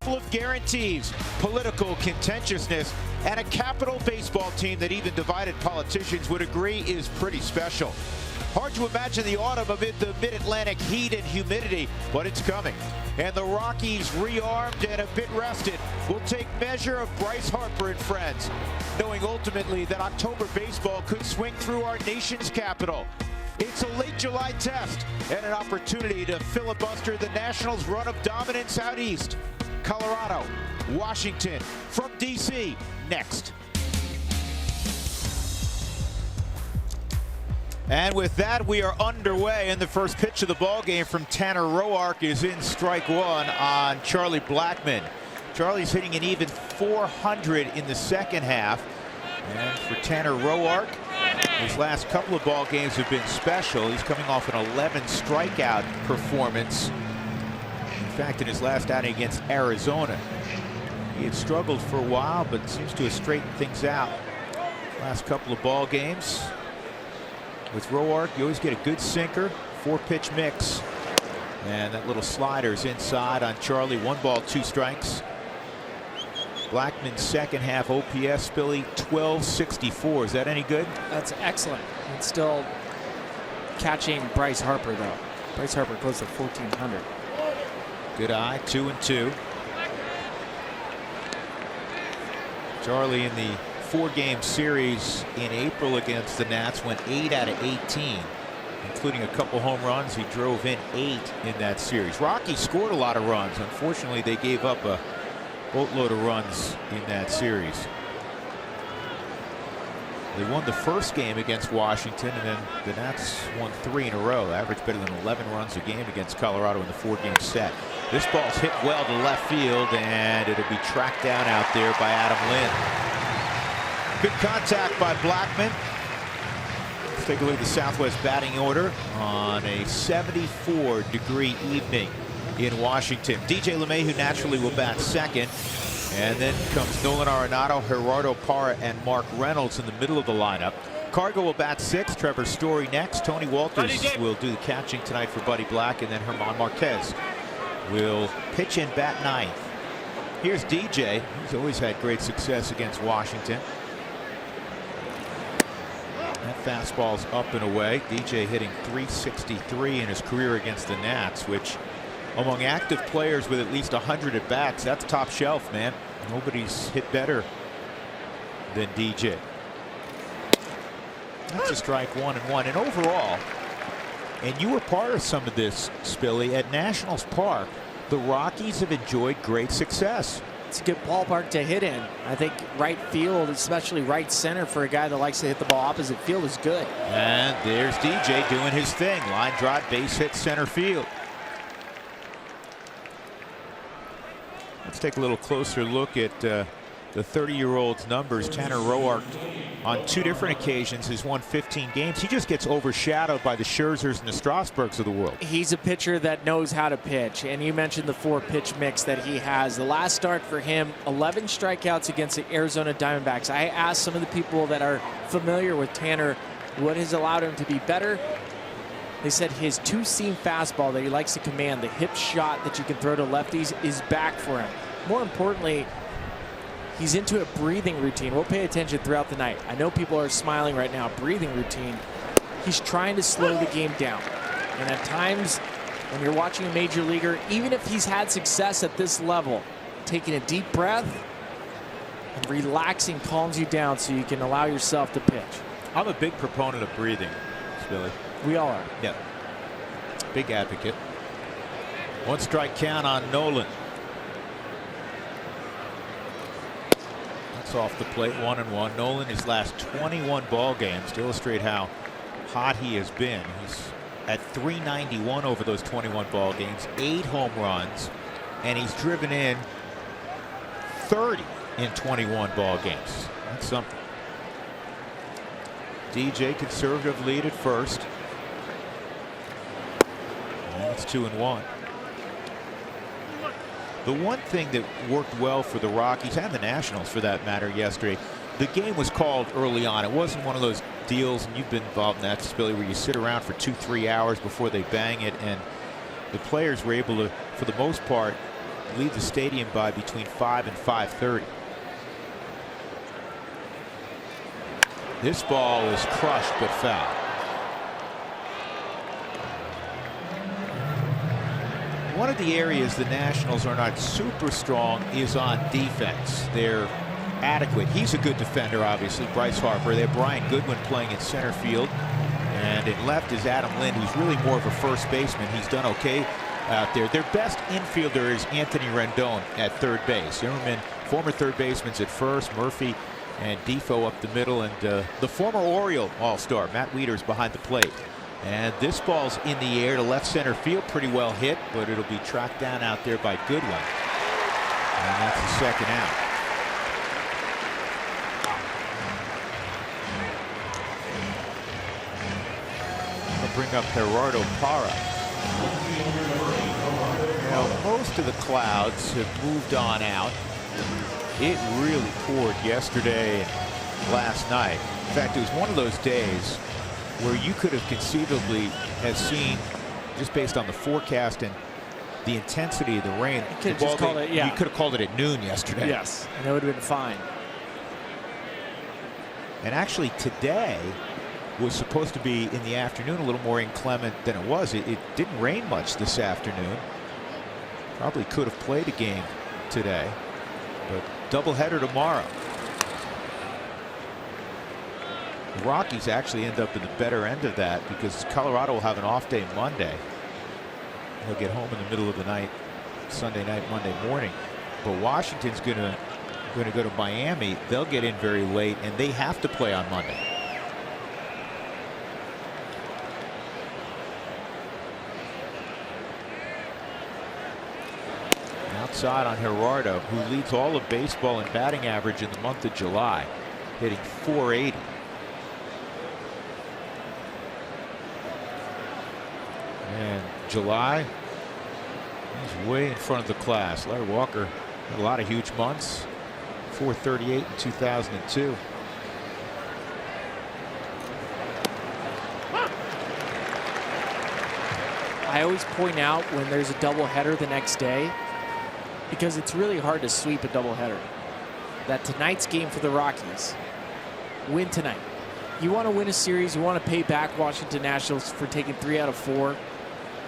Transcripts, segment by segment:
full of guarantees, political contentiousness, and a capital baseball team that even divided politicians would agree is pretty special. Hard to imagine the autumn amid the mid-Atlantic heat and humidity, but it's coming. And the Rockies, rearmed and a bit rested, will take measure of Bryce Harper and friends, knowing ultimately that October baseball could swing through our nation's capital. It's a late July test and an opportunity to filibuster the Nationals' run of dominance out east. Colorado, Washington, from D.C., next. And with that, we are underway, and the first pitch of the ball game from Tanner Roark is in strike one on Charlie Blackmon. Charlie's hitting an even .400 in the second half. And for Tanner Roark, his last couple of ball games have been special. He's coming off an 11 strikeout performance. In fact, in his last outing against Arizona, he had struggled for a while, but seems to have straightened things out. Last couple of ball games. With Roark, you always get a good sinker, 4-pitch mix. And that little slider's inside on Charlie. 1 ball, 2 strikes. Blackmon's second half OPS, Billy, 1264. Is that any good? That's excellent. It's still catching Bryce Harper, though. Bryce Harper close to 1,400. Good eye, 2-2. Charlie in the 4-game series in April against the Nats went 8 out of 18, including a couple home runs. He drove in 8 in that series. Rockies scored a lot of runs. Unfortunately, they gave up a boatload of runs in that series. They won the first game against Washington, and then the Nats won 3 in a row, averaged better than 11 runs a game against Colorado in the 4-game set. This ball's hit well to left field, and it'll be tracked down out there by Adam Lynn. Good contact by Blackmon. Let's take a look at the Southwest batting order on a 74-degree evening in Washington. DJ LeMahieu naturally will bat second. And then comes Nolan Arenado, Gerardo Parra, and Mark Reynolds in the middle of the lineup. Cargo will bat 6th. Trevor Story next. Tony Walters will do the catching tonight for Buddy Black. And then Herman Marquez will pitch and bat 9th. Here's DJ. He's always had great success against Washington. That fastball's up and away. DJ hitting .363 in his career against the Nats, which among active players with at least 100 at bats, that's top shelf, man. Nobody's hit better than DJ. That's a strike, 1-1. And overall, and you were part of some of this, Spilly, at Nationals Park, the Rockies have enjoyed great success. It's a good ballpark to hit in. I think right field, especially right center for a guy that likes to hit the ball opposite field, is good. And there's DJ doing his thing. Line drive, base hit, center field. Let's take a little closer look at the 30-year-old's numbers. Tanner Roark, on 2 different occasions, has won 15 games. He just gets overshadowed by the Scherzers and the Strasburgs of the world. He's a pitcher that knows how to pitch, and you mentioned the 4-pitch mix that he has. The last start for him, 11 strikeouts against the Arizona Diamondbacks. I asked some of the people that are familiar with Tanner what has allowed him to be better. They said his 2-seam fastball that he likes to command, the hip shot that you can throw to lefties, is back for him. More importantly, he's into a breathing routine. We'll pay attention throughout the night. I know people are smiling right now. Breathing routine. He's trying to slow the game down. And at times, when you're watching a major leaguer, even if he's had success at this level, taking a deep breath and relaxing calms you down so you can allow yourself to pitch. I'm a big proponent of breathing, Billy. We all are. Yeah. Big advocate. 1 strike count on Nolan. That's off the plate, 1-1. Nolan, his last 21 ball games, to illustrate how hot he has been. He's at .391 over those 21 ball games, 8 home runs, and he's driven in 30 in 21 ball games. That's something. DJ conservative lead at first. And it's 2-1. The one thing that worked well for the Rockies and the Nationals, for that matter, yesterday, the game was called early on. It wasn't one of those deals, and you've been involved in that, Spilly, where you sit around for 2-3 hours before they bang it, and the players were able to, for the most part, leave the stadium by between 5 and 5:30. This ball is crushed but foul. One of the areas the Nationals are not super strong is on defense. They're adequate. He's a good defender, obviously, Bryce Harper. They have Brian Goodwin playing in center field. And in left is Adam Lind, who's really more of a first baseman. He's done okay out there. Their best infielder is Anthony Rendon at third base. Zimmerman, former third baseman at first, Murphy and Defoe up the middle, and the former Oriole All-Star, Matt Wieters, behind the plate. And this ball's in the air to left center field, pretty well hit, but it'll be tracked down out there by Goodwin. And that's the second out. I'll bring up Gerardo Parra. Now, most of the clouds have moved on out. It really poured yesterday and last night. In fact, it was one of those days where you could have conceivably have seen, just based on the forecast and the intensity of the rain, you could have called it at noon yesterday. Yes, and it would have been fine. And actually today was supposed to be in the afternoon a little more inclement than it was. It didn't rain much this afternoon. Probably could have played a game today, but doubleheader tomorrow. The Rockies actually end up in the better end of that because Colorado will have an off day Monday. They'll get home in the middle of the night, Sunday night, Monday morning. But Washington's going to go to Miami. They'll get in very late, and they have to play on Monday. Outside on Gerardo, who leads all of baseball in batting average in the month of July, hitting .480. And July, he's way in front of the class. Larry Walker had a lot of huge months. .438 in 2002. I always point out when there's a doubleheader the next day, because it's really hard to sweep a doubleheader, that tonight's game for the Rockies, win tonight. You want to win a series, you want to pay back Washington Nationals for taking 3 out of 4.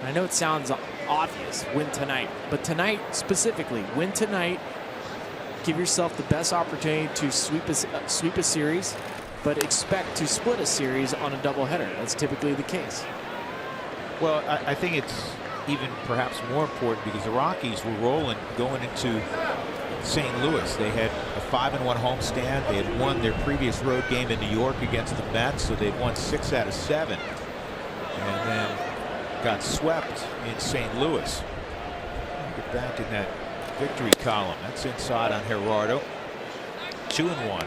I know it sounds obvious, win tonight, but tonight specifically, win tonight. Give yourself the best opportunity to sweep a series, but expect to split a series on a doubleheader. That's typically the case. Well, I think it's even perhaps more important because the Rockies were rolling going into St. Louis. They had a 5-1 homestand. They had won their previous road game in New York against the Mets, so they'd won 6 out of 7. And then got swept in St. Louis. Get back in that victory column. That's inside on Gerardo. 2-1.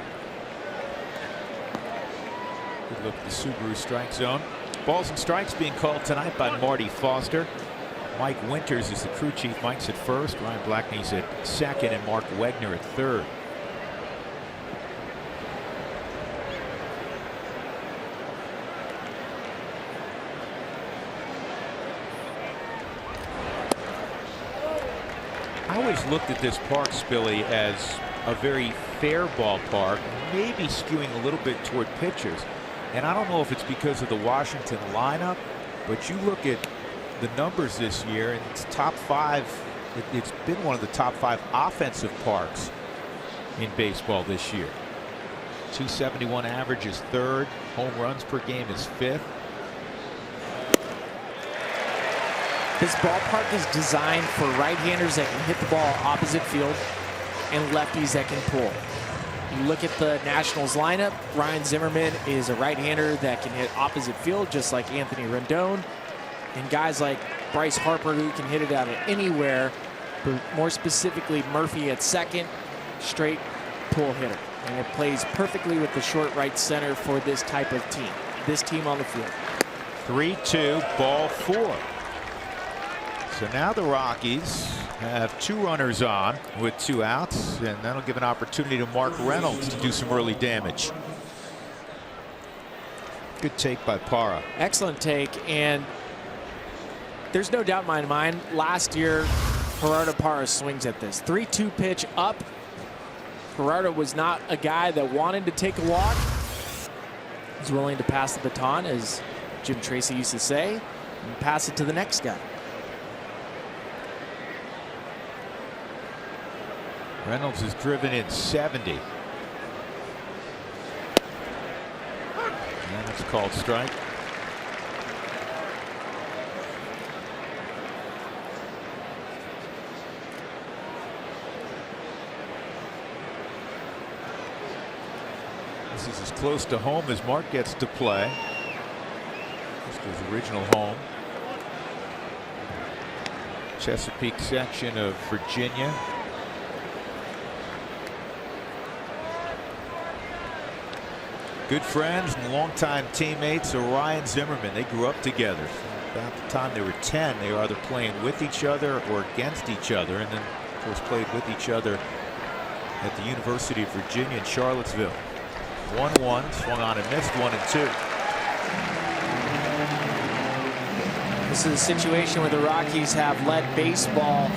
Good look at the Subaru strike zone. Balls and strikes being called tonight by Marty Foster. Mike Winters is the crew chief. Mike's at first. Ryan Blackney's at second, and Mark Wegner at third. I always looked at this park, Spilly, as a very fair ballpark, maybe skewing a little bit toward pitchers. And I don't know if it's because of the Washington lineup, but you look at the numbers this year, and it's top 5. It's been one of the top 5 offensive parks in baseball this year. 271 average is 3rd. Home runs per game is 5th. This ballpark is designed for right-handers that can hit the ball opposite field and lefties that can pull. You look at the Nationals lineup, Ryan Zimmerman is a right-hander that can hit opposite field just like Anthony Rendon, and guys like Bryce Harper who can hit it out of anywhere, but more specifically Murphy at second, straight pull hitter. And it plays perfectly with the short right center for this type of team, this team on the field. 3-2, ball 4. So now the Rockies have 2 runners on with 2 outs, and that'll give an opportunity to Mark Reynolds to do some early damage. Good take by Parra. Excellent take, and there's no doubt in my mind, last year Gerardo Parra swings at this. 3-2 pitch up. Gerardo was not a guy that wanted to take a walk. He's willing to pass the baton, as Jim Tracy used to say, and pass it to the next guy. Reynolds is driven in 70. And it's called strike. This is as close to home as Mark gets to play. This is his original home. Chesapeake section of Virginia. Good friends and longtime teammates, Orion Zimmerman. They grew up together. About the time they were 10, they were either playing with each other or against each other, and then, of course, played with each other at the University of Virginia in Charlottesville. 1-1, swung on and missed, 1-2. This is a situation where the Rockies have led baseball.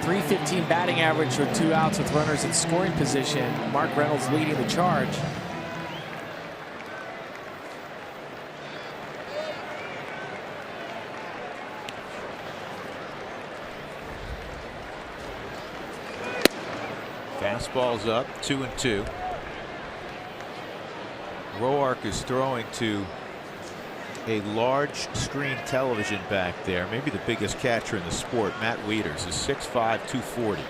.315 batting average with 2 outs with runners in scoring position. Mark Reynolds leading the charge. Fastball's up, 2-2. Roark is throwing to a large screen television back there, maybe the biggest catcher in the sport. Matt Wieters is 6'5", 240.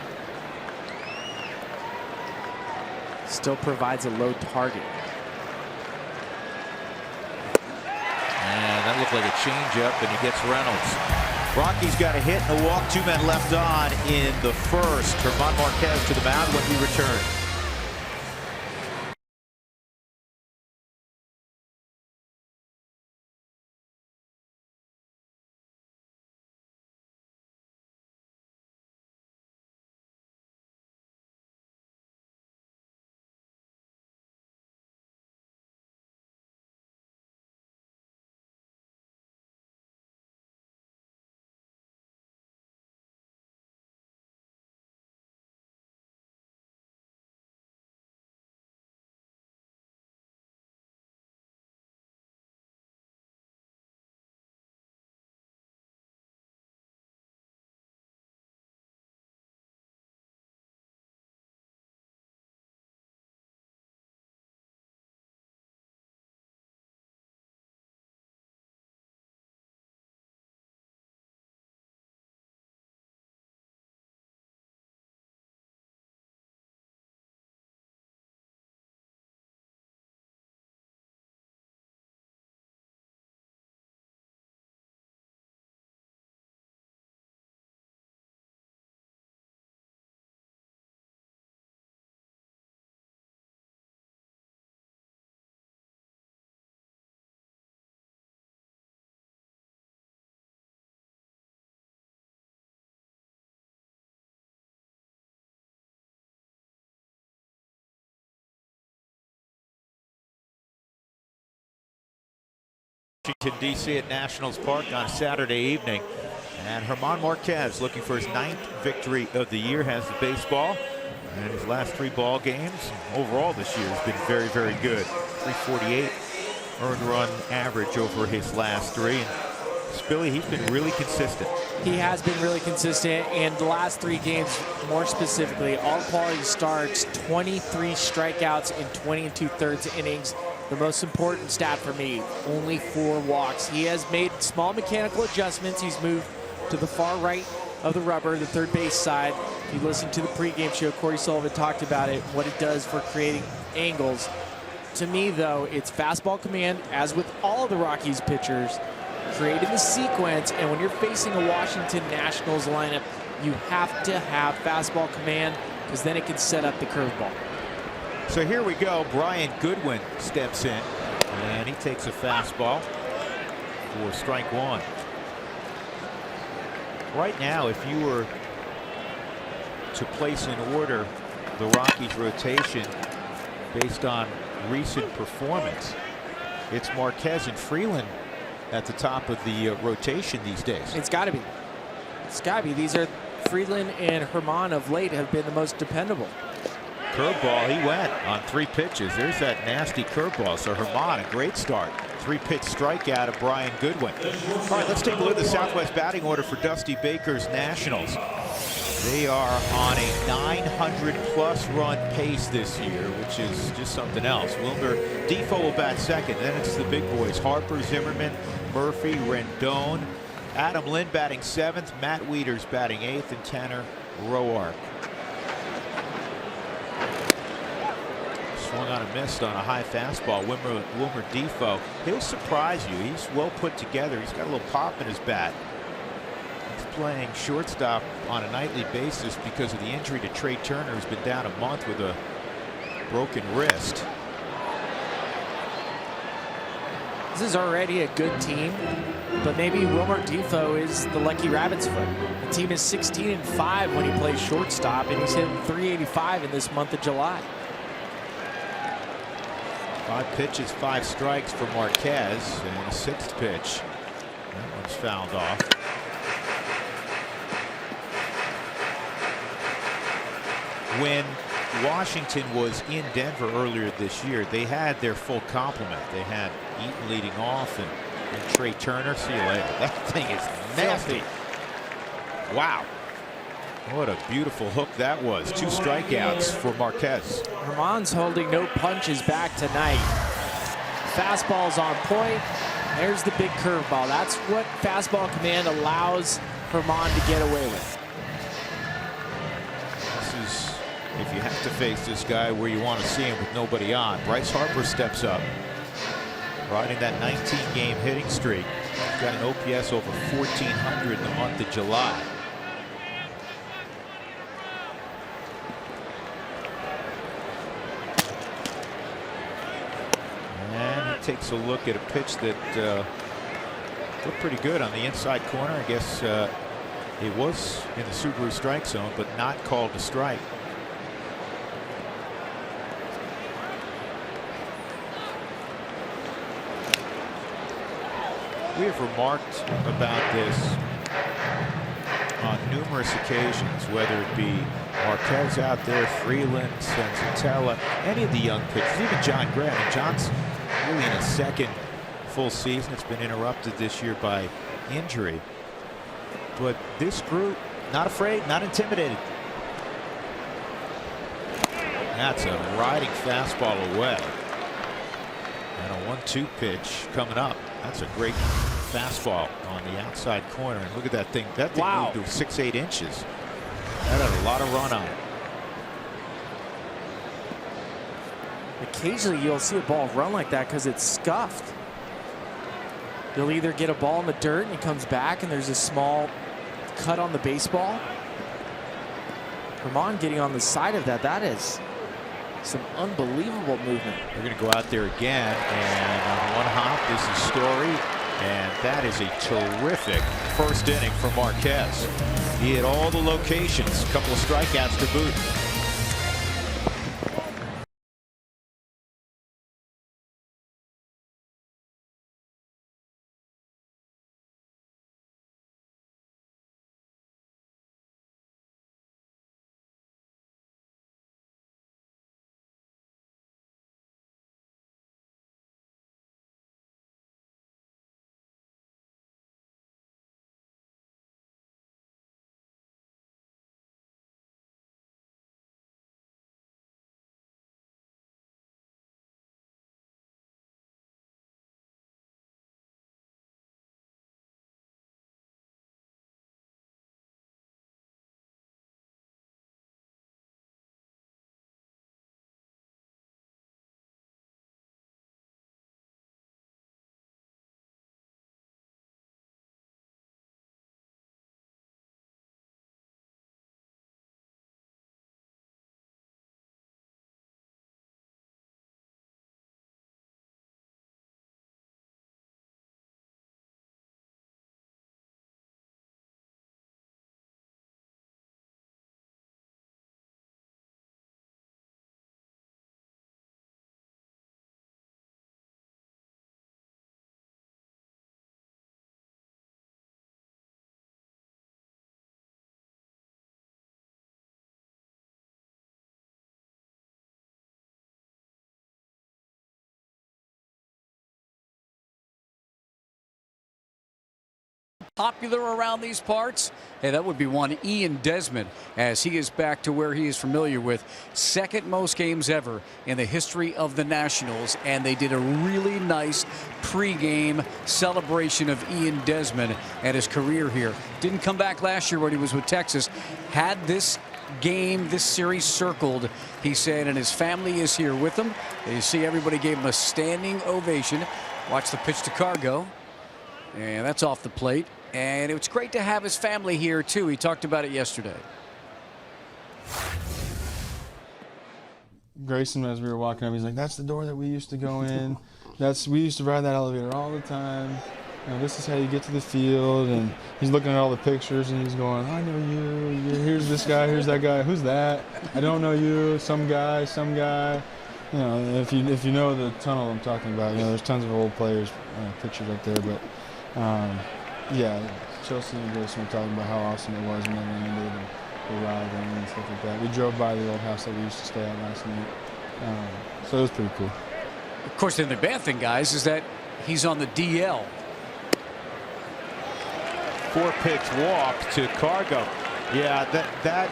Still provides a low target. And that looked like a changeup, and he gets Reynolds. Rockies got a hit and a walk, 2 men left on in the first. German Marquez to the mound when he returned. Washington, D.C. at Nationals Park on Saturday evening. And German Marquez looking for his 9th victory of the year, has the baseball. And his last 3 ball games overall this year has been very, very good. 348 earned run average over his last 3. And Spilly, he's been really consistent. He has been really consistent, and the last 3 games, more specifically, all quality starts, 23 strikeouts in 20 2/3 innings. The most important stat for me, only 4 walks. He has made small mechanical adjustments. He's moved to the far right of the rubber, the third base side. If you listen to the pregame show, Corey Sullivan talked about it, what it does for creating angles. To me, though, it's fastball command, as with all of the Rockies pitchers, creating the sequence. And when you're facing a Washington Nationals lineup, you have to have fastball command, because then it can set up the curveball. So here we go. Brian Goodwin steps in, and he takes a fastball for strike 1. Right now, if you were to place in order the Rockies rotation based on recent performance, it's Marquez and Freeland at the top of the rotation these days. It's got to be. It's got to be. These are Freeland and Herman of late have been the most dependable. Curveball, he went on 3 pitches. There's that nasty curveball. So Herman, a great start. 3-pitch strikeout of Brian Goodwin. All right, let's take a look at the Southwest batting order for Dusty Baker's Nationals. They are on a 900-plus run pace this year, which is just something else. Wilmer Defoe will bat second. Then it's the big boys: Harper, Zimmerman, Murphy, Rendon. Adam Lynn batting 7th. Matt Wieters batting 8th, and Tanner Roark. Swung on a missed on a high fastball. Wilmer Defoe, he'll surprise you. He's well put together. He's got a little pop in his bat. He's playing shortstop on a nightly basis because of the injury to Trey Turner, who's been down a month with a broken wrist. This is already a good team, but maybe Wilmer Defoe is the lucky rabbit's foot. The team is 16-5 when he plays shortstop, and he's hitting .385 in this month of July. 5 pitches, 5 strikes for Marquez, and a 6th pitch. That one's fouled off. When Washington was in Denver earlier this year, they had their full complement. They had Eaton leading off and Trey Turner. See you later. That thing is nasty. Wow. What a beautiful hook that was. 2 strikeouts for Marquez. Herman's holding no punches back tonight. Fastball's on point. There's the big curveball. That's what fastball command allows Herman to get away with. This is, if you have to face this guy where you want to see him with nobody on. Bryce Harper steps up, riding that 19-game hitting streak. He's got an OPS over 1,400 in the month of July. Takes a look at a pitch that looked pretty good on the inside corner. I guess it was in the Subaru strike zone, but not called a strike. We have remarked about this on numerous occasions, whether it be Marquez out there, Freeland, Senzatella, any of the young pitchers, even John Graham. And John's really in his 2nd full season. It's been interrupted this year by injury. But this group, not afraid, not intimidated. That's a riding fastball away. And a 1-2 pitch coming up. That's a great fastball on the outside corner. And look at that thing. That thing wow. moved to 6-8 inches. That had a lot of run on it. Occasionally you'll see a ball run like that because it's scuffed. You'll either get a ball in the dirt and it comes back and there's a small cut on the baseball. Herman getting on the side of that. That is some unbelievable movement. We're going to go out there again, and on one hop, this is Story, and that is a terrific first inning for Marquez. He hit all the locations, a couple of strikeouts to boot. popular around these parts? Hey, that would be one Ian Desmond, as he is back to where he is familiar with. Second most games ever in the history of the Nationals, and they did a really nice pregame celebration of Ian Desmond and his career here. Didn't come back last year when he was with Texas. Had this game, this series circled, he said, and his family is here with him. You see everybody gave him a standing ovation. Watch the pitch to Cargo, and that's off the plate. And it's great to have his family here too. He talked about it yesterday. Grayson, as we were walking up, he's like, "That's the door that we used to go in. We used to ride that elevator all the time. You know, this is how you get to the field." And he's looking at all the pictures and he's going, "I know you. Here's this guy. Here's that guy. Who's that? I don't know you. Some guy. Some guy." You know, if you know the tunnel I'm talking about, you know, there's tons of old players pictures up there. But yeah, Chelsea and Grayson were talking about how awesome it was, and then they ended the ride and stuff like that. We drove by the old house that we used to stay at last night, so it was pretty cool. Of course, then the bad thing, guys, is that he's on the DL. 4-pitch walk to Cargo. Yeah, that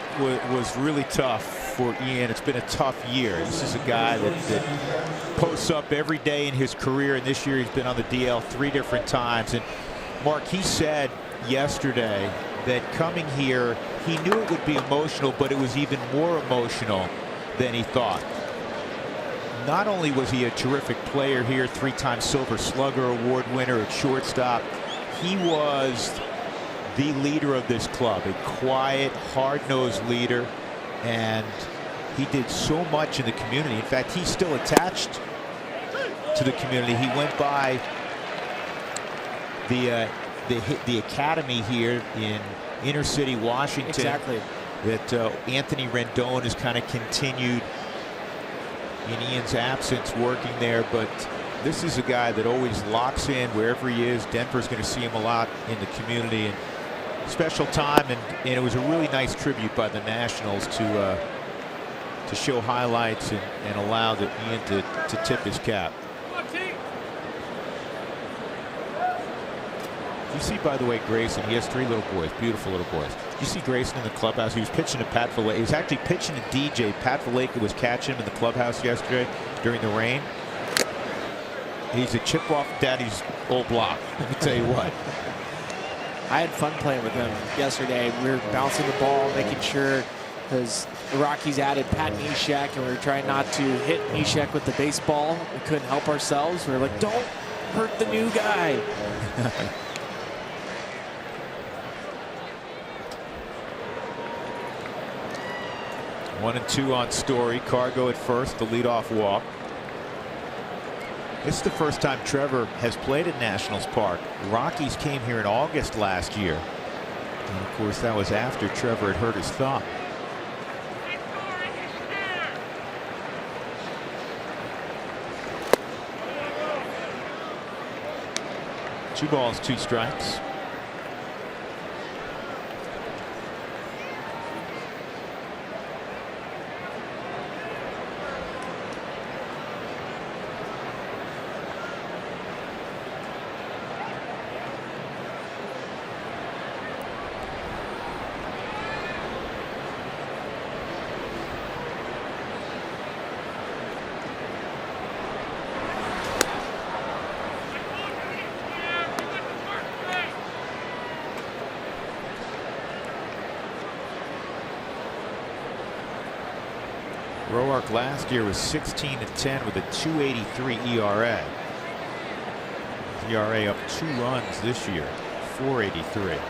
was really tough for Ian. It's been a tough year. This is a guy that posts up every day in his career, and this year he's been on the DL 3 different times. And Mark, he said yesterday that coming here, he knew it would be emotional, but it was even more emotional than he thought. Not only was he a terrific player here, 3-time Silver Slugger Award winner at shortstop, he was the leader of this club, a quiet, hard-nosed leader, and he did so much in the community. In fact, he's still attached to the community. He went by the academy here in inner city Washington. Exactly. That Anthony Rendon has kind of continued in Ian's absence working there, but this is a guy that always locks in wherever he is. Denver's going to see him a lot in the community, and special time, and it was a really nice tribute by the Nationals to show highlights and allow Ian to tip his cap. You see, by the way, Grayson, he has 3 little boys, beautiful little boys. You see Grayson in the clubhouse. He was pitching to Pat Vallejo. He was actually pitching to DJ. Pat Vallejo was catching him in the clubhouse yesterday during the rain. He's a chip off Daddy's old block. Let me tell you what. I had fun playing with him yesterday. We were bouncing the ball, making sure, because the Rockies added Pat Neshek, and we were trying not to hit Neshek with the baseball. We couldn't help ourselves. We were like, don't hurt the new guy. 1-2 on Story. Cargo at first, the leadoff walk. This is the first time Trevor has played at Nationals Park. The Rockies came here in August last year. And of course, that was after Trevor had hurt his thumb. Two balls, 2 strikes. Roark last year was 16-10 with a 2.83 ERA. ERA up 2 runs this year, 4.83.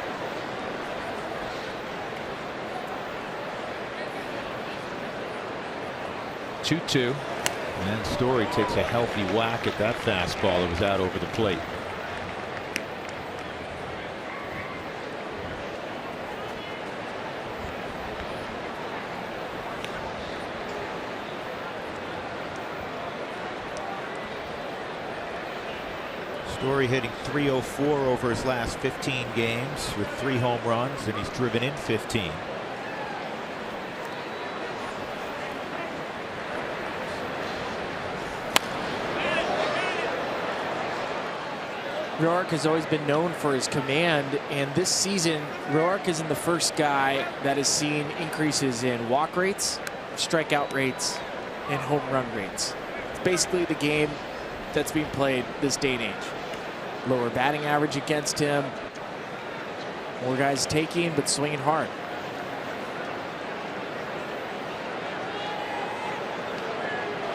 Two-two, and then Story takes a healthy whack at that fastball that was out over the plate. Story hitting .304 over his last 15 games with 3 home runs, and he's driven in 15. Roark has always been known for his command, and this season, Roark isn't the first guy that has seen increases in walk rates, strikeout rates, and home run rates. It's basically the game that's being played this day and age. Lower batting average against him, more guys taking but swinging hard.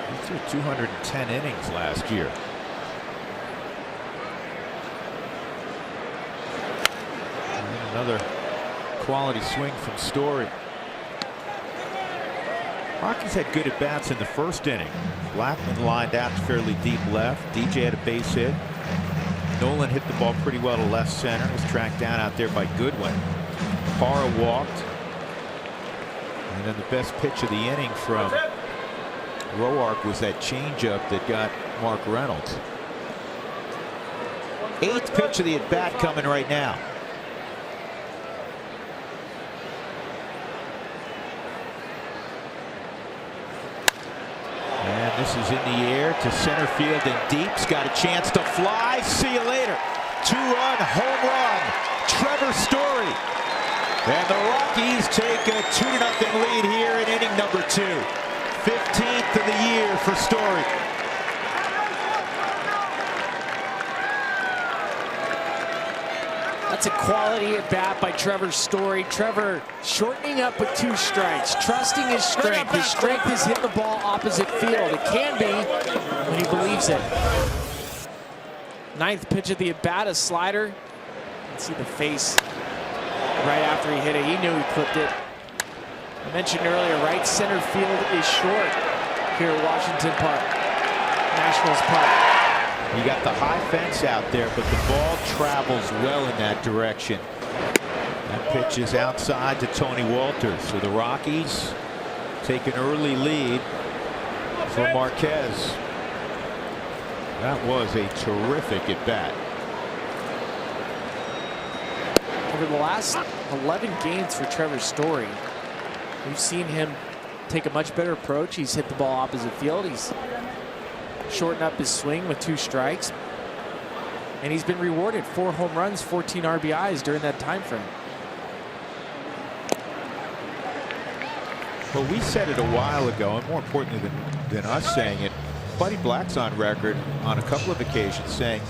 He threw 210 innings last year. Another quality swing from Story. Rockies had good at-bats in the first inning. Blackman lined out to fairly deep left. DJ had a base hit. Nolan hit the ball pretty well to left center. Was tracked down out there by Goodwin. Parra walked. And then the best pitch of the inning from Roark was that changeup that got Mark Reynolds. 8th pitch of the at-bat coming right now. And this is in the air to center field and deep's got a chance to fly. See you later. 2-run home run. Trevor Story. And the Rockies take a 2-0 lead here in inning number 2. 15th of the year for Story. That's a quality at bat by Trevor Story. Trevor shortening up with 2 strikes, trusting his strength. His strength is hit the ball opposite field. It can be when he believes it. 9th pitch of the at bat, a slider. You can see the face right after he hit it. He knew he clipped it. I mentioned earlier, right center field is short here at Washington Park, Nationals Park. You got the high fence out there, but the ball travels well in that direction. That pitch is outside to Tony Walters. So the Rockies take an early lead for Marquez. That was a terrific at bat. Over the last 11 games for Trevor Story, we've seen him take a much better approach. He's hit the ball opposite field. He's shortened up his swing with 2 strikes. And he's been rewarded 4 home runs, 14 RBIs during that time frame. Well, we said it a while ago, and more importantly than us saying it, Buddy Black's on record on a couple of occasions saying,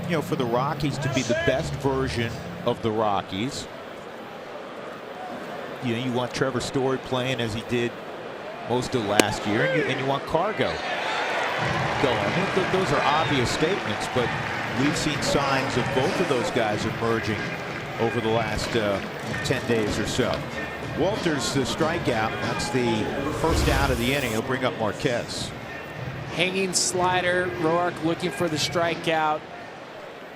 you know, for the Rockies to be the best version of the Rockies, you know, you want Trevor Story playing as he did most of last year, and you want Cargo going. I mean, those are obvious statements, but we've seen signs of both of those guys emerging over the last 10 days or so. Walters, the strikeout. That's the first out of the inning. He'll bring up Marquez. Hanging slider. Roark looking for the strikeout.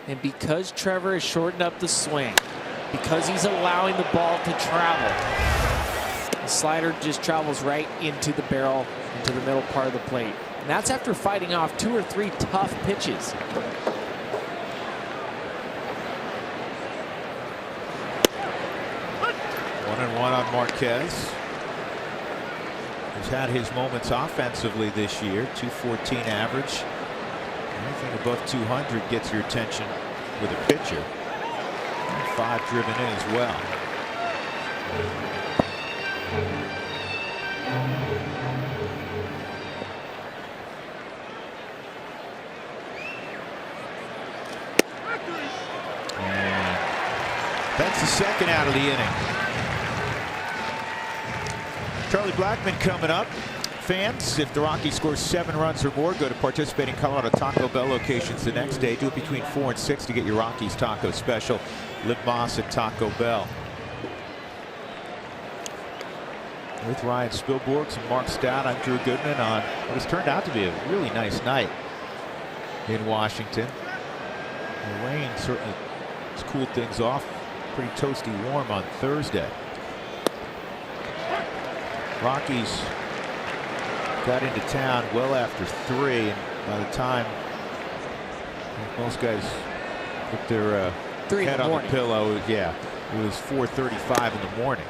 And because Trevor has shortened up the swing, because he's allowing the ball to travel, the slider just travels right into the barrel, into the middle part of the plate. And that's after fighting off 2 or 3 tough pitches. 1-1 on Marquez. He's had his moments offensively this year. 214 average. Anything above 200 gets your attention with a pitcher. And 5 driven in as well. And that's the second out of the inning. Charlie Blackmon coming up. Fans, if the Rockies score 7 runs or more, go to participating Colorado Taco Bell locations the next day. Do it between 4 and 6 to get your Rockies taco special. Liv Moss at Taco Bell. With Ryan Spilborghs and Mark Stout, I'm Drew Goodman on what has turned out to be a really nice night in Washington. The rain certainly has cooled things off. Pretty toasty warm on Thursday. Rockies got into town well after 3, and by the time most guys put their head on the pillow, yeah, it was 4:35 in the morning.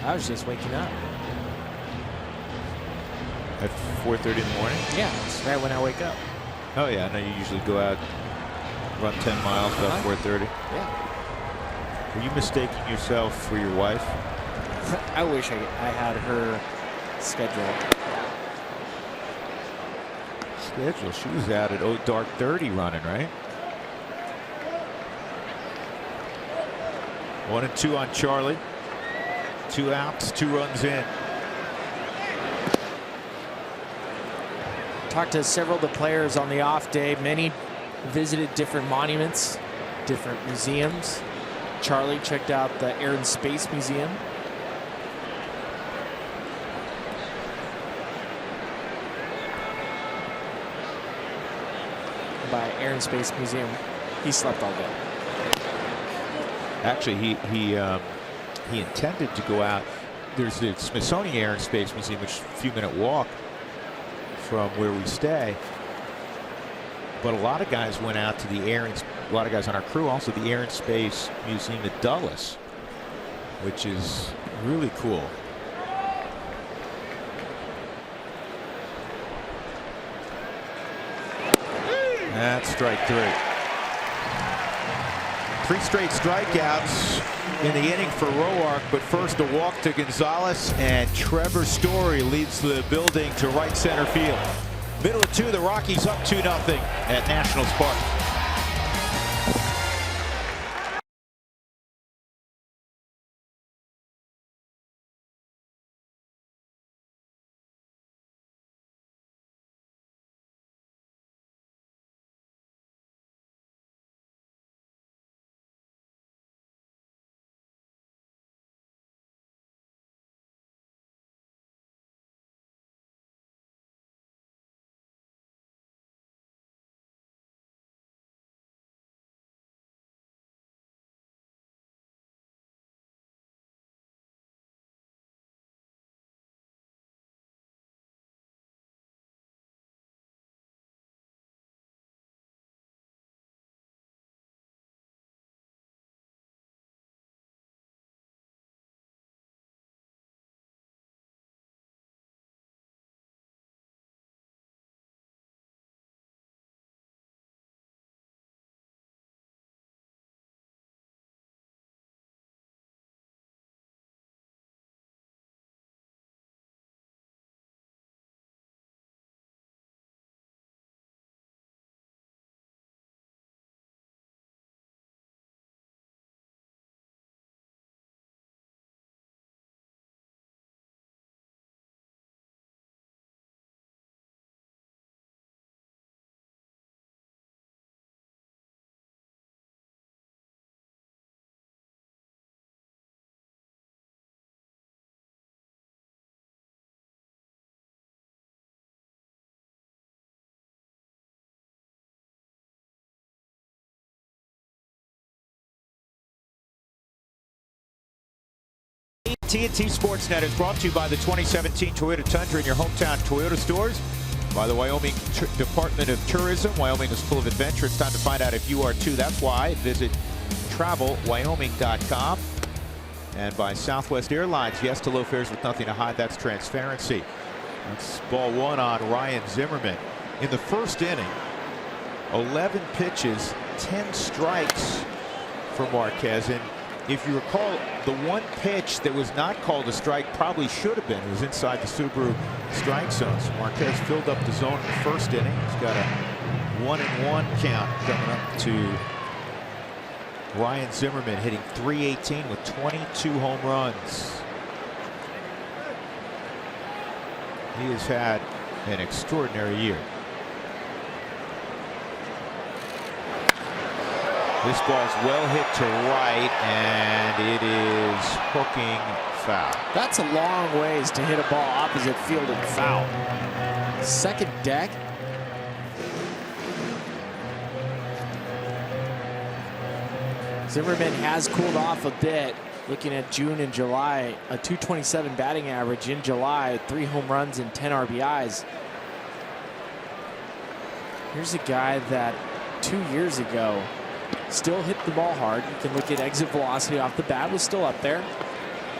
I was just waking up. At 4:30 in the morning? Yeah, it's right when I wake up. Oh yeah, I know you usually go out, run 10 miles about 4:30. Yeah. Were you mistaking yourself for your wife? I wish I had her schedule. She was out at dark 30 running, right? 1-2 on Charlie. 2 outs, 2 runs in. Talked to several of the players on the off day. Many visited different monuments, different museums. Charlie checked out the Air and Space Museum. By Air and Space Museum, he slept all day. Actually, he intended to go out. There's the Smithsonian Air and Space Museum, which is a few-minute walk from where we stay. But a lot of guys went out to the a lot of guys on our crew, also the Air and Space Museum at Dulles, which is really cool. That's strike 3. 3 straight strikeouts in the inning for Roark, but first a walk to Gonzalez, and Trevor Story leads the building to right center field. Middle of 2, the Rockies up 2-0 at Nationals Park. TNT Sportsnet is brought to you by the 2017 Toyota Tundra in your hometown Toyota stores. By the Wyoming Department of Tourism. Wyoming is full of adventure. It's time to find out if you are too. That's why. Visit travelwyoming.com. And by Southwest Airlines. Yes to low fares with nothing to hide. That's transparency. That's ball 1 on Ryan Zimmerman. In the first inning, 11 pitches, 10 strikes for Marquez. And if you recall, the one pitch that was not called a strike probably should have been. It was inside the Subaru strike zone. So Marquez filled up the zone in the first inning. He's got a 1-1 count coming up to Ryan Zimmerman, hitting .318 with 22 home runs. He has had an extraordinary year. This ball's well hit to right, and it is hooking foul. That's a long ways to hit a ball opposite field and foul. Second deck. Zimmerman has cooled off a bit. Looking at June and July, a .227 batting average in July, 3 home runs and 10 RBIs. Here's a guy that 2 years ago still hit the ball hard. You can look at exit velocity off the bat, was still up there.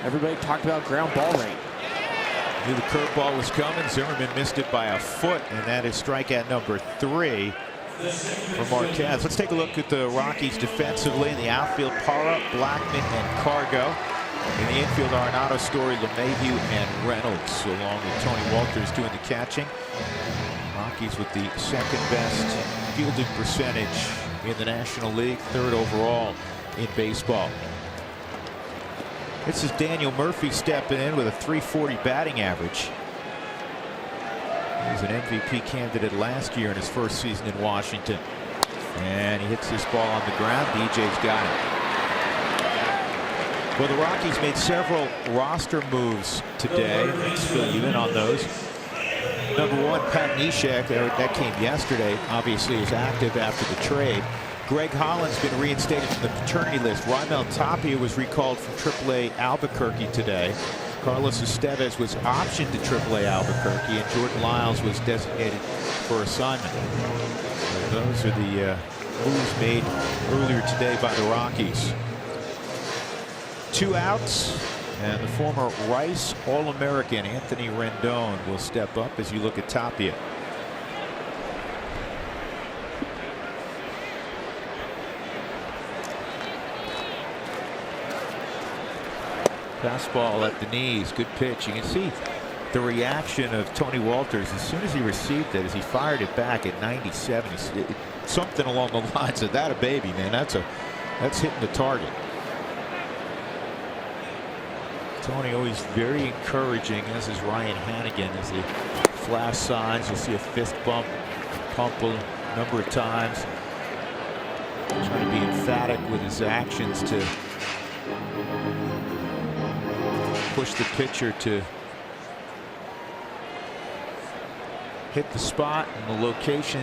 Everybody talked about ground ball rate. Knew the curveball was coming. Zimmerman missed it by a foot, and that is strikeout number 3 for Marquez. Let's take a look at the Rockies defensively. In the outfield, Parra, Blackman, and Cargo. In the infield, Arenado, Story, LeMahieu, and Reynolds, along with Tony Walters doing the catching. Rockies with the second best fielding percentage in the National League, 3rd overall in baseball. This is Daniel Murphy stepping in with a .340 batting average. He was an MVP candidate last year in his first season in Washington. And he hits this ball on the ground. DJ's got it. Well, the Rockies made several roster moves today. Let's fill you in on those. Number 1, Pat Neshek, that came yesterday, obviously is active after the trade. Greg Holland's been reinstated from the paternity list. Raimel Tapia was recalled from AAA Albuquerque today. Carlos Estevez was optioned to AAA Albuquerque, and Jordan Lyles was designated for assignment. So those are the moves made earlier today by the Rockies. 2 outs, and the former Rice All-American Anthony Rendon will step up as you look at Tapia. Fastball at the knees, good pitch. You can see the reaction of Tony Walters as soon as he received it, as he fired it back at 97. Something along the lines of that a baby, man. That's hitting the target. Tony always very encouraging, as is Ryan Hannigan, as they flash signs. You'll see a fist pump a number of times. Trying to be emphatic with his actions to push the pitcher to hit the spot and the location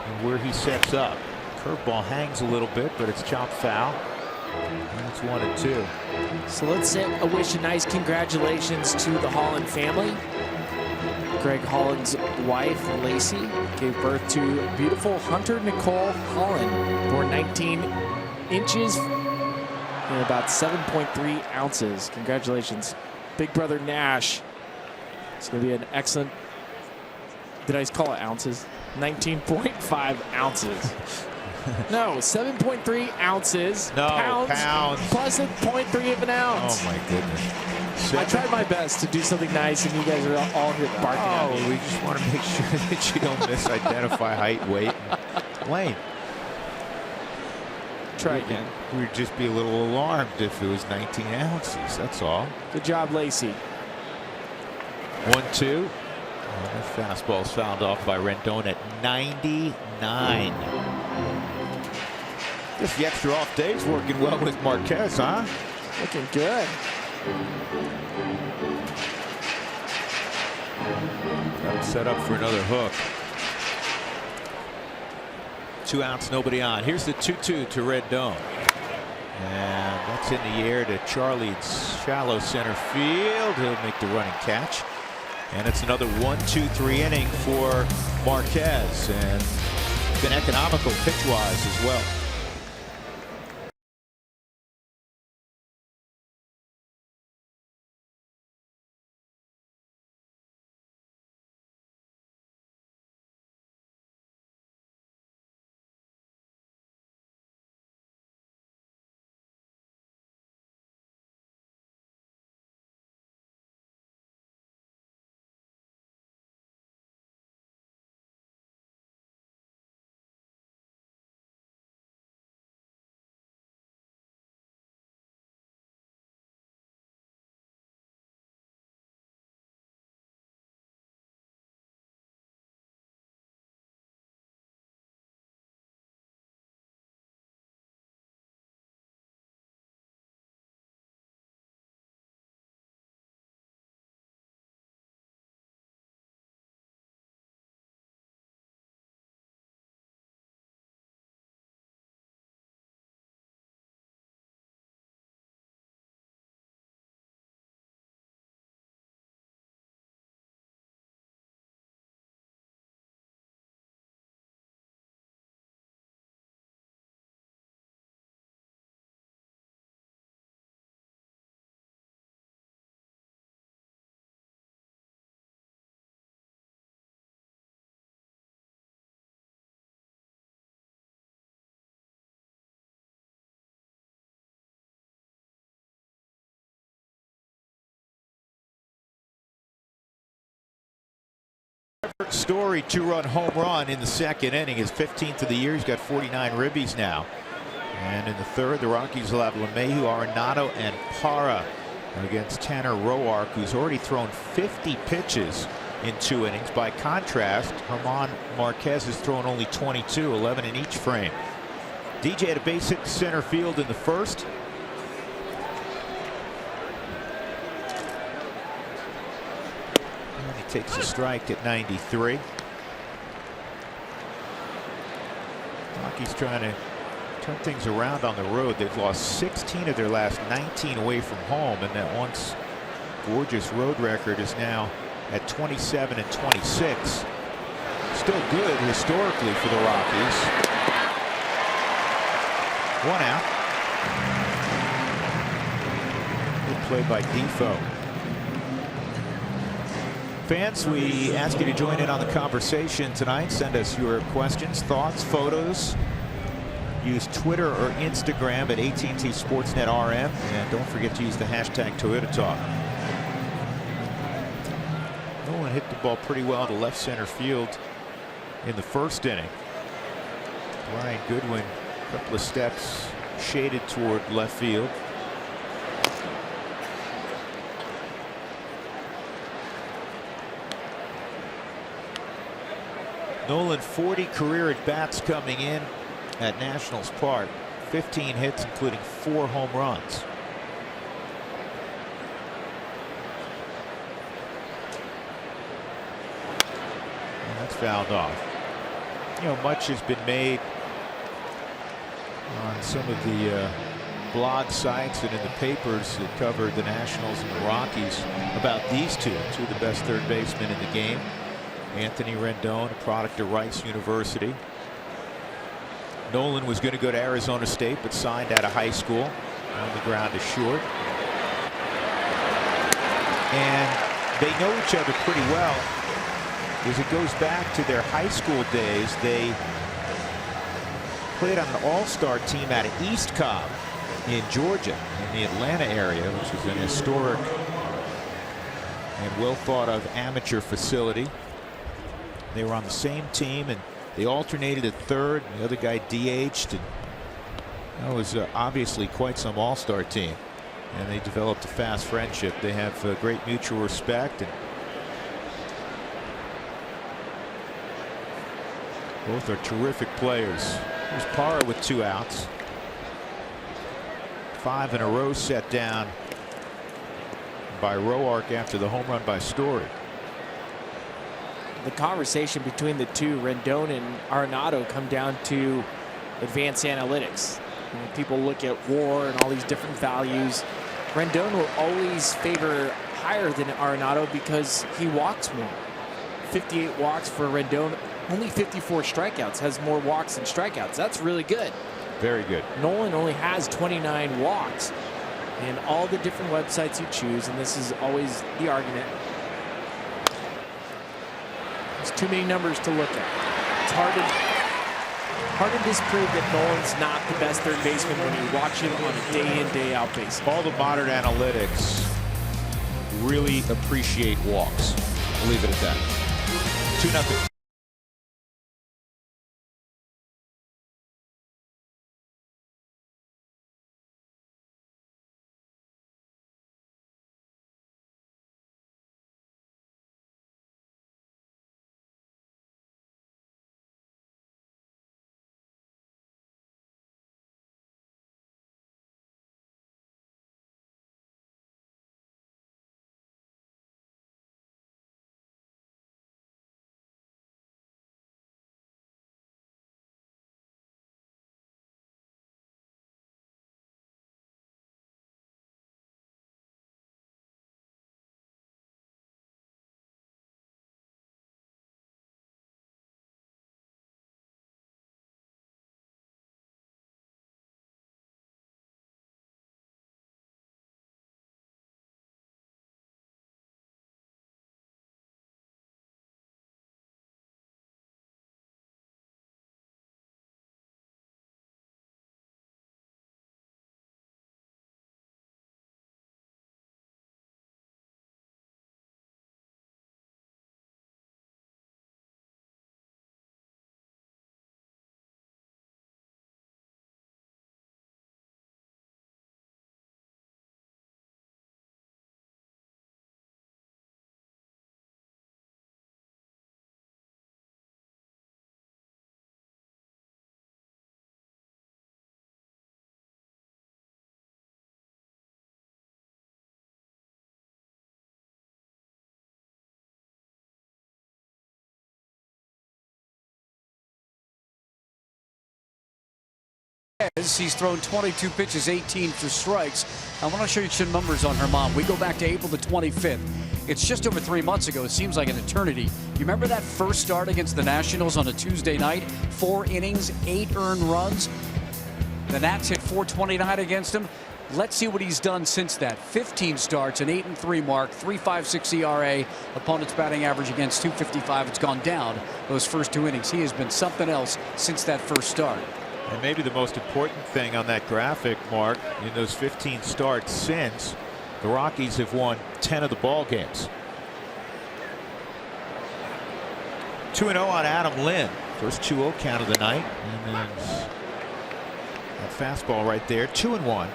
and where he sets up. Curveball hangs a little bit, but it's chopped foul. And it's 1-2. So let's send a wish and nice congratulations to the Holland family. Greg Holland's wife, Lacey, gave birth to beautiful Hunter Nicole Holland, born 19 inches and about 7.3 ounces. Congratulations. Big brother Nash. It's going to be an excellent, did I call it ounces? 19.5 ounces. No, 7.3 ounces. No, pounds. Plus a 0.3 of an ounce. Oh, my goodness. I tried my best to do something nice, and you guys are all here barking at me. We just want to make sure that you don't misidentify height, weight, and length. Try again. We'd just be a little alarmed if it was 19 ounces. That's all. Good job, Lacey. 1-2. And the fastball's fouled off by Rendon at 99. Guess the extra off day's working well with Marquez, huh? Looking good. Got him set up for another hook. 2 outs, nobody on. Here's the 2-2 to Rendon. And that's in the air to Charlie. It's shallow center field. He'll make the running catch. And it's another 1-2-3 inning for Marquez. And been economical pitch-wise as well. Story 2-run home run in the second inning, his 15th of the year. He's got 49 ribbies now. And in the third, the Rockies will have LeMahieu, Arenado, and Parra against Tanner Roark, who's already thrown 50 pitches in 2 innings. By contrast, German Marquez has thrown only 22, 11 in each frame. DJ had a base hit to center field in the first. And he takes a strike at 93. Rockies trying to turn things around on the road. They've lost 16 of their last 19 away from home, and that once gorgeous road record is now at 27 and 26. Still good historically for the Rockies. 1 out. Good play by Defoe. Fans, we ask you to join in on the conversation tonight. Send us your questions, thoughts, photos. Use Twitter or Instagram at AT&T Sportsnet RM, and don't forget to use the hashtag ToyotaTalk. Nolan hit the ball pretty well to left center field in the first inning. Brian Goodwin, a couple of steps shaded toward left field. Nolan 40 career at bats coming in at Nationals Park. 15 hits, including 4 home runs. And that's fouled off. You know, much has been made on some of the blog sites and in the papers that covered the Nationals and the Rockies about these two of the best third basemen in the game. Anthony Rendon, a product of Rice University. Nolan was going to go to Arizona State, but signed out of high school. On the ground is short. And they know each other pretty well, as it goes back to their high school days. They played on an all-star team out of East Cobb in Georgia, in the Atlanta area, which is an historic and well thought of amateur facility. They were on the same team, and they alternated at third, and the other guy DH'd. And that was obviously quite some all-star team, and they developed a fast friendship. They have great mutual respect, and both are terrific players. Here's Parra with 2 outs. 5 in a row set down by Roark after the home run by Story. The conversation between the two, Rendon and Arenado, come down to advanced analytics. When people look at WAR and all these different values, Rendon will always favor higher than Arenado because he walks more. 58 walks for Rendon, only 54 strikeouts, has more walks than strikeouts. That's really good. Very good. Nolan only has 29 walks. And all the different websites you choose, and this is always the argument, there's too many numbers to look at. It's hard to disprove that Nolan's not the best third baseman when you watch him on a day-in, day-out basis. All the modern analytics really appreciate walks. We'll leave it at that. 2-0. He's thrown 22 pitches, 18 for strikes. I want to show you some numbers on Germán. We go back to April the 25th. It's just over 3 months ago. It seems like an eternity. You remember that first start against the Nationals on a Tuesday night? 4 innings, 8 earned runs. The Nats hit .429 against him. Let's see what he's done since that. 15 starts, an 8-3 mark, 3.56 ERA. Opponent's batting average against .255. It's gone down those first 2 innings. He has been something else since that first start. And maybe the most important thing on that graphic, Mark, in those 15 starts since, the Rockies have won 10 of the ball games. 2-0 on Adam Lynn. First 2-0 count of the night. And then that fastball right there, 2-1.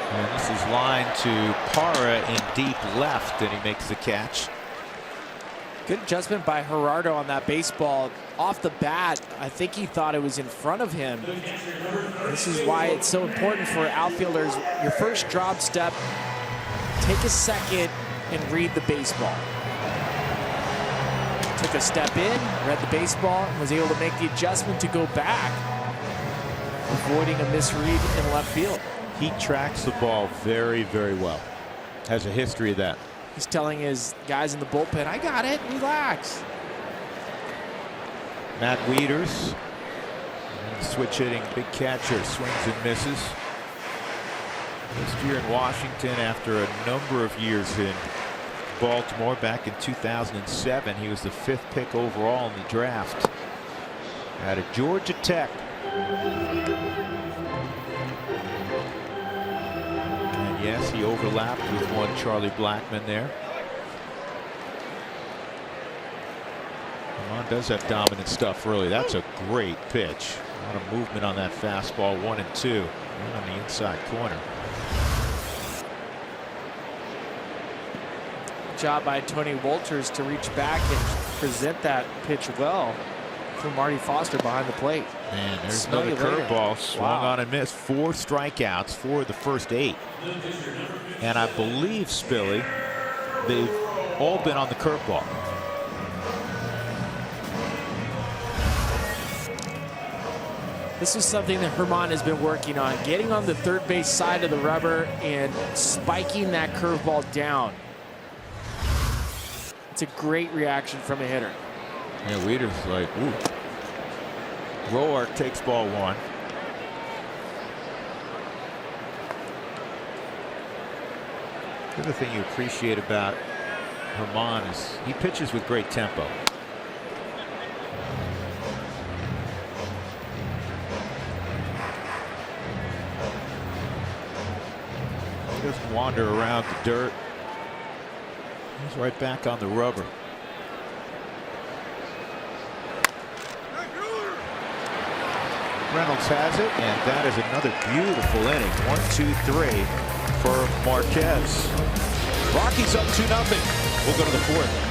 And this is lined to Parra in deep left, and he makes the catch. Good adjustment by Gerardo on that baseball. Off the bat, I think he thought it was in front of him. This is why it's so important for outfielders. Your first drop step, take a second and read the baseball. Took a step in, read the baseball, and was able to make the adjustment to go back, avoiding a misread in left field. He tracks the ball very, very well. Has a history of that. He's telling his guys in the bullpen, I got it, relax. Matt Wieters, switch hitting, big catcher, swings and misses. This year in Washington, after a number of years in Baltimore, back in 2007, he was the 5th pick overall in the draft out of Georgia Tech. Yes, he overlapped with one Charlie Blackmon there. Germán does have dominant stuff early. That's a great pitch. A lot of movement on that fastball. 1 and 2. Right on the inside corner. Good job by Tony Wolters to reach back and present that pitch well for Marty Foster behind the plate. Man, there's Smell another you later. curveball swung on and missed. 4 strikeouts for the first 8. And I believe, Spilly, they've all been on the curveball. This is something that Germán has been working on, getting on the third base side of the rubber and spiking that curveball down. It's a great reaction from a hitter. Yeah, Wieters like, ooh. Roark takes ball 1. The other thing you appreciate about Germán is he pitches with great tempo. He doesn't wander around the dirt. He's right back on the rubber. Reynolds has it, and that is another beautiful inning. 1, 2, 3 for Marquez. Rockies up 2-0. We'll go to the 4th.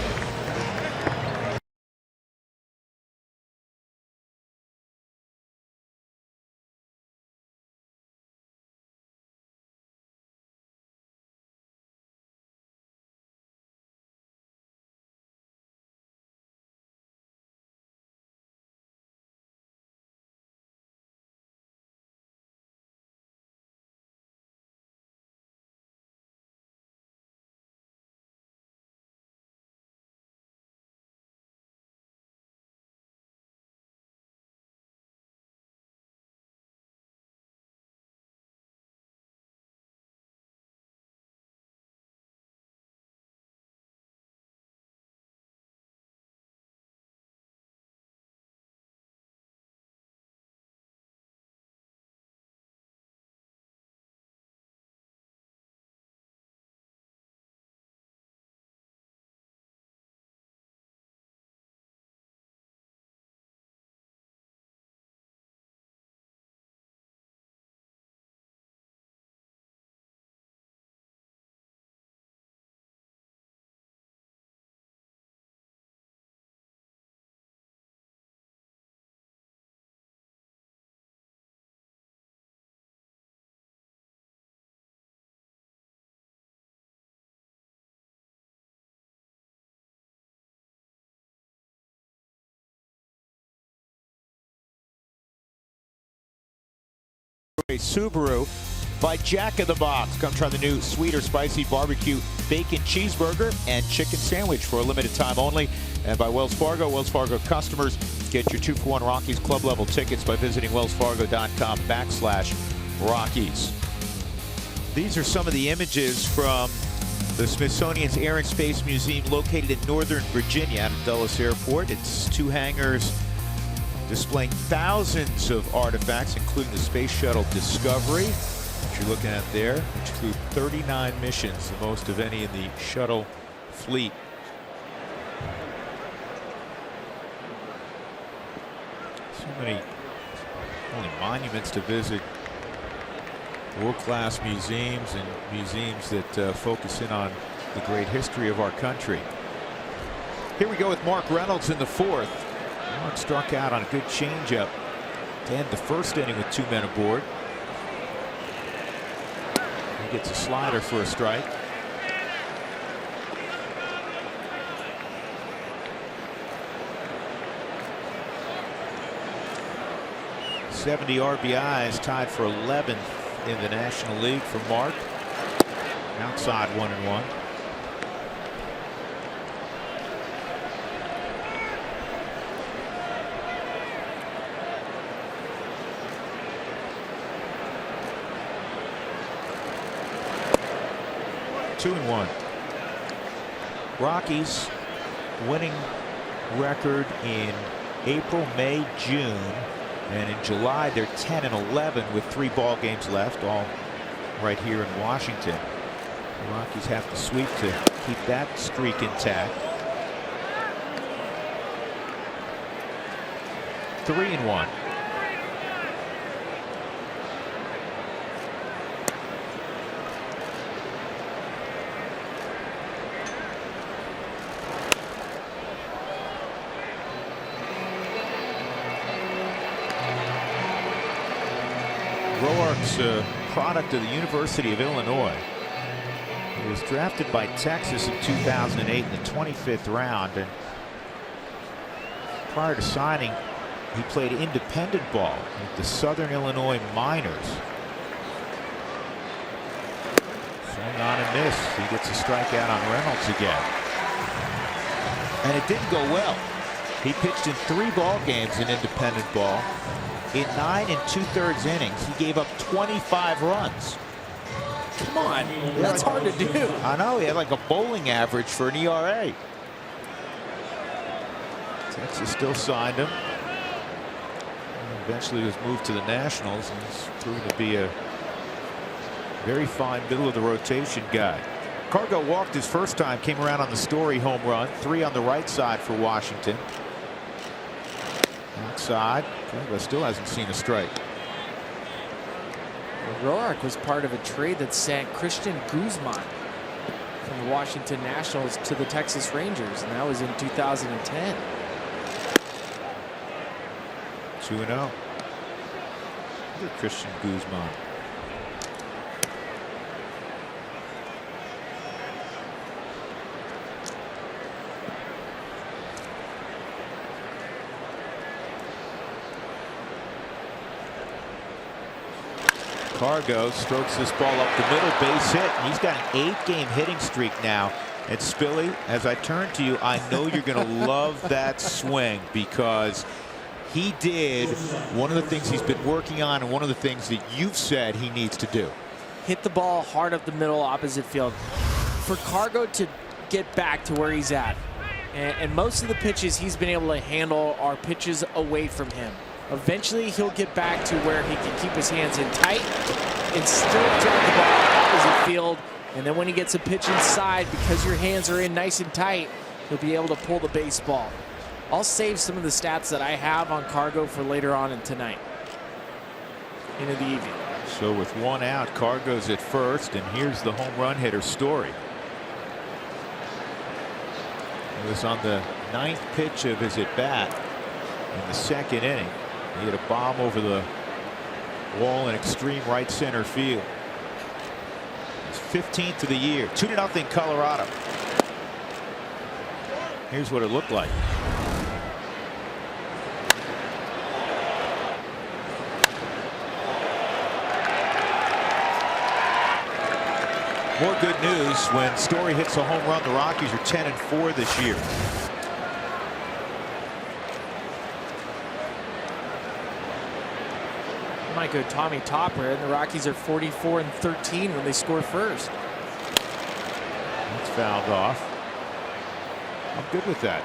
Subaru by Jack in the Box. Come try the new sweet or spicy barbecue bacon cheeseburger and chicken sandwich for a limited time only. And by Wells Fargo. Wells Fargo customers get your 2-for-1 Rockies club level tickets by visiting wellsfargo.com/Rockies. These are some of the images from the Smithsonian's Air and Space Museum located in Northern Virginia at Dulles Airport. It's 2 hangars displaying thousands of artifacts, including the Space Shuttle Discovery, which you're looking at there, which include 39 missions, the most of any in the shuttle fleet. So many monuments to visit, world-class museums and museums that focus in on the great history of our country. Here we go with Mark Reynolds in the 4th. Mark struck out on a good changeup to end the first inning with 2 men aboard. He gets a slider for a strike. .70 RBIs, tied for 11th in the National League for Mark. Outside 1-1. Two and 1. Rockies winning record in April, May, June, and in July they're 10-11 with 3 ball games left, all right here in Washington. The Rockies have to sweep to keep that streak intact. 3-1. Roark's a product of the University of Illinois. He was drafted by Texas in 2008 in the 25th round, and prior to signing he played independent ball with the Southern Illinois Miners. Swing on and miss. He gets a strikeout on Reynolds again, and it didn't go well. He pitched in 3 ball games in independent ball. In 9 2/3 innings, he gave up 25 runs. Come on, that's hard to do. I know, he had like a bowling average for an ERA. Texas still signed him. Eventually was moved to the Nationals, and he's proven to be a very fine middle of the rotation guy. Cargo walked his first time, came around on the Story home run. 3 on the right side for Washington. Outside, but still hasn't seen a strike. Roark was part of a trade that sent Christian Guzman from the Washington Nationals to the Texas Rangers, and that was in 2010. 2-0. Christian Guzman. Cargo strokes this ball up the middle, base hit, and he's got an 8-game hitting streak now. And Spilly, as I turn to you, I know you're going to love that swing, because he did one of the things he's been working on and one of the things that you've said he needs to do. Hit the ball hard up the middle, opposite field. For Cargo to get back to where he's at, and most of the pitches he's been able to handle are pitches away from him. Eventually he'll get back to where he can keep his hands in tight and still drive the ball opposite field. And then when he gets a pitch inside, because your hands are in nice and tight, he'll be able to pull the baseball. I'll save some of the stats that I have on Cargo for later on in tonight, into the evening. So with 1 out, Cargo's at first, and here's the home run hitter Story. It was on the 9th pitch of his at bat in the 2nd inning. He hit a bomb over the wall in extreme right center field. It's 15th of the year. 2-0 Colorado. Here's what it looked like. More good news when Story hits a home run. The Rockies are 10-4 this year. Might go Tommy Topper, and the Rockies are 44-13 when they score first. That's fouled off. I'm good with that.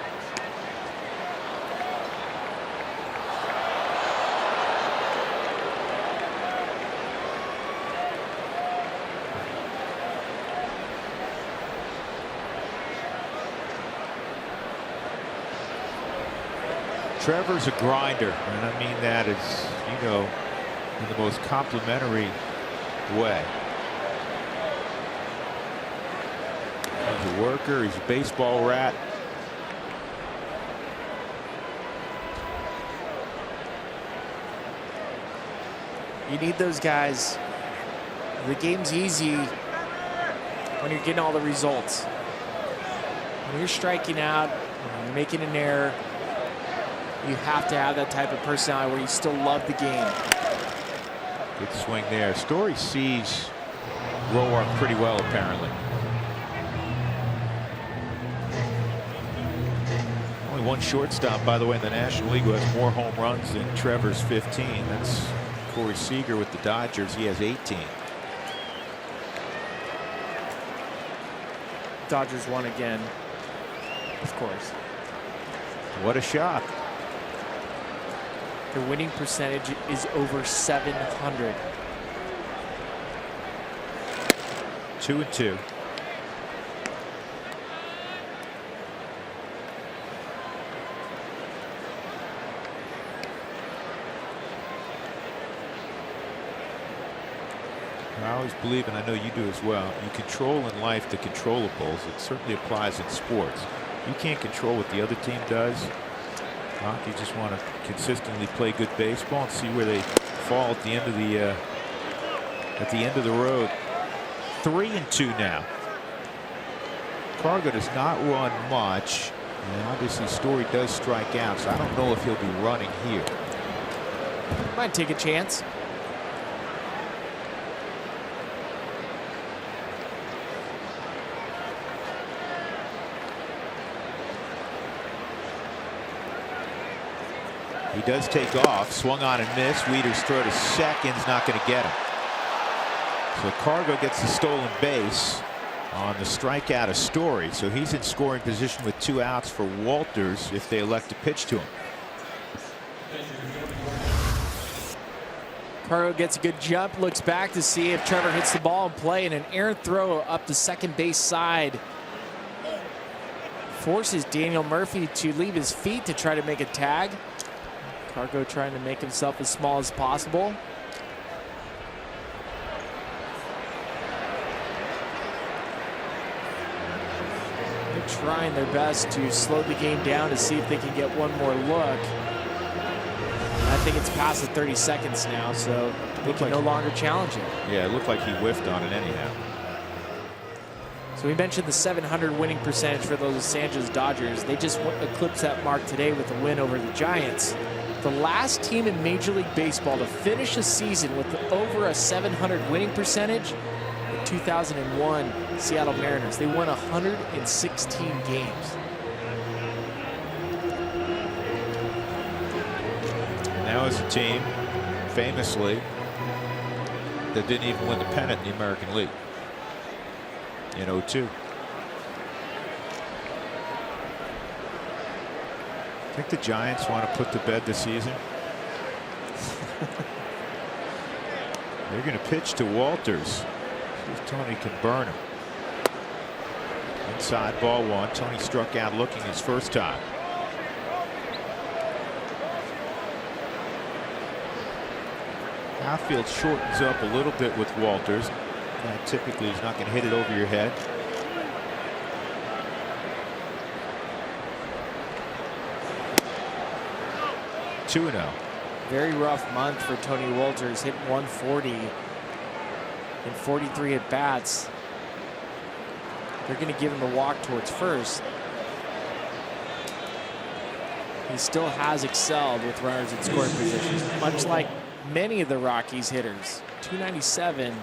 Trevor's a grinder, and I mean that as, you know, in the most complimentary way. He's a worker, he's a baseball rat. You need those guys. The game's easy when you're getting all the results. When you're striking out, when you're making an error, you have to have that type of personality where you still love the game. Good swing there. Story sees Roark pretty well, apparently. Only one shortstop, by the way, in the National League who has more home runs than Trevor's 15. That's Corey Seager with the Dodgers. He has 18. Dodgers won again, of course. What a shot. Their winning percentage is over 700. 2-2. I always believe, and I know you do as well, you control in life the controllables. It certainly applies in sports. You can't control what the other team does. Rockies just want to consistently play good baseball and see where they fall at the end of the road. 3-2 now. Cargo does not run much, and obviously Story does strike out, so I don't know if he'll be running here. Might take a chance. He does take off, swung on and missed. Wieder's throw to second's not going to get him. So Cargo gets the stolen base on the strikeout of Story. So he's in scoring position with 2 outs for Walters if they elect to pitch to him. Cargo gets a good jump, looks back to see if Trevor hits the ball in play, and an errant throw up the second base side forces Daniel Murphy to leave his feet to try to make a tag. Cargo trying to make himself as small as possible. They're trying their best to slow the game down to see if they can get one more look. I think it's past the 30 seconds now, so they can no longer challenge it. Yeah, it looked like he whiffed on it anyhow. So we mentioned the 700 winning percentage for those Los Angeles Dodgers. They just eclipsed that mark today with a win over the Giants. The last team in Major League Baseball to finish a season with over a 700 winning percentage, the 2001 Seattle Mariners. They won 116 games. Now is a team, famously, that didn't even win the pennant in the American League in 2002. I think the Giants want to put to bed the season. They're going to pitch to Walters. See if Tony can burn him. Inside, ball 1. Tony struck out looking his first time. Outfield shortens up a little bit with Walters. Typically, he's not going to hit it over your head. (2-0). Very rough month for Tony Walters, hitting 140 in 43 at bats. They're going to give him a walk towards first. He still has excelled with runners in scoring positions, much like many of the Rockies hitters. 297.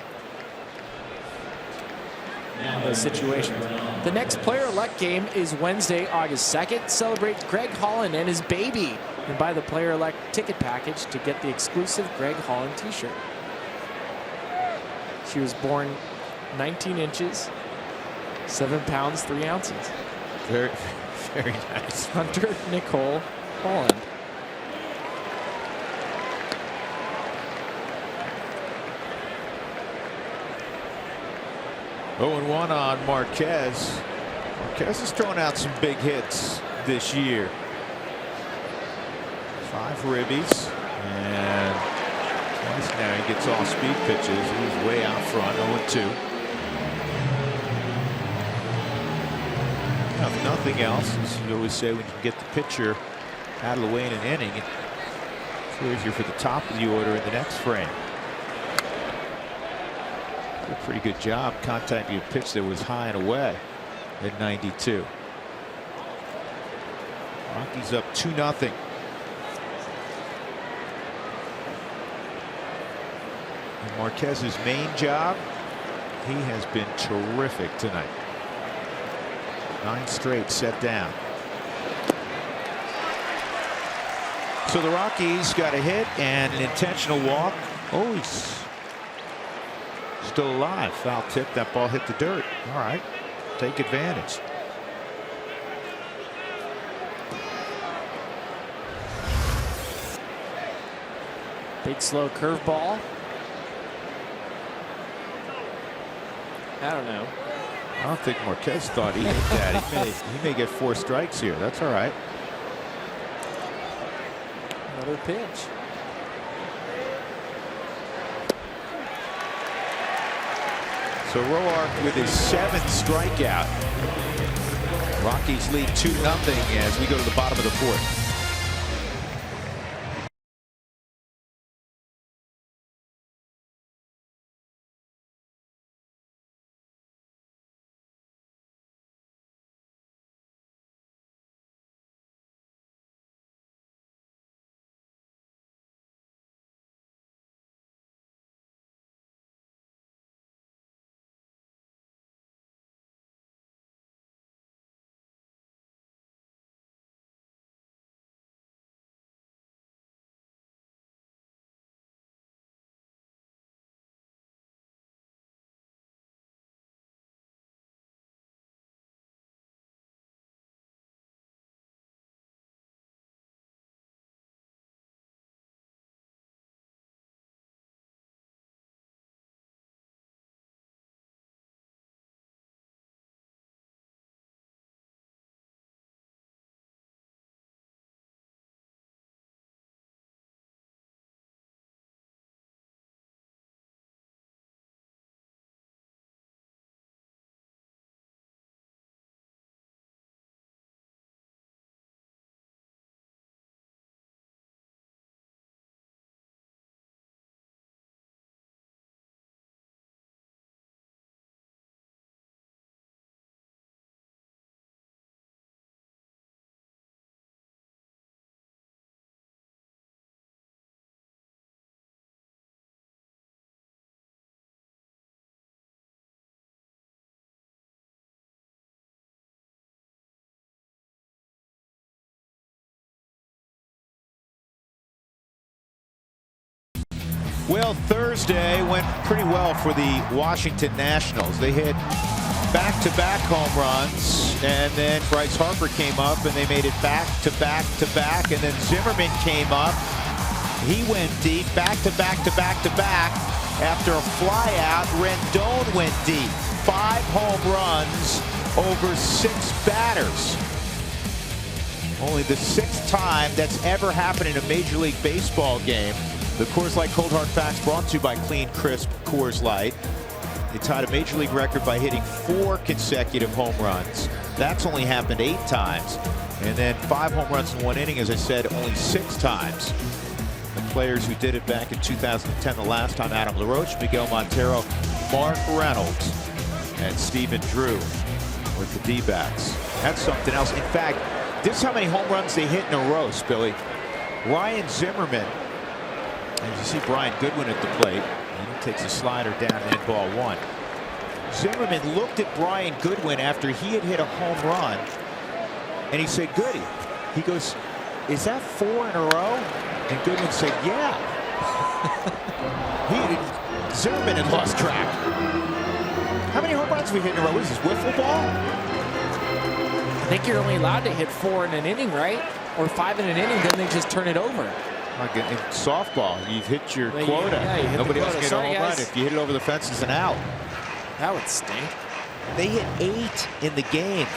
in those situations. The next player-elect game is Wednesday, August 2nd. Celebrate Greg Holland and his baby, and buy the player-elect ticket package to get the exclusive Greg Holland t-shirt. She was born 19 inches, 7 pounds, 3 ounces. Very, very nice. Hunter Nicole Holland. Oh, and 1 on Marquez. Marquez has thrown out some big hits this year. 5 ribbies, and twice now he gets off speed pitches. He's way out front, 0-2. Now, if nothing else, as you always say, when you can get the pitcher out of the way in an inning, it's easier for the top of the order in the next frame. Did a pretty good job contacting a pitch that was high and away at 92. Rockies up 2-0. And Marquez's main job, he has been terrific tonight. 9 straight set down. So the Rockies got a hit and an intentional walk. Oh, he's still alive. Foul tip. That ball hit the dirt. All right. Take advantage. Big slow curveball. I don't know. I don't think Marquez thought he hit that. He may get 4 strikes here. That's all right. Another pitch. So Roark with his 7th strikeout. Rockies lead 2-0 as we go to the bottom of the 4th. Well, Thursday went pretty well for the Washington Nationals. They hit back-to-back home runs, and then Bryce Harper came up, and they made it back-to-back-to-back, and then Zimmerman came up. He went deep, back-to-back-to-back-to-back. After a flyout, Rendon went deep. 5 home runs over 6 batters. Only the 6th time that's ever happened in a Major League Baseball game. The Coors Light Cold Hard Facts brought to you by Clean Crisp Coors Light. They tied a Major League record by hitting 4 consecutive home runs. That's only happened 8 times. And then 5 home runs in 1 inning, as I said, only 6 times. The players who did it back in 2010, the last time, Adam LaRoche, Miguel Montero, Mark Reynolds, and Stephen Drew with the D-backs. That's something else. In fact, this is how many home runs they hit in a row, Billy. Ryan Zimmerman, as you see Brian Goodwin at the plate, and he takes a slider down and ball 1. Zimmerman looked at Brian Goodwin after he had hit a home run, and he said, "Goody." He goes, "Is that 4 in a row?" And Goodwin said, "Yeah." Zimmerman had lost track. How many home runs have we hit in a row? What is this, wiffle ball? I think you're only allowed to hit 4 in an inning, right? Or 5 in an inning, then they just turn it over. Like in softball, you've hit your quota. Yeah, you hit Nobody the else quota. can get a home run. If you hit it over the fence, it's an out. That would stink. They hit 8 in the game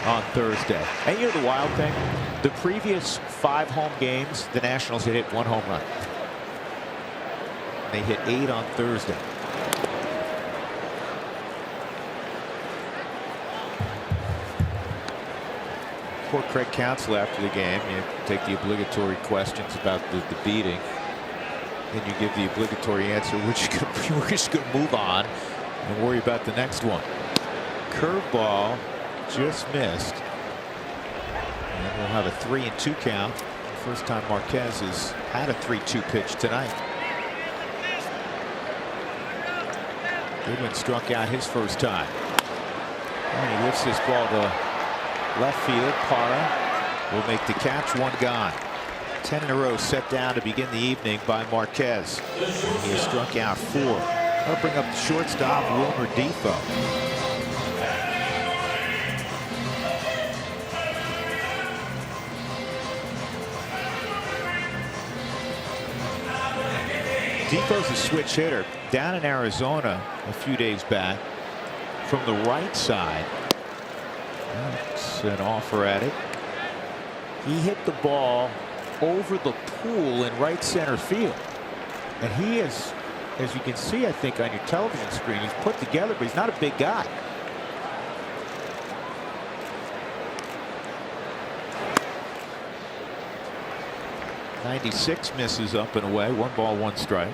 on Thursday. And you know the wild thing? The previous 5 home games, the Nationals had hit 1 home run. They hit 8 on Thursday. Poor Craig Counsell after the game. You take the obligatory questions about the beating. Then you give the obligatory answer. We're just going to move on and worry about the next one. Curveball just missed. And we'll have a 3-2 count. First time Marquez has had a 3-2 pitch tonight. Goodwin struck out his first time. And he lifts this ball to left field. Parra will make the catch. 1 gone. 10 in a row set down to begin the evening by Marquez. He has struck out 4. That'll bring up the shortstop, Wilmer Difo. Defoe's a switch hitter down in Arizona a few days back from the right side. That's an offer at it. He hit the ball over the pool in right center field. And he is, as you can see, I think on your television screen, he's put together, but he's not a big guy. .96 misses up and away. 1 ball, 1 strike.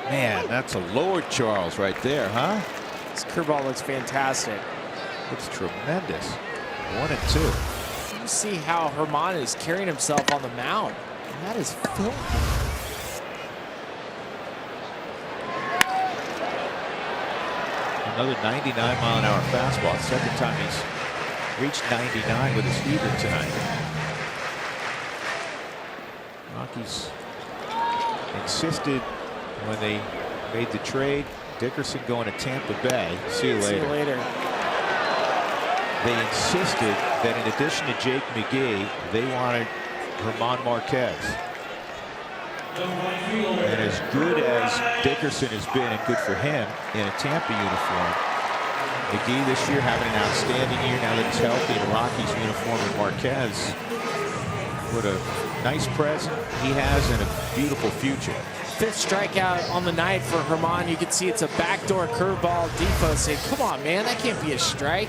Man, that's a Lord Charles right there, huh? This curveball looks fantastic. Looks tremendous. 1 and 2. You see how Herman is carrying himself on the mound. And that is filthy. Another 99-mile-an-hour fastball. Second time he's reached 99 with his heater tonight. Rockies insisted when they made the trade. Dickerson going to Tampa Bay. See you later. See you later. They insisted that in addition to Jake McGee, they wanted Herman Marquez. And as good as Dickerson has been, and good for him in a Tampa uniform, McGee this year having an outstanding year now that he's healthy in a Rockies uniform, and Marquez, what a nice present he has and a beautiful future. 5th strikeout on the night for Herman. You can see it's a backdoor curveball. Difo said, "Come on, man, that can't be a strike.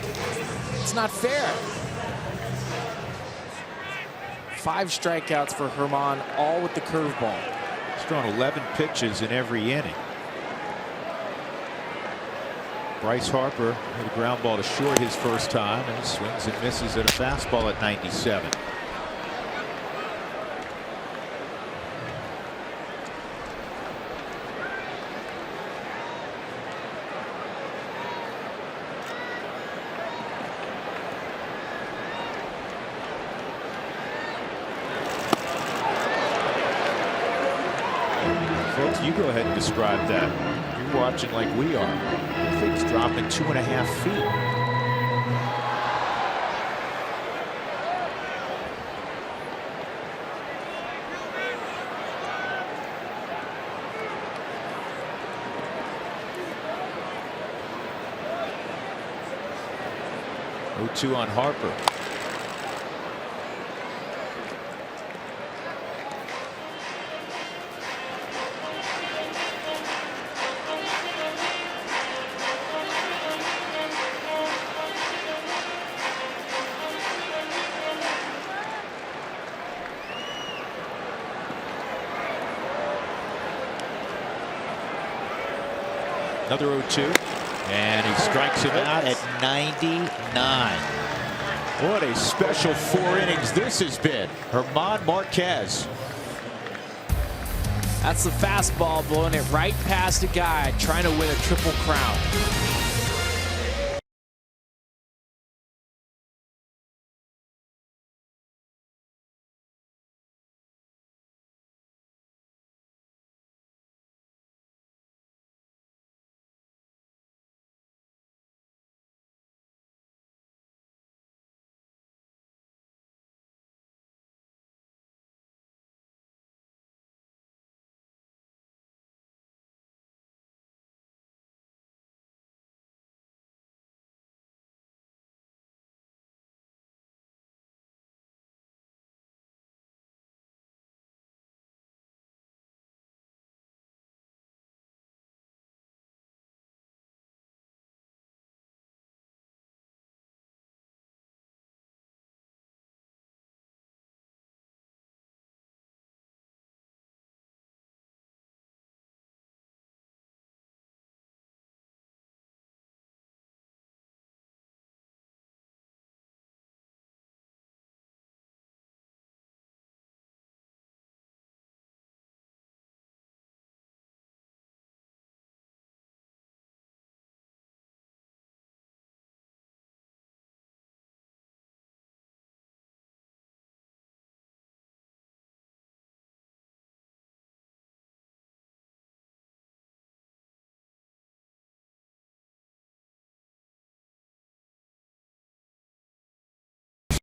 It's not fair." 5 strikeouts for Herman, all with the curveball. He's thrown 11 pitches in every inning. Bryce Harper hit a ground ball to short his first time, and he swings and misses at a fastball at 97. Folks, you go ahead and describe that. You're watching like we are. The thing's dropping 2.5 feet. Oh, 0-2 on Harper. Another 0-2, and he strikes him out at 99. What a special 4 innings this has been. German Marquez. That's the fastball, blowing it right past a guy trying to win a Triple Crown.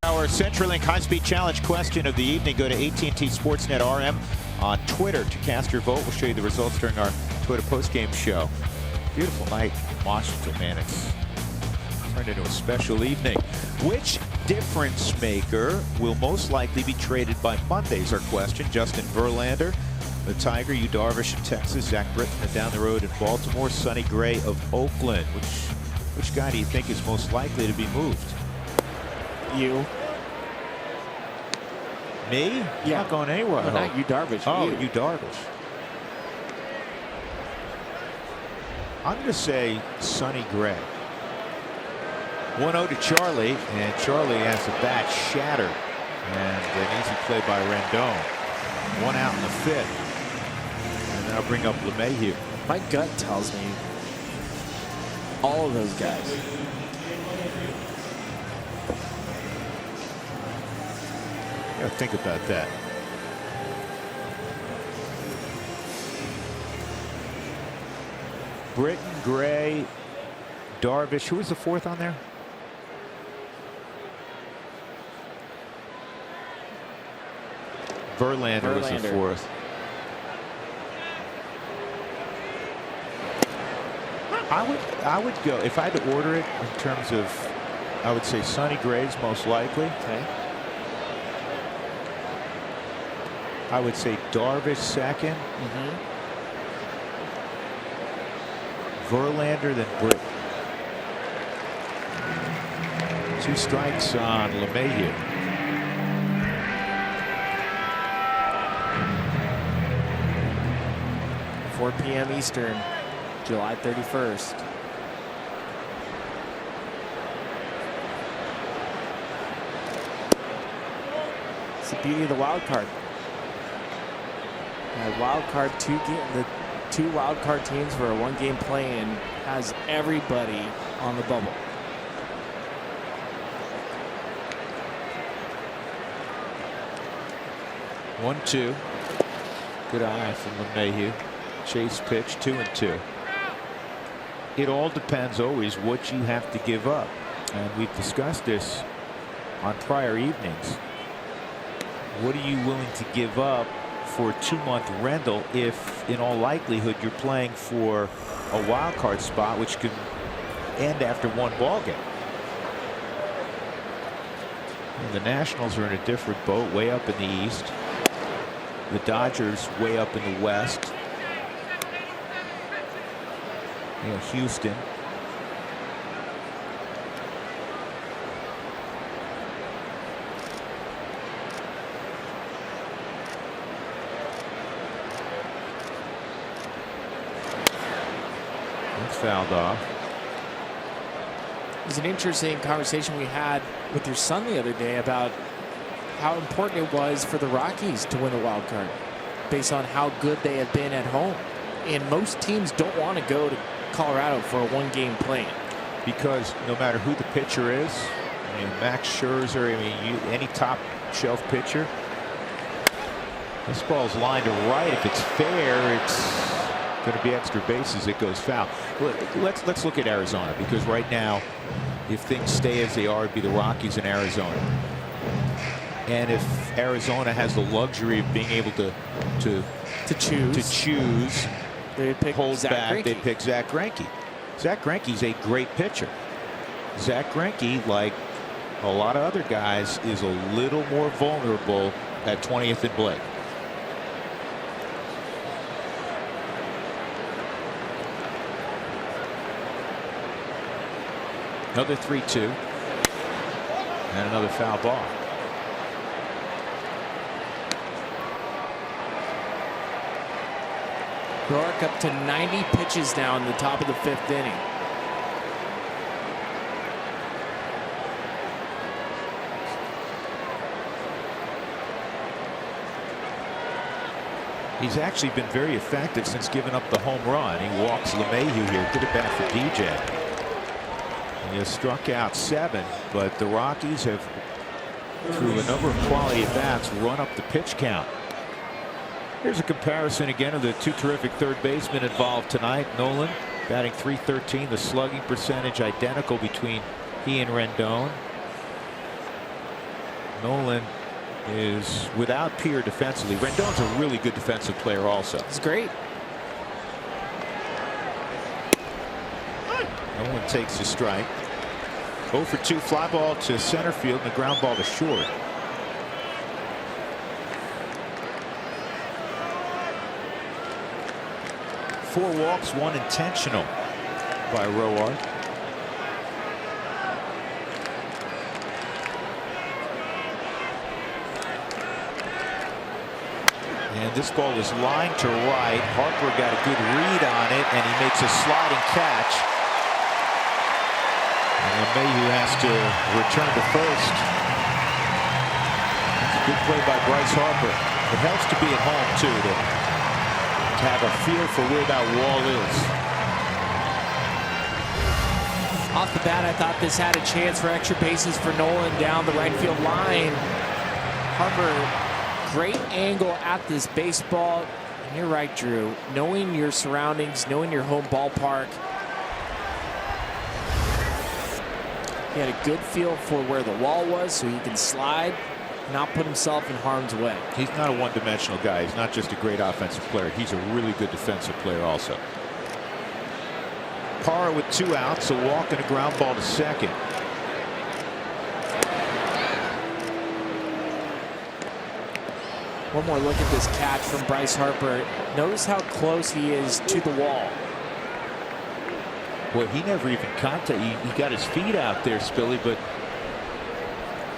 Our CenturyLink high-speed challenge question of the evening. Go to AT&T Sportsnet RM on Twitter to cast your vote. We'll show you the results during our Twitter postgame show. Beautiful night in Washington, man. It's turned into a special evening. Which difference maker will most likely be traded by Monday's our question. Justin Verlander, the Tiger, Yu Darvish in Texas, Zach Britton down the road in Baltimore, Sonny Gray of Oakland. Which guy do you think is most likely to be moved? You. Me? Yeah. Not going anywhere. No, not you, Darvish. Oh, you. you Darvish. I'm going to say Sonny Gray. 1-0 to Charlie, and Charlie has the bat shattered. And an easy play by Rendon. 1 out in the 5th. And then I'll bring up LeMahieu. My gut tells me all of those guys. Gotta think about that. Britton, Gray, Darvish. Who was the 4th on there? Verlander was the 4th. I would go, if I had to order it in terms of, I would say Sonny Gray's most likely. Okay. I would say Darvish 2nd. Verlander, then Britton. 2 strikes on LeMahieu. – 4 p.m. Eastern, July 31st. It's the beauty of the wild card. Wild card the 2 wild card teams for a 1-game play-in has everybody on the bubble. One, 2. Good eye from LeMahieu. Chase pitch 2-2. It all depends always what you have to give up, and we've discussed this on prior evenings. What are you willing to give up for a 2-month rental if in all likelihood you're playing for a wild card spot, which can end after 1 ball game? And the Nationals are in a different boat, way up in the East. The Dodgers way up in the West. You know, Houston. That's fouled off. It was an interesting conversation we had with your son the other day about how important it was for the Rockies to win the wild card based on how good they have been at home. And most teams don't want to go to Colorado for a one-game play. Because no matter who the pitcher is, I mean, Max Scherzer, I mean, any top shelf pitcher, this ball's lined to right. If it's fair, it's going to be extra bases. It goes foul. Let's look at Arizona, because right now, if things stay as they are, it'd be the Rockies in Arizona. And if Arizona has the luxury of being able to choose, they'd pick hold Zach back, Greinke. they'd pick Zach Greinke. Zach Greinke's a great pitcher. Zach Greinke, like a lot of other guys, is a little more vulnerable at 20th and Blake. Another 3-2 and another foul ball. Rourke up to 90 pitches now in the top of the 5th inning. He's actually been very effective since giving up the home run. He walks LeMahieu here. Good at bat for DJ. He has struck out 7, but the Rockies have, through a number of quality at bats, run up the pitch count. Here's a comparison again of the two terrific third basemen involved tonight. Nolan batting .313. The slugging percentage identical between he and Rendon. Nolan is without peer defensively. Rendon's a really good defensive player also. It's great. Nolan takes a strike. 0 for 2, fly ball to center field and a ground ball to short. Four walks, 1 intentional by Roark. And this ball is lined to right. Harper got a good read on it, and he makes a sliding catch. And Mayhew has to return to first. That's a good play by Bryce Harper. It helps to be at home, too, to have a feel for where that wall is. Off the bat, I thought this had a chance for extra bases for Nolan down the right field line. Harper, great angle at this baseball. And you're right, Drew. Knowing your surroundings, knowing your home ballpark, he had a good feel for where the wall was so he can slide, not put himself in harm's way. He's not a one-dimensional guy. He's not just a great offensive player. He's a really good defensive player also. Parra with 2 outs, a walk and a ground ball to second. One more look at this catch from Bryce Harper. Notice how close he is to the wall. Well, he never even contacted. He got his feet out there, Spilly, but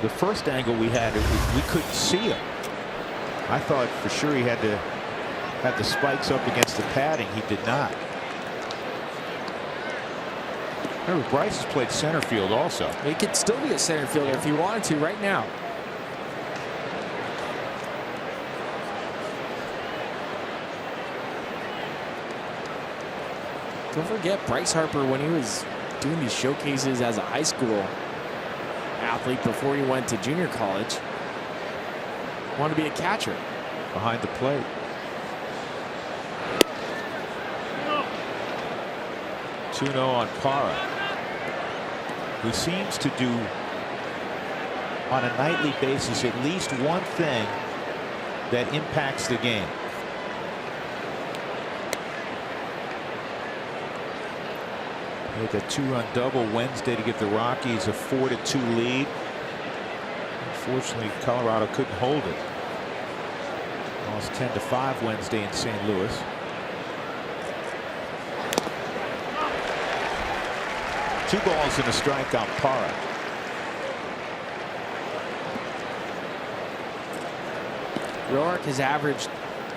the first angle we had, we couldn't see him. I thought for sure he had the spikes up against the padding. He did not. Remember, Bryce has played center field also. He could still be a center fielder if he wanted to right now. Don't forget Bryce Harper, when he was doing these showcases as a high school athlete before he went to junior college, wanted to be a catcher. Behind the plate. No. 2-0 on Parra, who seems to do on a nightly basis at least one thing that impacts the game. With a 2-run double Wednesday to give the Rockies a 4-2 lead. Unfortunately, Colorado couldn't hold it. Lost 10-5 Wednesday in St. Louis. Two balls and a strike on Parra. Roark has averaged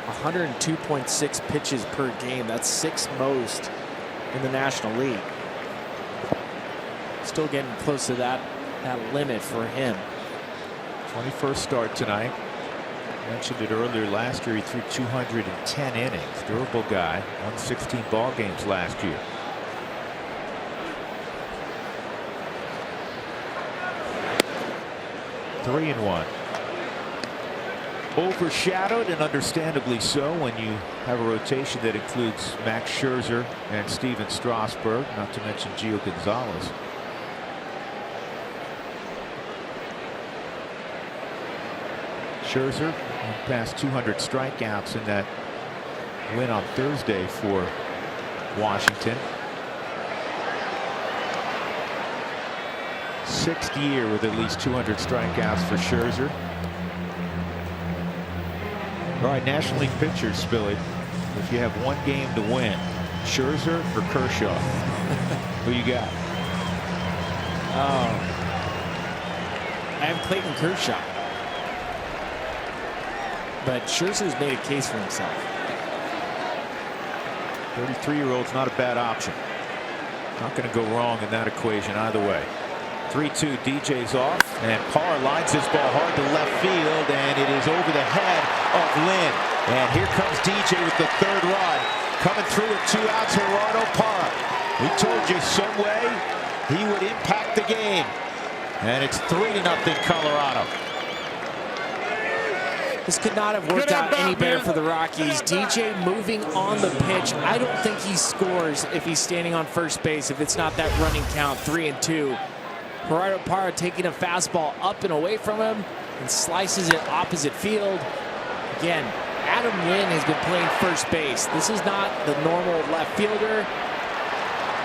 102.6 pitches per game. That's 6th most in the National League. Still getting close to that that limit for him. 21st start tonight. Mentioned it earlier, last year he threw 210 innings. Durable guy, won 16 ball games last year. Three and one. Overshadowed, and understandably so, when you have a rotation that includes Max Scherzer and Steven Strasburg, not to mention Gio Gonzalez. Scherzer passed 200 strikeouts in that win on Thursday for Washington. Sixth year with at least 200 strikeouts for Scherzer. All right, National League pitchers, Billy. If you have one game to win, Scherzer or Kershaw? Who you got? I have Clayton Kershaw. But Scherzer's made a case for himself. 33-year-old's not a bad option. Not going to go wrong in that equation either way. 3-2, DJ's off, and Parr lines this ball hard to left field, and it is over the head of Lynn. And here comes DJ with the third run. Coming through with 2 outs, Gerardo Parra. We told you some way he would impact the game. And it's 3-0 Colorado. This could not have worked out any better for the Rockies. DJ moving on the pitch. I don't think he scores if he's standing on first base, if it's not that running count. 3-2. Gerardo Parra taking a fastball up and away from him and slices it opposite field. Again, Adam Lynn has been playing first base. This is not the normal left fielder.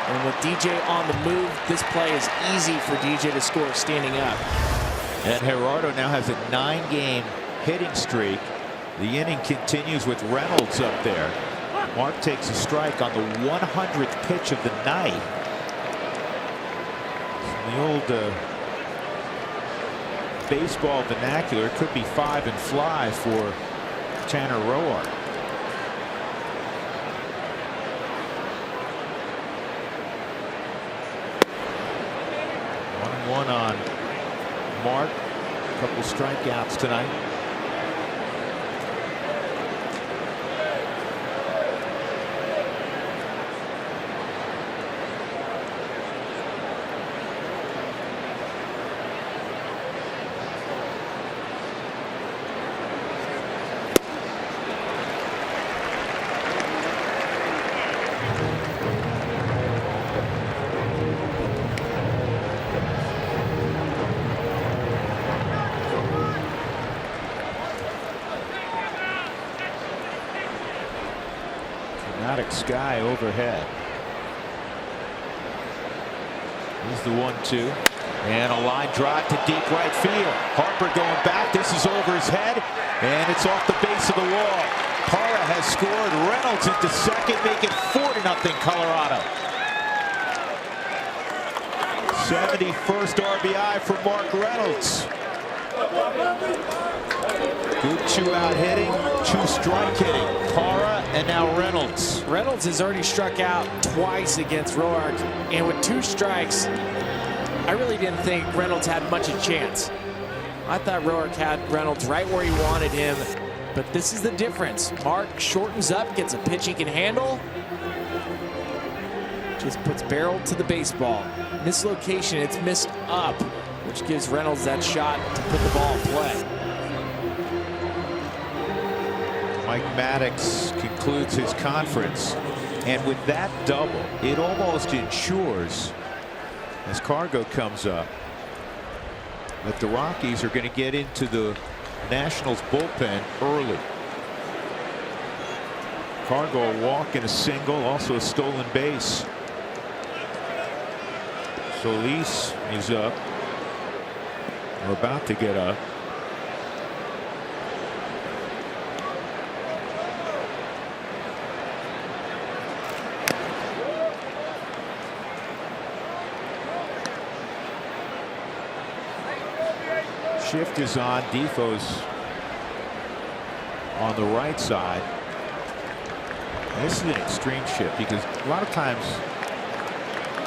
And with DJ on the move, this play is easy for DJ to score standing up. And Gerardo now has a 9-game hitting streak. The inning continues with Reynolds up there. Mark takes a strike on the 100th pitch of the night. The old baseball vernacular, could be 5 and fly for Tanner Roark. One on Mark. A couple strikeouts tonight. Sky overhead. Here's the 1-2, and a line drive to deep right field. Harper going back. This is over his head, and it's off the base of the wall. Parra has scored. Reynolds into second, make it 4-0 Colorado. 71st RBI for Mark Reynolds. Good 2-out hitting, 2-strike hitting. Parra and now Reynolds. Reynolds has already struck out twice against Roark, and with 2 strikes, I really didn't think Reynolds had much of a chance. I thought Roark had Reynolds right where he wanted him, but this is the difference. Mark shortens up, gets a pitch he can handle, just puts barrel to the baseball. In this location, it's missed up, which gives Reynolds that shot to put the ball in play. Mike Maddox concludes his conference, and with that double, it almost ensures, as Cargo comes up, that the Rockies are going to get into the Nationals bullpen early. Cargo a walk and a single, also a stolen base. Solis is up, or about to get up. Shift is on. Defoe's on the right side. And this is an extreme shift because a lot of times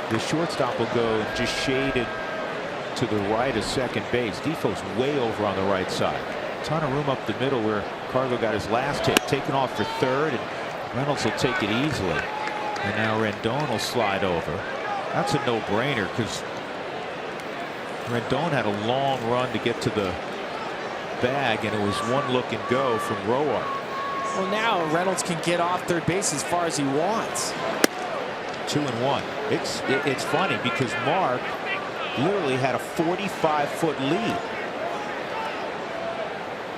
the shortstop will go and just shade it to the right of second base. Defoe's way over on the right side. Ton of room up the middle where Cargo got his last hit. Taken off for third, and Reynolds will take it easily. And now Rendon will slide over. That's a no-brainer because Rendon had a long run to get to the bag, and it was one look and go from Roark. Well, now Reynolds can get off third base as far as he wants. 2-1. It's funny because Mark literally had a 45-foot lead.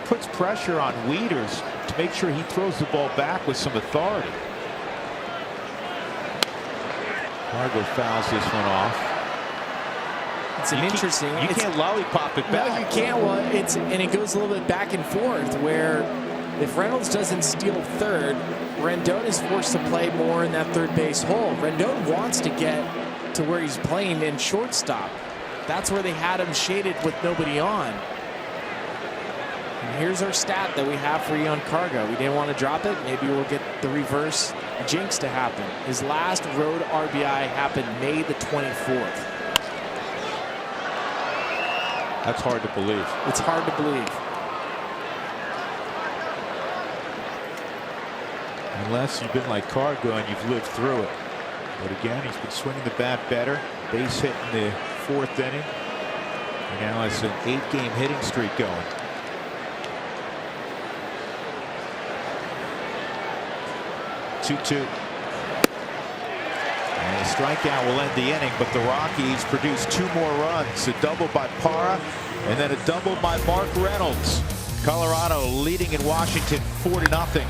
Puts pressure on Wieters to make sure he throws the ball back with some authority. Cargo fouls this one off. It's interesting. You can't lollipop it back. No, you can't. Well, and it goes a little bit back and forth where if Reynolds doesn't steal third, Rendon is forced to play more in that third base hole. Rendon wants to get to where he's playing in shortstop. That's where they had him shaded with nobody on. And here's our stat that we have for you on Cargo. We didn't want to drop it. Maybe we'll get the reverse jinx to happen. His last road RBI happened May the 24th. That's hard to believe. It's hard to believe. Unless you've been like Cargo and you've lived through it. But again, he's been swinging the bat better. Base hit in the fourth inning. And now it's an 8-game hitting streak going. And a strikeout will end the inning, but the Rockies produce 2 more runs. A double by Parra and then a double by Mark Reynolds. Colorado leading in Washington 4-0.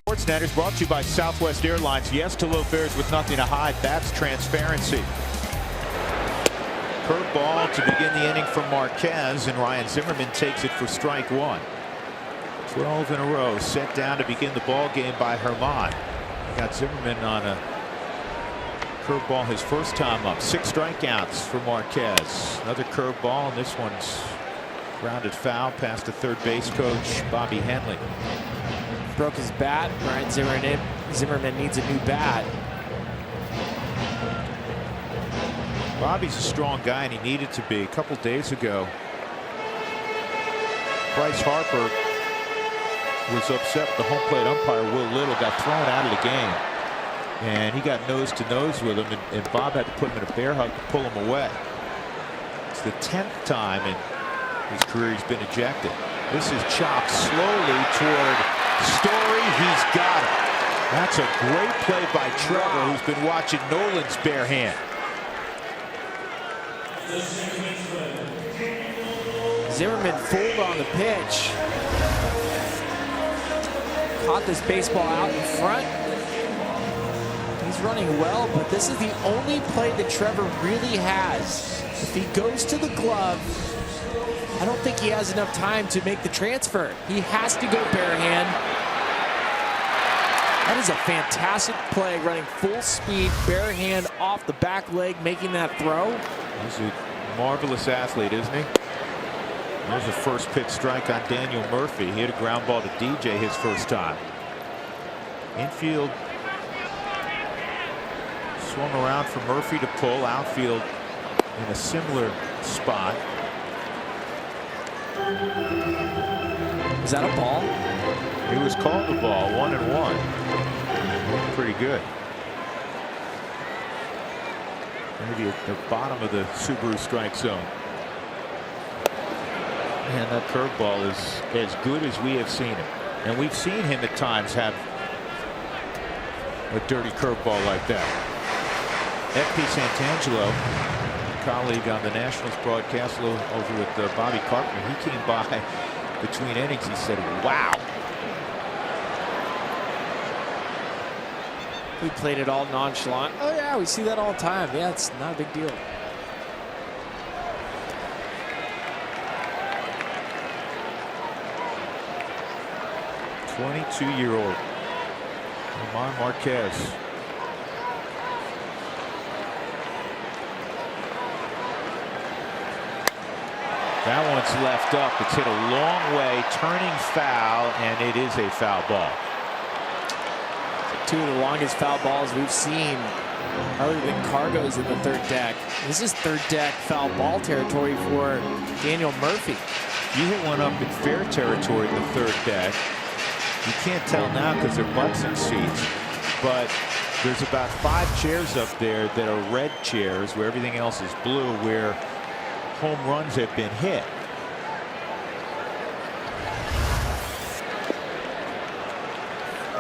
SportsNet is brought to you by Southwest Airlines. Yes to low fares with nothing to hide. That's transparency. Curveball to begin the inning from Marquez, and Ryan Zimmerman takes it for strike one. 12 in a row set down to begin the ball game by Herman. Got Zimmerman on a curveball his first time up. 6 strikeouts for Marquez. Another curveball, and this one's grounded foul past the third base coach, Bobby Henley. Broke his bat. Ryan Zimmerman needs a new bat. Bobby's a strong guy, and he needed to be. A couple days ago, Bryce Harper was upset. The home plate umpire, Will Little, got thrown out of the game, and he got nose to nose with him, and Bob had to put him in a bear hug to pull him away. It's the 10th time in his career he's been ejected. This is chopped slowly toward Story. He's got it. That's a great play by Trevor, who's been watching Nolan's bare hand. Zimmerman fooled on the pitch. Caught this baseball out in front. He's running well, but this is the only play that Trevor really has. If he goes to the glove, I don't think he has enough time to make the transfer. He has to go bare hand. That is a fantastic play, running full speed, bare hand off the back leg, making that throw. He's a marvelous athlete, isn't he? There's a first pitch strike on Daniel Murphy. He hit a ground ball to DJ his first time. Infield swung around for Murphy to pull. Outfield in a similar spot. Is that a ball? It was called a ball, 1-1. Pretty good. Maybe at the bottom of the Subaru strike zone. And that curveball is as good as we have seen it. And we've seen him at times have a dirty curveball like that. F.P. Santangelo, colleague on the Nationals broadcast over with Bobby Carpenter, he came by between innings. He said, wow. We played it all nonchalant. Oh yeah, we see that all the time. Yeah, it's not a big deal. "22-year-old Omar Marquez." That one's left up. It's hit a long way, turning foul, and it is a foul ball. Two of the longest foul balls we've seen, other than Cargo's in the third deck. This is third deck foul ball territory for Daniel Murphy. You hit one up in fair territory in the third deck. You can't tell now because they're butts in seats, but there's about 5 chairs up there that are red chairs where everything else is blue, where home runs have been hit.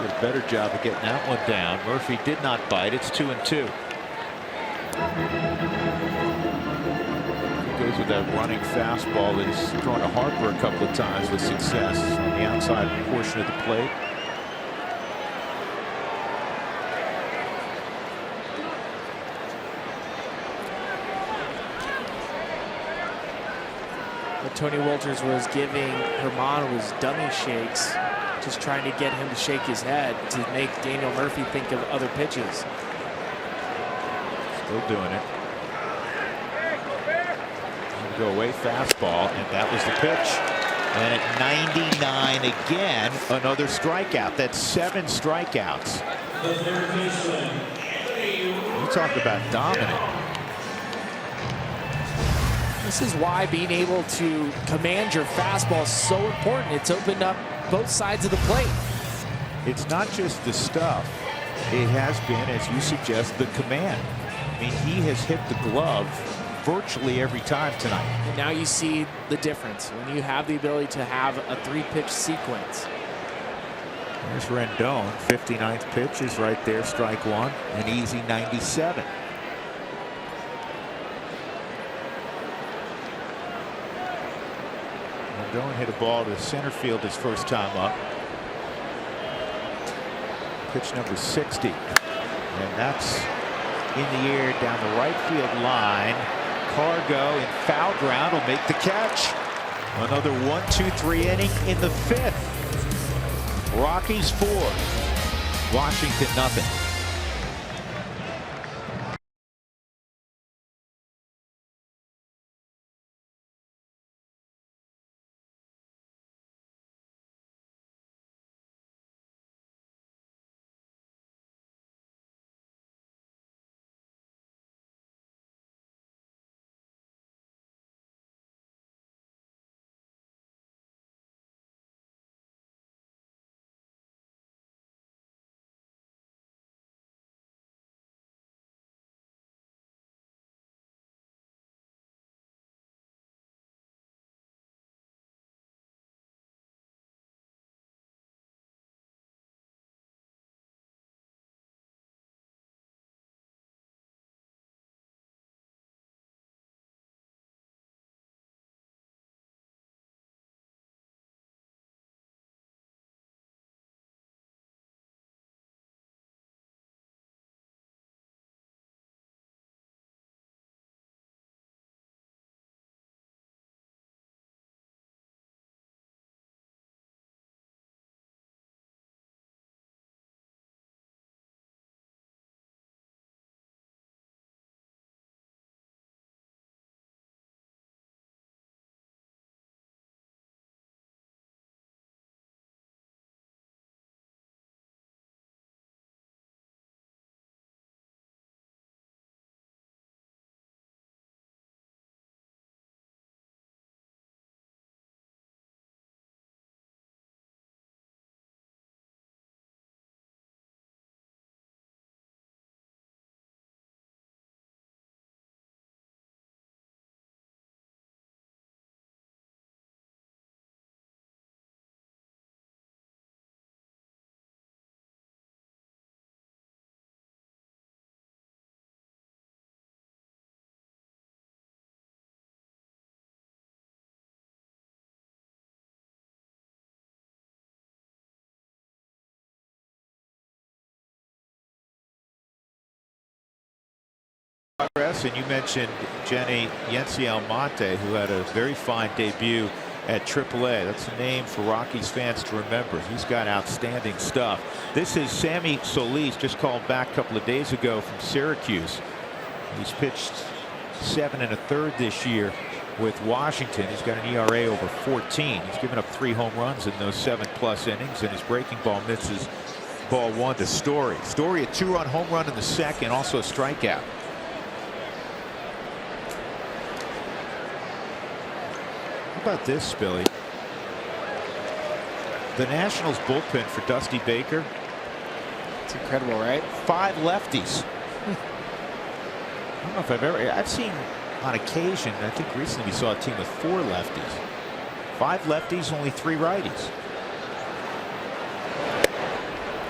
Did a better job of getting that one down. Murphy did not bite. It's 2-2. Goes with that running fastball that he's thrown to Harper a couple of times with success on the outside portion of the plate. What Tony Wolters was giving Herman was dummy shakes, just trying to get him to shake his head to make Daniel Murphy think of other pitches. Still doing it. Go away fastball, and that was the pitch. And at 99 again, another strikeout. That's 7 strikeouts. You talk about dominant. This is why being able to command your fastball is so important. It's opened up both sides of the plate. It's not just the stuff. It has been, as you suggest, the command. I mean, he has hit the glove virtually every time tonight. And now you see the difference when you have the ability to have a 3-pitch sequence. There's Rendon. 59th pitch is right there, strike one. An easy 97. Rendon hit a ball to center field his first time up. Pitch number 60. And that's in the air down the right field line. Cargo in foul ground will make the catch. Another 1-2-3 inning in the 5th. Rockies 4, Washington nothing. Progress, and you mentioned Jenny Yency Almonte, who had a very fine debut at AAA. That's a name for Rockies fans to remember. He's got outstanding stuff. This is Sammy Solis, just called back a couple of days ago from Syracuse. He's pitched 7 1/3 this year with Washington. He's got an ERA over 14. He's given up 3 home runs in those 7+ innings, and his breaking ball misses ball 1 to Story. Story, a 2-run home run in the second, also a strikeout. How about this, Billy? The Nationals bullpen for Dusty Baker. It's incredible, right? 5 lefties. I don't know if I've seen on occasion, I think recently we saw a team with 4 lefties. 5 lefties, only 3 righties.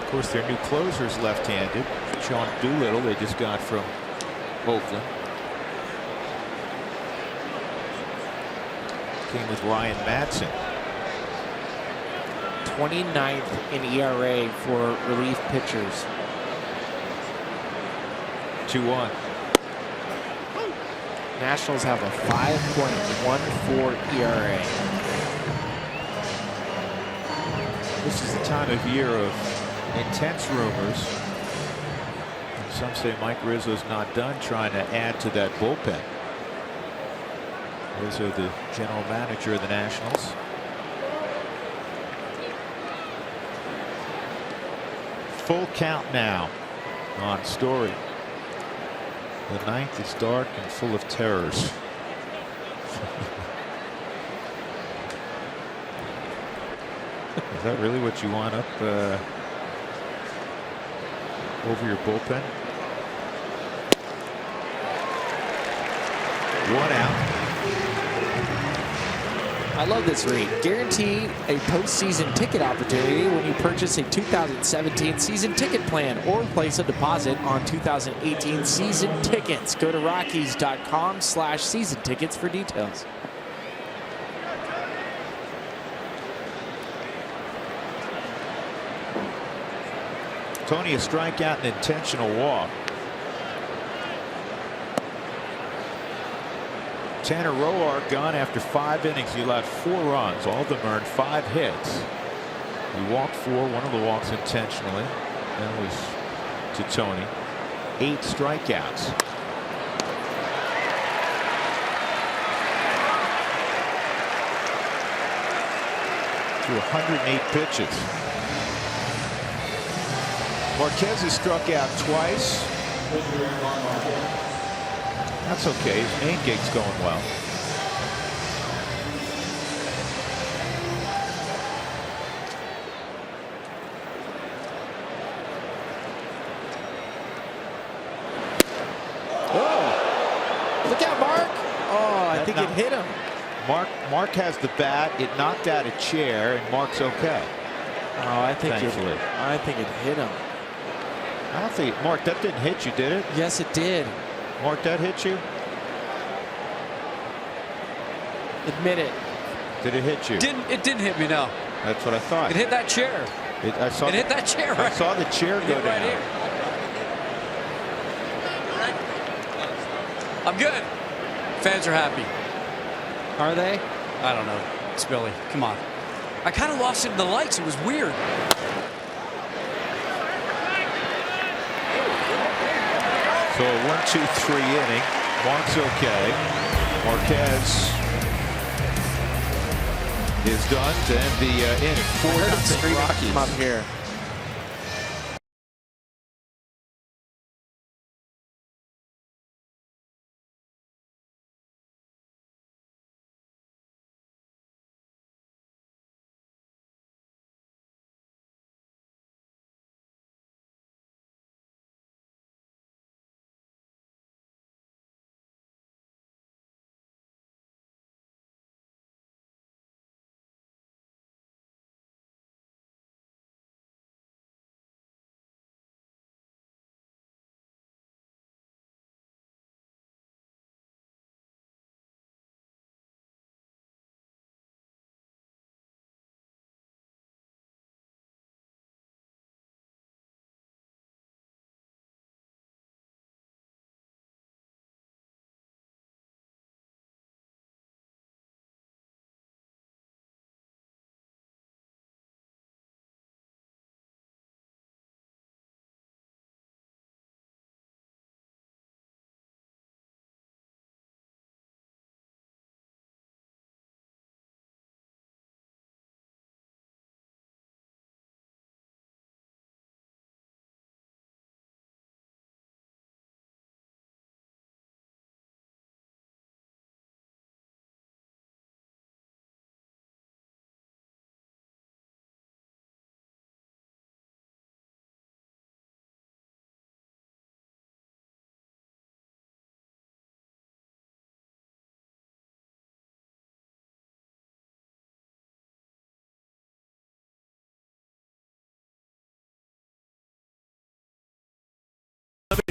Of course, their new closer's left-handed. Sean Doolittle, they just got from Oakland. Came with Ryan Madsen. 29th in ERA for relief pitchers. 2-1. Nationals have a 5.14 ERA. This is the time of year of intense rumors. Some say Mike Rizzo's not done trying to add to that bullpen. Rizzo, the general manager of the Nationals. Full count now on Story. The 9th is dark and full of terrors. Is that really what you want up over your bullpen? 1 out. I love this read. Guarantee a postseason ticket opportunity when you purchase a 2017 season ticket plan or place a deposit on 2018 season tickets. Go to Rockies.com/season tickets for details. Tony, a strikeout and intentional walk. Tanner Roark gone after 5 innings. He allowed 4 runs. All of them earned 5 hits. He walked 4. One of the walks intentionally. That was to Tony. 8 strikeouts. Through 108 pitches. Marquez has struck out twice. That's okay. His main gig's going well. Oh, look out, Mark. Oh, I think it hit him. Mark has the bat. It knocked out a chair, and Mark's okay. Oh, I think it hit him. I don't think, Mark, that didn't hit you, did it? Yes, it did. Mark, that hit you? Admit it. Did it hit you? It didn't hit me, no. That's what I thought. It hit that chair. It hit that chair. Right? I saw the chair go down. Right here. I'm good. Fans are happy. Are they? I don't know. It's Billy. Come on. I kind of lost it in the lights. It was weird. So a 1-2-3 inning. Mark's okay. Marquez is done to end the inning. 4-0 Rockies. Come up here.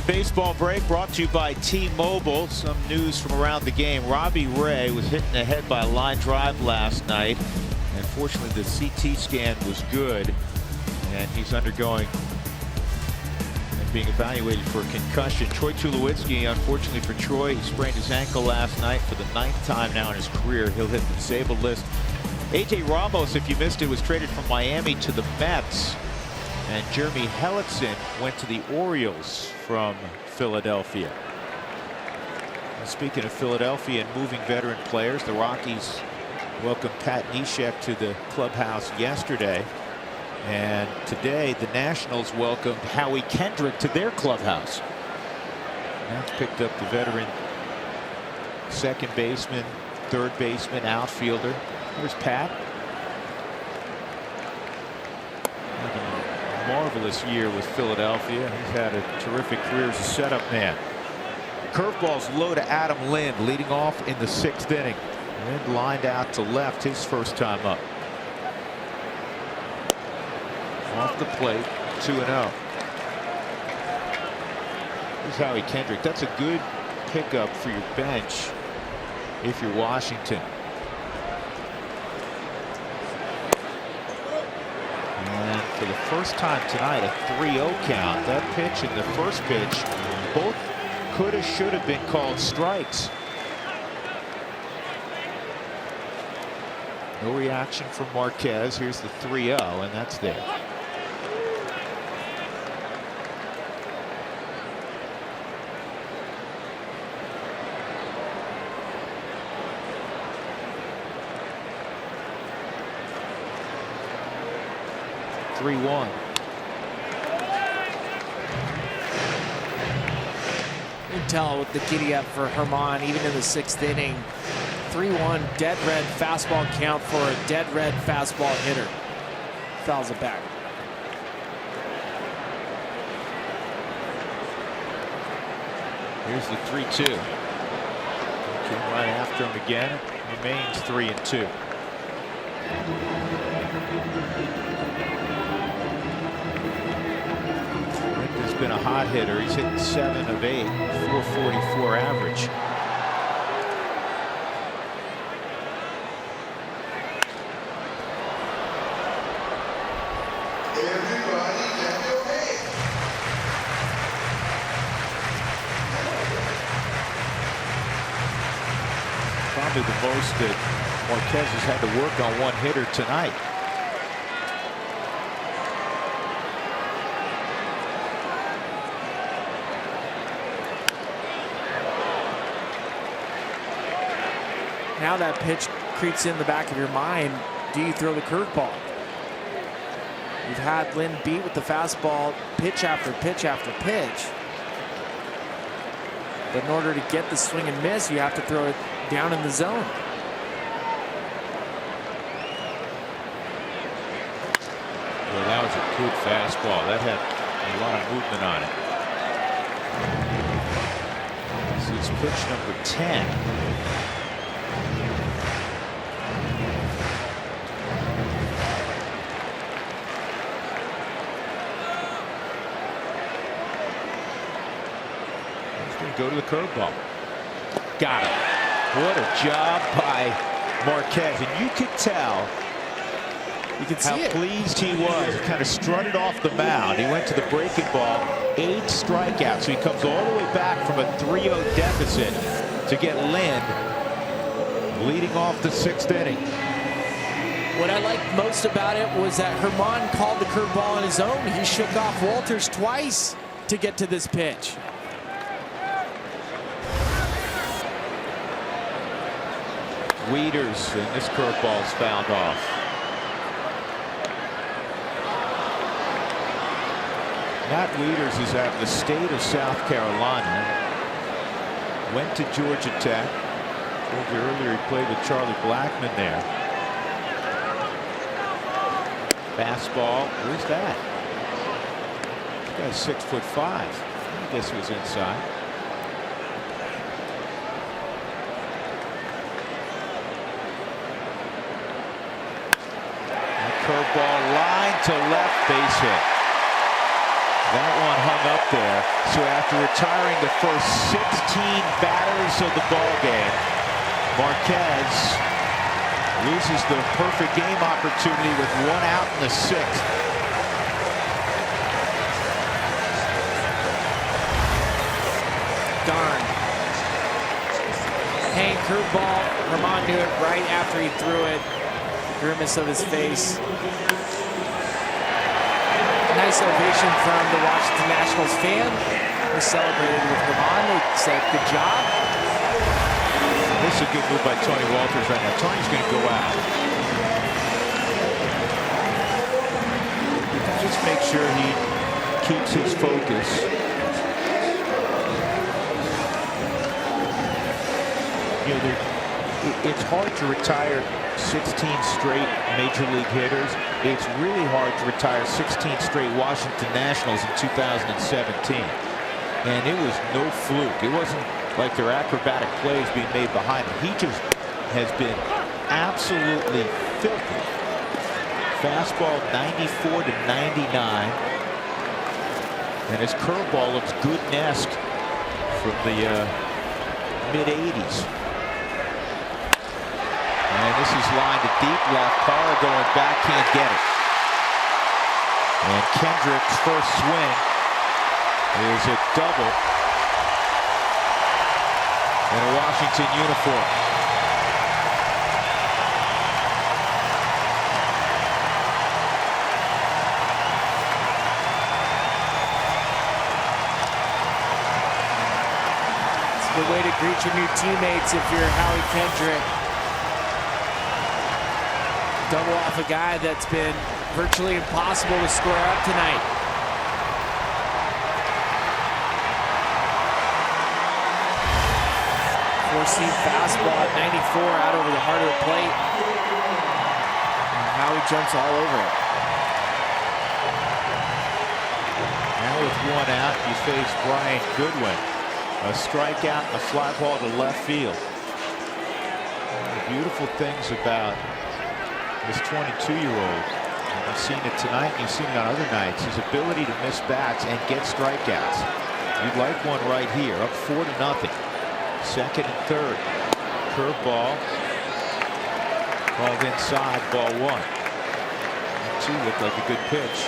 Baseball break brought to you by T-Mobile. Some news from around the game. Robbie Ray was hit in the head by a line drive last night. And fortunately, the CT scan was good. And he's undergoing and being evaluated for concussion. Troy Tulowitzki, unfortunately for Troy, he sprained his ankle last night for the 9th time now in his career. He'll hit the disabled list. AJ Ramos, if you missed it, was traded from Miami to the Mets. And Jeremy Hellickson went to the Orioles from Philadelphia. And speaking of Philadelphia and moving veteran players, the Rockies welcomed Pat Neshek to the clubhouse yesterday. And today the Nationals welcomed Howie Kendrick to their clubhouse. That's picked up the veteran second baseman, third baseman, outfielder. Here's Pat. Marvelous year with Philadelphia. He's had a terrific career as a setup man. Curveballs low to Adam Lind, leading off in the 6th inning. Lind lined out to left his first time up. Off the plate, 2-0. Here's Howie Kendrick. That's a good pickup for your bench if you're Washington. And for the first time tonight, a 3-0 count. That pitch and the first pitch, both could have, should have been called strikes. No reaction from Marquez. Here's the 3-0, and that's there. (3-1). You can tell with the giddy up for Herman, even in the 6th inning. 3-1, dead red fastball count for a dead red fastball hitter. Fouls it back. Here's the 3-2. Came right after him again. Remains 3-2. Has been a hot hitter. He's hitting 7 of 8, 444 average. Probably the most that Marquez has had to work on one hitter tonight. Now that pitch creeps in the back of your mind. Do you throw the curveball? You've had Lind beat with the fastball pitch after pitch after pitch. But in order to get the swing and miss, you have to throw it down in the zone. Well, that was a good fastball. That had a lot of movement on it. This is pitch number 10. Go to the curveball. Got it. What a job by Marquez. And you could tell how pleased he was. He kind of strutted off the mound. He went to the breaking ball. 8 strikeouts. So he comes all the way back from a 3-0 deficit to get Lind leading off the 6th inning. What I liked most about it was that Herman called the curveball on his own. He shook off Walters twice to get to this pitch. Wieters, and this curveball's fouled off. Matt Wieters is out of the state of South Carolina. Went to Georgia Tech. Told you earlier he played with Charlie Blackmon there. Fastball. Where's that? This guy's 6'5". I guess he was inside. Curveball line to left, base hit. That one hung up there. So after retiring the first 16 batters of the ball game, Marquez loses the perfect game opportunity with 1 out in the 6th. Darn. Hang curveball. Herman knew it right after he threw it. Grimace of his face. Nice ovation from the Washington Nationals fan. They celebrated with Herman. They said, good job. This is a good move by Tony Walters right now. Tony's going to go out. Just make sure he keeps his focus. You know, it's hard to retire 16 straight major league hitters. It's really hard to retire 16 straight Washington Nationals in 2017. And it was no fluke. It wasn't like their acrobatic plays being made behind him. He just has been absolutely filthy. Fastball 94 to 99. And his curveball looks good-esque from the mid-80s. And this is lined to deep left. Carr going back, can't get it. And Kendrick's first swing is a double in a Washington uniform. It's a good way to greet your new teammates if you're Howie Kendrick. Double off a guy that's been virtually impossible to square up tonight. Four-seam fastball at 94 out over the heart of the plate. And Howie jumps all over it. Now with 1 out, you face Brian Goodwin. A strikeout and a fly ball to left field. One of the beautiful things about this 22-year-old, and you've seen it tonight and you've seen it on other nights, his ability to miss bats and get strikeouts. You'd like one right here, up 4-0. Second and third. Curveball. Called inside, ball 1. That too looked like a good pitch.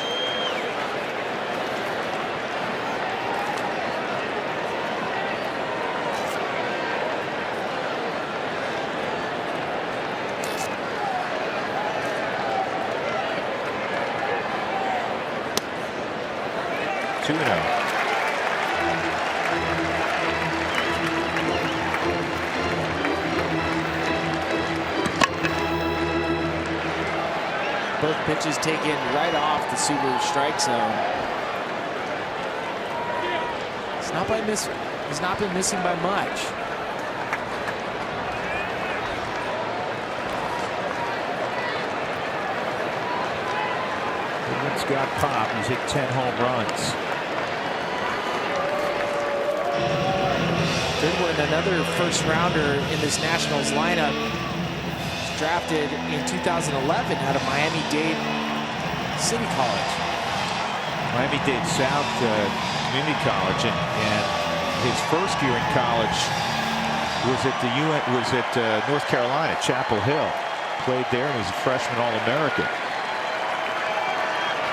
Both pitches taken right off the Subaru strike zone. He's not been missing by much. Goodwin's got pop. He's hit 10 home runs. Goodwin, another first rounder in this Nationals lineup. Drafted in 2011 out of Miami-Dade City College. Miami-Dade South Community College, and his first year in college was at North Carolina, Chapel Hill. Played there and was a freshman All-American.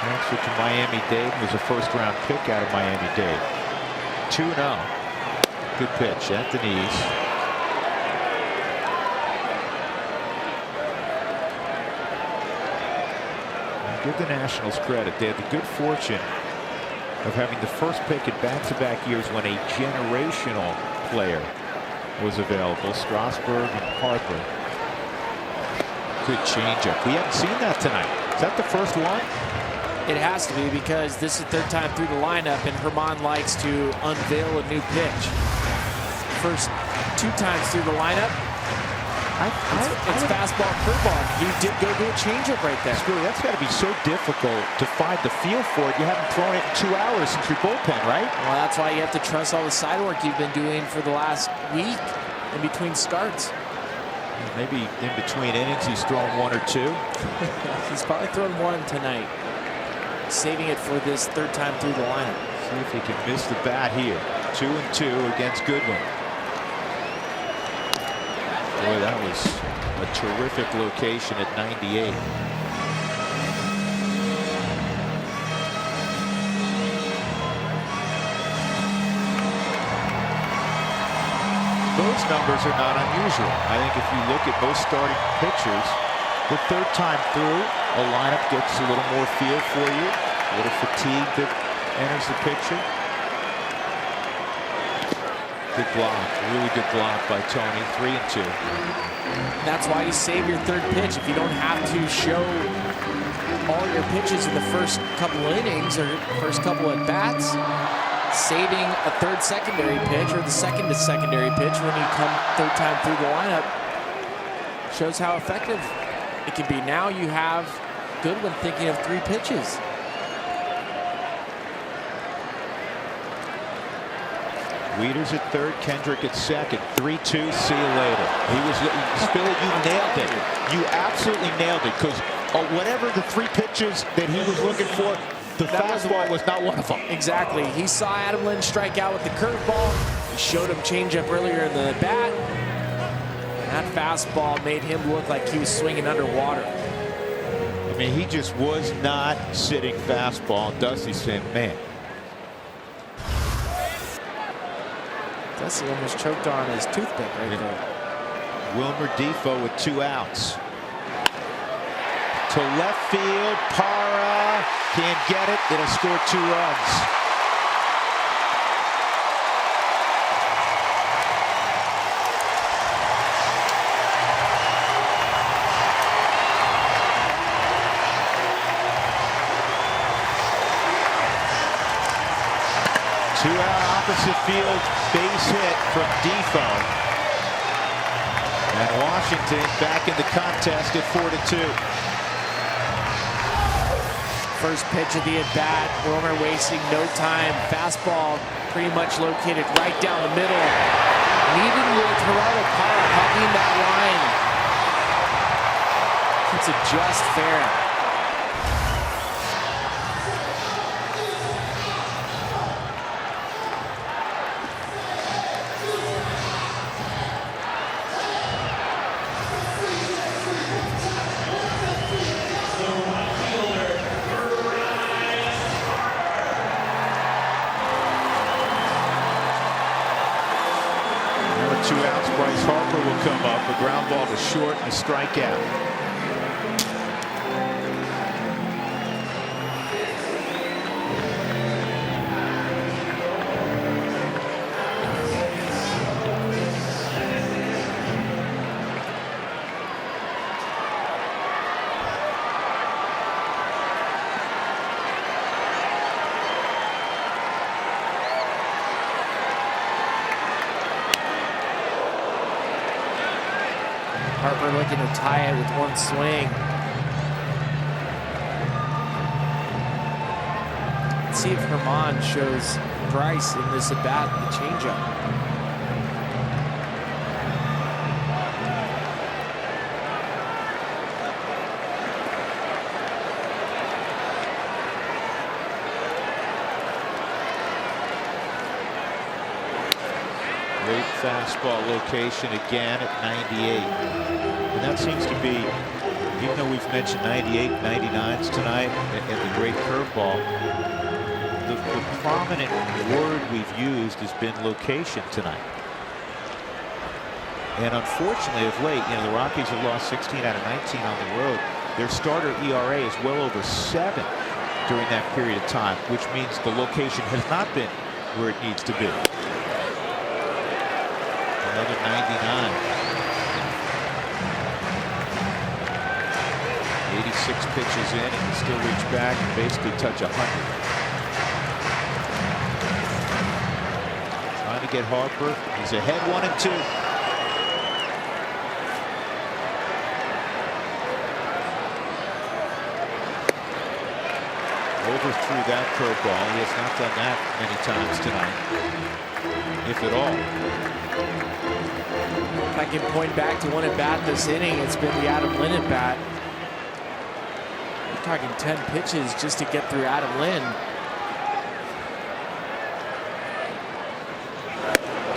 Transferred to Miami-Dade and was a first-round pick out of Miami-Dade. 2-0. Good pitch at the knees. Give the Nationals credit. They had the good fortune of having the first pick in back-to-back years when a generational player was available. Strasburg and Harper. Good changeup. We haven't seen that tonight. Is that the first one? It has to be, because this is the 3rd time through the lineup, and Herman likes to unveil a new pitch. First 2 times through the lineup, it's fastball, curveball. He did go to a changeup right there. Screw, that's got to be so difficult to find the feel for it. You haven't thrown it in 2 hours since your bullpen, right? Well, that's why you have to trust all the side work you've been doing for the last week in between starts. Maybe in between innings he's thrown 1 or 2. He's probably thrown 1 tonight. saving it for this third time through the lineup. See if he can miss the bat here. 2-2 against Goodwin. Boy, that was a terrific location at 98. Those numbers are not unusual. I think if you look at most starting pitchers, the third time through, a lineup gets a little more feel for you, a little fatigue that enters the picture. Good block, really good block by Tony. 3-2. That's why you save your third pitch. If you don't have to show all your pitches in the first couple innings or first couple at bats, saving a third secondary pitch or the second to secondary pitch when you come third time through the lineup shows how effective it can be. Now you have Goodwin thinking of 3 pitches. Weeders at third, Kendrick at second. 3-2, see you later. Philly, you nailed it. You absolutely nailed it, because whatever the 3 pitches that he was looking for, the fastball was not one of them. Exactly. He saw Adam Lind strike out with the curveball. He showed him changeup earlier in the bat. And that fastball made him look like he was swinging underwater. I mean, he just was not sitting fastball. Dusty's saying, man. Dusty almost choked on his toothpick right there. Wilmer Defoe with 2 outs. To left field, Parra can't get it. It'll score 2 runs. Two-out opposite field base hit from Defoe. And Washington back in the contest at 4-2. First pitch of the at-bat, Wilmer wasting no time. Fastball pretty much located right down the middle. And even with Gerardo Parra hugging that line, keeps it just fair. Will come up, a ground ball to short and a strikeout. Harper looking to tie it with 1 swing. Let's see if Herman shows Bryce in this at bat, the changeup. Great fastball location again at 98. And that seems to be, even though we've mentioned 98, 99s tonight, and the great curveball, the prominent word we've used has been location tonight. And unfortunately, of late, the Rockies have lost 16 out of 19 on the road. Their starter ERA is well over 7 during that period of time, which means the location has not been where it needs to be. Another 99. 86 pitches in, and can still reach back and basically touch 100. Trying to get Harper. He's ahead 1-2. Overthrew that curveball. He has not done that many times tonight, if at all. If I can point back to one at bat this inning, it's been the Adam Lind at bat. talking 10 pitches just to get through Adam Lynn.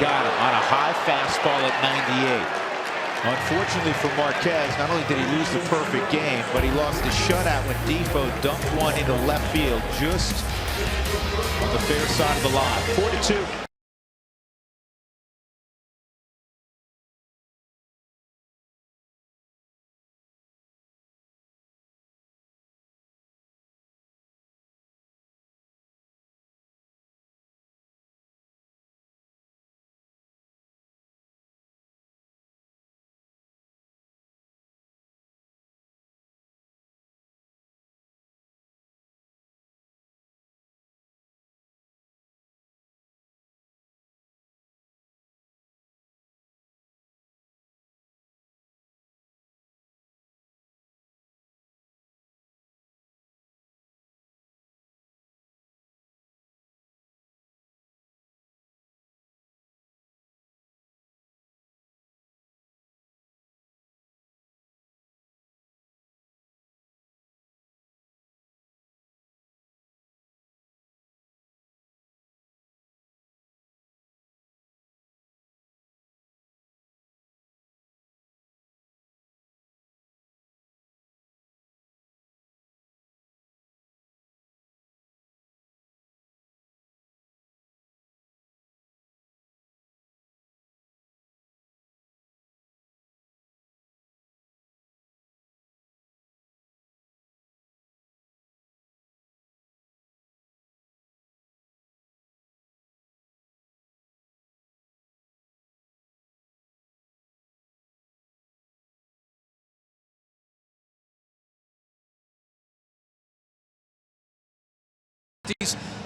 Got him on a high fastball at 98. Unfortunately for Marquez, not only did he lose the perfect game, but he lost the shutout when Defoe dumped one into left field just on the fair side of the line. 4-2.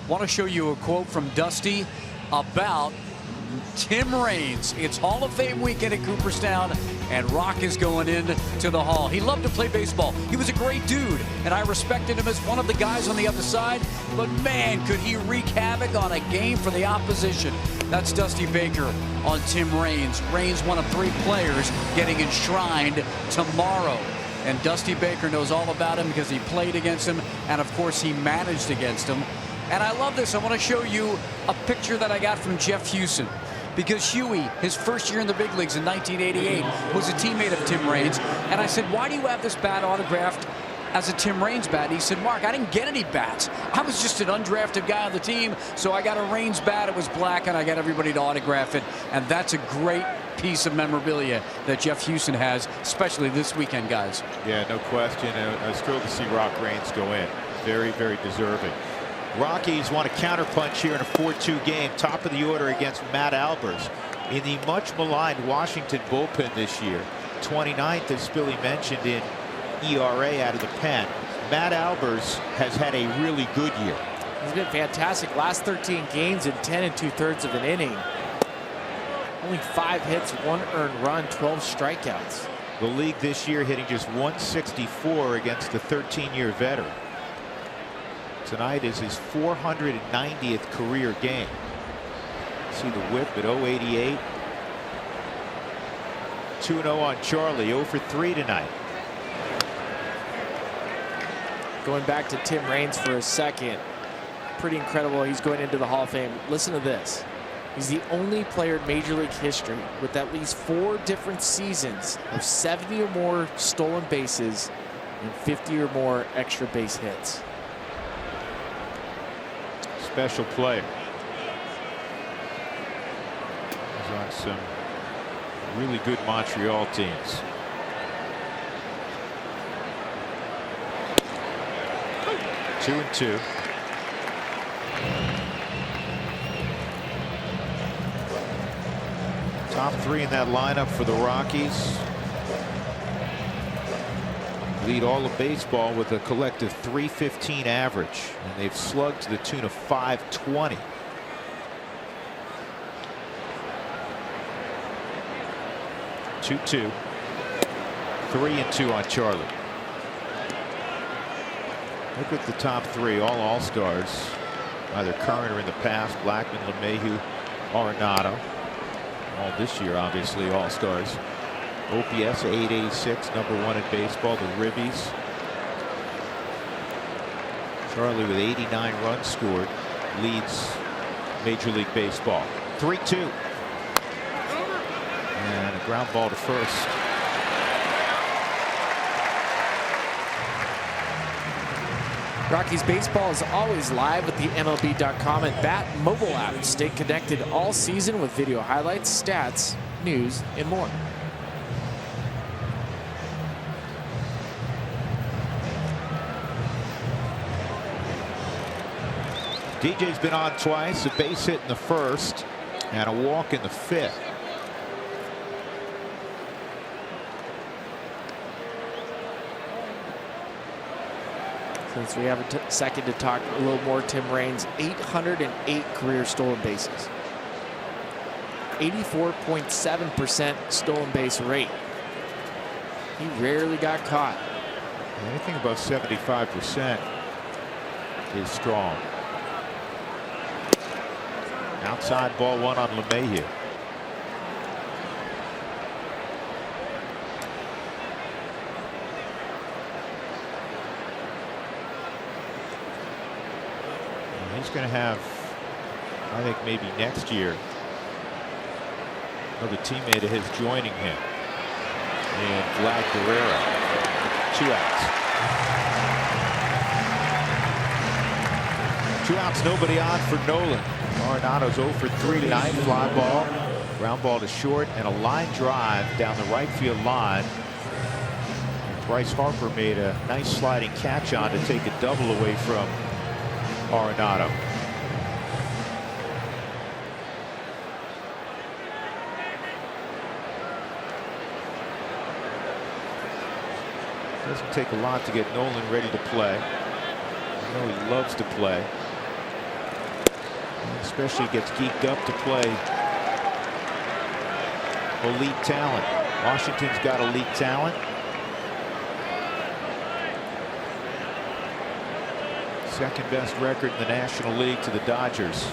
Want to show you a quote from Dusty about Tim Raines. It's Hall of Fame weekend at Cooperstown, and Rock is going in to the Hall. He loved to play baseball. He was a great dude, and I respected him as one of the guys on the other side, but man, could he wreak havoc on a game for the opposition. That's Dusty Baker on Tim Raines. Raines, one of 3 players getting enshrined tomorrow. And Dusty Baker knows all about him because he played against him, and of course he managed against him. And I love this. I want to show you a picture that I got from Jeff Hewson, because Huey, his first year in the big leagues in 1988, was a teammate of Tim Raines. And I said, why do you have this bat autographed as a Tim Raines bat? And he said, Mark, I didn't get any bats. I was just an undrafted guy on the team, so I got a Raines bat. It was black, and I got everybody to autograph it. And that's a great piece of memorabilia that Jeff Hewson has, especially this weekend, guys. Yeah, no question. I was thrilled to see Rock Raines go in. Very, very deserving. Rockies want a counterpunch here in a 4-2 game. Top of the order against Matt Albers in the much maligned Washington bullpen this year. 29th, as Billy mentioned, in ERA out of the pen. Matt Albers has had a really good year. He's been fantastic. Last 13 games in 10 2/3 of an inning. Only 5 hits, 1 earned run, 12 strikeouts. The league this year hitting just 164 against the 13-year veteran. Tonight is his 490th career game. See the whip at 088. 2-0 on Charlie. 0 for 3 tonight. Going back to Tim Raines for a second. Pretty incredible. He's going into the Hall of Fame. Listen to this. He's the only player in Major League history with at least 4 different seasons of 70 or more stolen bases and 50 or more extra base hits. Special player. He's on some really good Montreal teams. Two and two. Top 3 in that lineup for the Rockies. Lead all of baseball with a collective .315 average, and they've slugged to the tune of .520. Two, 3-2 on Charlie. Look at the top 3, all All-Stars, either current or in the past. Blackman, LeMahieu, Arenado. All this year, obviously, All-Stars. OPS 886, #1 in baseball. The Ribbies. Charlie with 89 runs scored leads Major League Baseball. 3-2. And a ground ball to first. Rockies baseball is always live at the MLB.com and Bat mobile app. Stay connected all season with video highlights, stats, news, and more. DJ's been on twice, a base hit in the first and a walk in the fifth. Since we have a second to talk a little more, Tim Raines, 808 career stolen bases. 84.7% stolen base rate. He rarely got caught. Anything above 75% is strong. Outside ball one on LeMahieu. He's going to have, I think maybe next year, another teammate of his joining him in Vlad Guerrero. 2 outs. 2 outs, nobody on for Nolan. Arenado's 0 for 3 tonight. Fly ball, ground ball to short, and a line drive down the right field line. And Bryce Harper made a nice sliding catch on to take a double away from Arenado. Doesn't take a lot to get Nolan ready to play. I know he loves to play. Especially gets geeked up to play elite talent. Washington's got elite talent. Second best record in the National League to the Dodgers.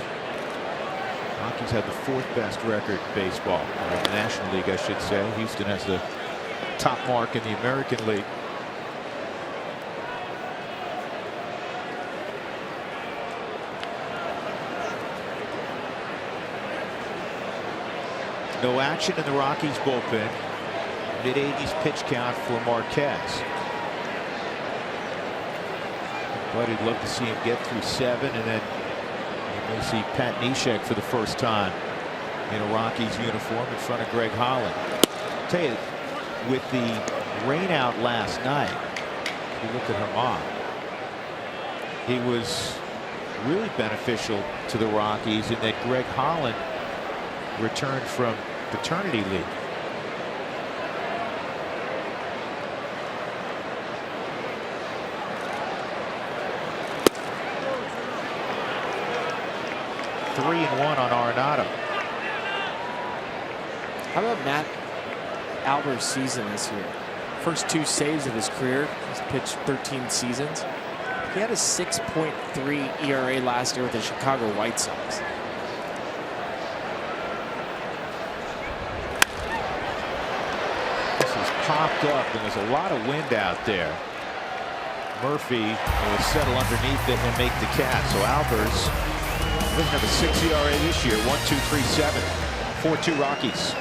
Rockies have the 4th best record in baseball, or in the National League, I should say. Houston has the top mark in the American League. No action in the Rockies bullpen. Mid-80s pitch count for Marquez. But he'd love to see him get through 7, and then you may see Pat Neshek for the first time in a Rockies uniform in front of Greg Holland. I'll tell you, with the rain out last night, if you look at Herman, he was really beneficial to the Rockies in that Greg Holland returned from paternity leave. Three and 1 on Arenado. How about Matt Albert's season this year? First 2 saves of his career. He's pitched 13 seasons. He had a 6.3 ERA last year with the Chicago White Sox. Popped up, and there's a lot of wind out there. Murphy will settle underneath it and make the catch. So Albers doesn't have a 6 ERA this year. 1.237. 4-2 Rockies.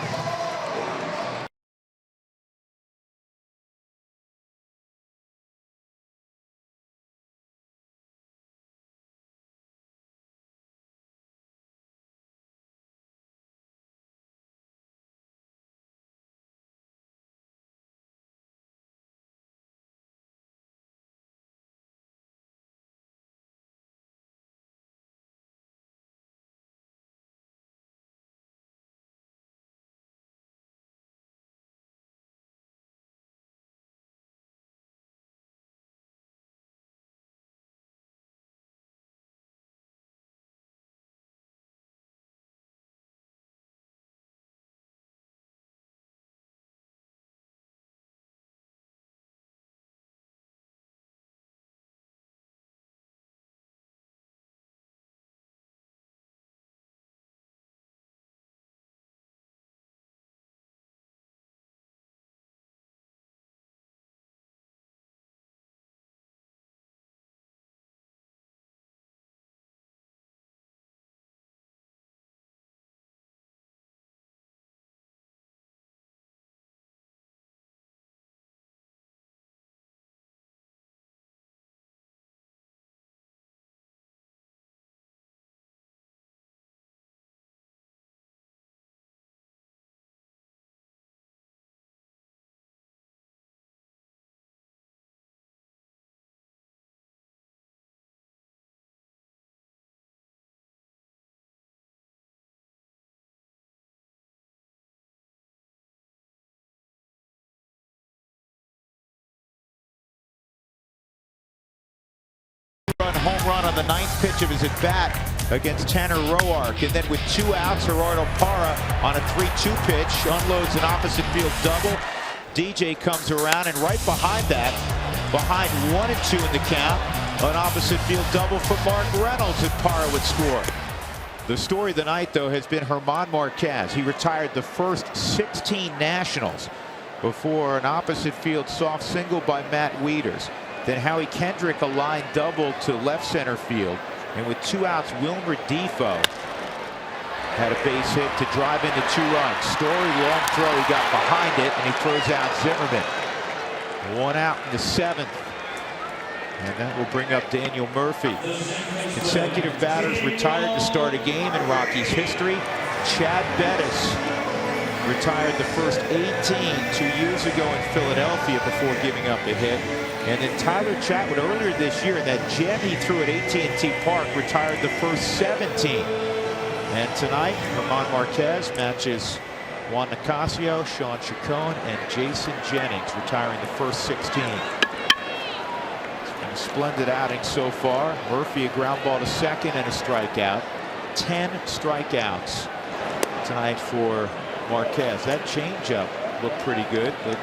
two-run home run on the 9th pitch of his at-bat against Tanner Roark. And then with 2 outs, Gerardo Parra on a 3-2 pitch unloads an opposite field double. DJ comes around, and right behind that, behind 1 and 2 in the count, an opposite field double for Mark Reynolds, and Parra would score. The story of the night, though, has been German Marquez. He retired the first 16 Nationals before an opposite field soft single by Matt Wieters. Then Howie Kendrick a line double to left center field. And with 2 outs, Wilmer Defoe had a base hit to drive into 2 runs. Story long throw. He got behind it, and he throws out Zimmerman. 1 out in the 7th. And that will bring up Daniel Murphy. Consecutive batters retired to start a game in Rockies history. Chad Bettis retired the first 18 2 years ago in Philadelphia before giving up a hit. And then Tyler Chatwood earlier this year, in that gem he threw at AT&T Park, retired the first 17. And tonight, German Marquez matches Juan Nicasio, Sean Chacon, and Jason Jennings, retiring the first 16. Splendid outing so far. Murphy a ground ball to second and a strikeout. 10 strikeouts tonight for Marquez. That changeup looked pretty good, but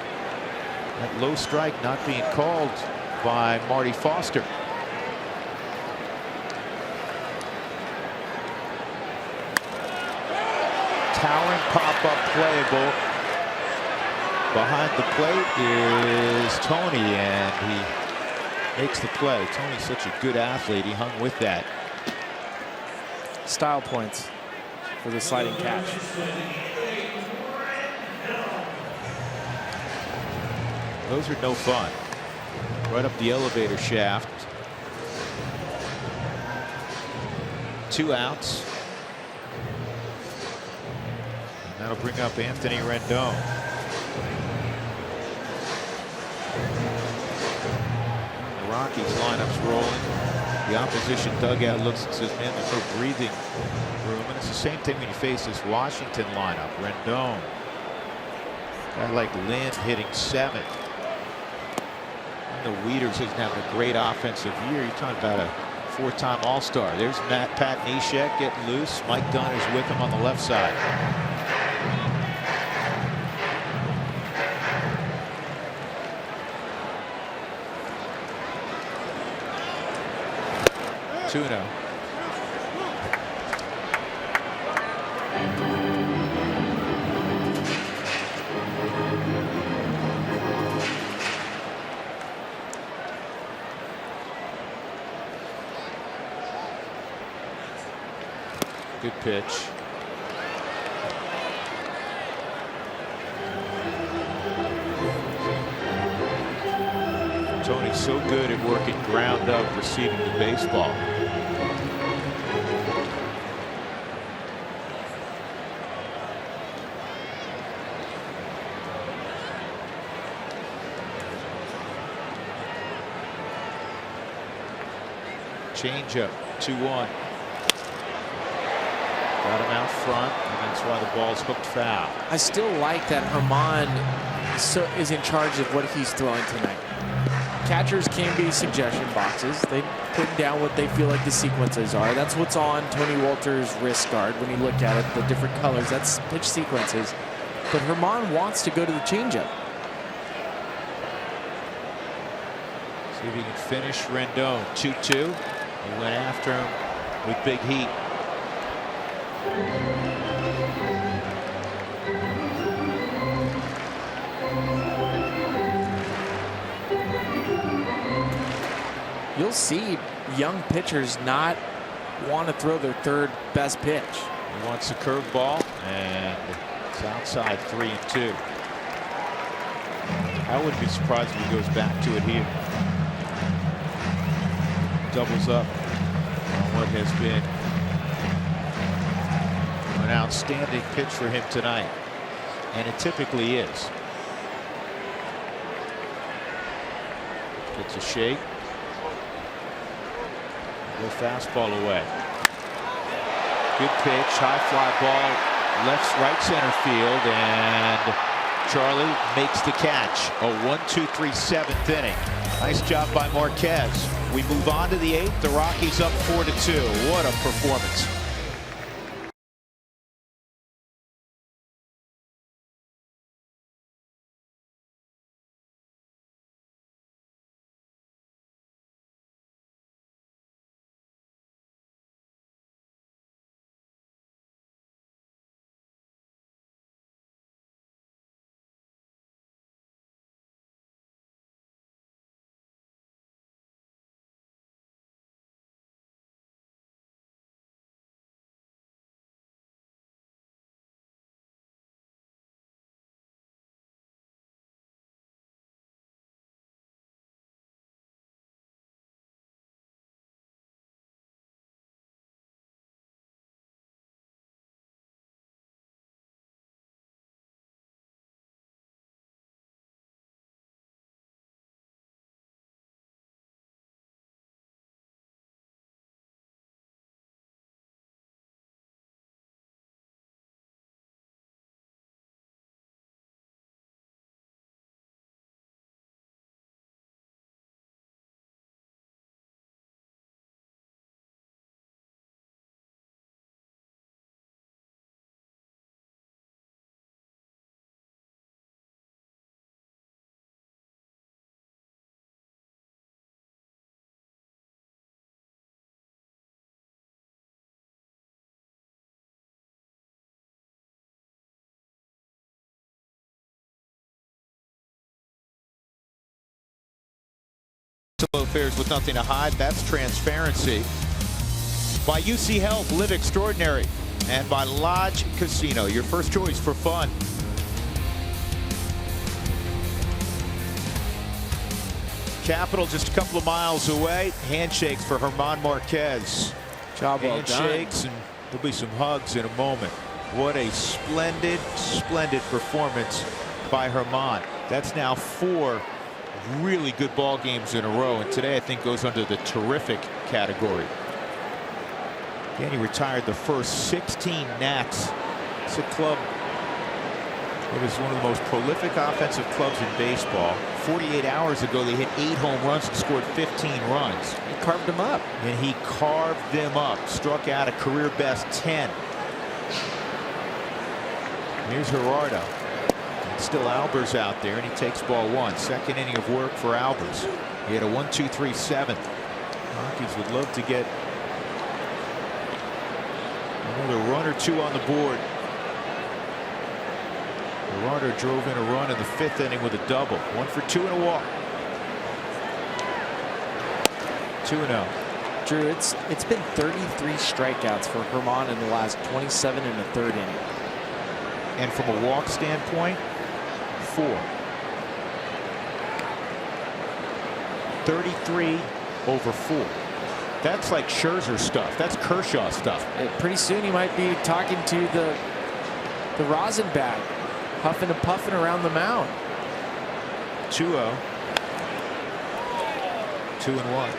that low strike not being called by Marty Foster. Towering pop-up playable. Behind the plate is Tony, and he makes the play. Tony's such a good athlete. He hung with that. Style points for the sliding catch. Those are no fun. Right up the elevator shaft. 2 outs. And that'll bring up Anthony Rendon. Rockies lineup's rolling. The opposition dugout looks and says, man, there's no breathing room. And it's the same thing when you face this Washington lineup. Rendon, a guy like Lynn hitting 7th. I know Wieters isn't having a great offensive year. You're talking about a 4-time All-Star. There's Pat Neshek getting loose. Mike Dunn is with him on the left side. Tuno. Good pitch. Tony's so good at working ground up, receiving the baseball. Changeup, 2-1. Got him out front, and that's why the ball's hooked foul. I still like that German is in charge of what he's throwing tonight. Catchers can be suggestion boxes. They put down what they feel like the sequences are. That's what's on Tony Wolter's wrist guard when you look at it, the different colors. That's pitch sequences. But German wants to go to the changeup. See if he can finish Rendon. 2-2. He went after him with big heat. You'll see young pitchers not want to throw their 3rd best pitch. He wants a curveball, and it's outside 3-2. I wouldn't be surprised if he goes back to it here. Doubles up on what has been an outstanding pitch for him tonight, and it typically is. Gets a shake. Go fastball away. Good pitch, high fly ball, right center field, and Charlie makes the catch. A 1-2-3 seventh inning. Nice job by Marquez. We move on to the 8th. The Rockies up 4-2. What a performance. Affairs with nothing to hide. That's transparency. By UC Health, live extraordinary. And by Lodge Casino, your first choice for fun. Capital just a couple of miles away. Handshakes for German Marquez. Job well done. Handshakes, and there'll be some hugs in a moment. What a splendid, splendid performance by German. That's now 4 really good ball games in a row, and today I think goes under the terrific category. Again, he retired the first 16 Nats. It's a club that is one of the most prolific offensive clubs in baseball. 48 hours ago they hit 8 home runs and scored 15 runs. He carved them up. And he carved them up. Struck out a career best 10. Here's Gerardo. Still Albers out there, and he takes ball 1. Second inning of work for Albers. He had a 1-2-3 7th. Rockies would love to get another run or 2 on the board. Gerardo drove in a run in the 5th inning with a double. 1 for 2 and a walk. 2-0. Drew, it's been 33 strikeouts for German in the last 27 and a third inning. And from a walk standpoint, 4. 33 over 4. That's like Scherzer stuff. That's Kershaw stuff. Pretty soon he might be talking to the rosin bag, huffing and puffing around the mound. 2-0. 2-1.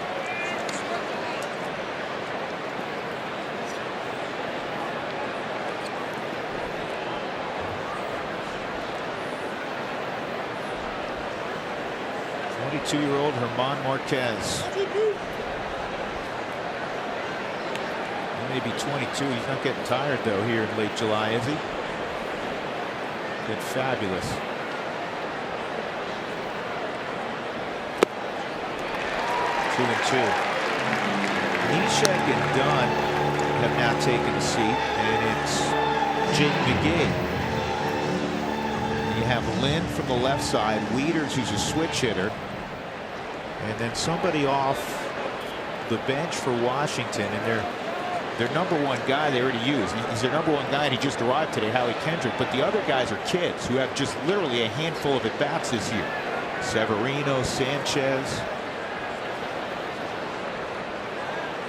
Two-year-old German Marquez. He may be 22. He's not getting tired though here in late July, is he? Been fabulous. Two and 2. Neshek and Dunn have now taken a seat, and it's Jake McGee. You have Lynn from the left side, Wieters, who's a switch hitter. And then somebody off the bench for Washington, and their number 1 guy they already used. He's their number 1 guy, and he just arrived today, Howie Kendrick. But the other guys are kids who have just literally a handful of at-bats this year. Severino, Sanchez.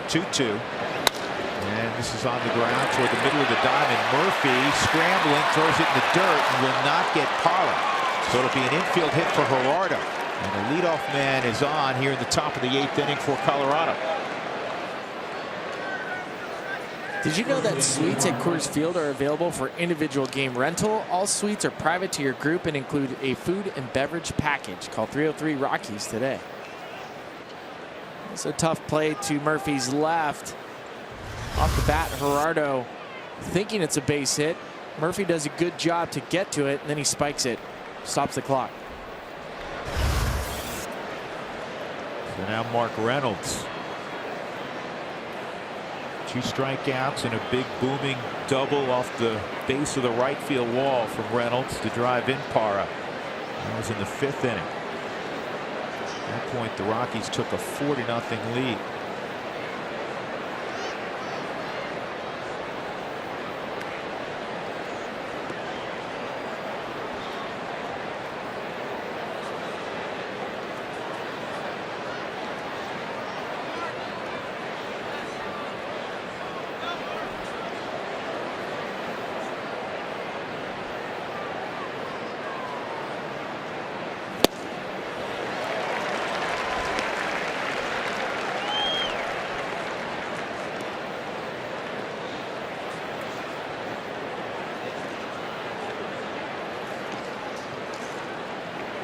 2-2. And this is on the ground toward the middle of the diamond. Murphy scrambling, throws it in the dirt, and will not get Pollard. So it'll be an infield hit for Gerardo. And the leadoff man is on here in the top of the 8th inning for Colorado. Did you know that suites at Coors Field are available for individual game rental? All suites are private to your group and include a food and beverage package. Call 303 Rockies today. It's a tough play to Murphy's left. Off the bat, Gerardo thinking it's a base hit. Murphy does a good job to get to it, and then he spikes it. Stops the clock. So now Mark Reynolds. 2 strikeouts and a big booming double off the base of the right field wall from Reynolds to drive in Parra. That was in the 5th inning. At that point, the Rockies took a 4-0 lead.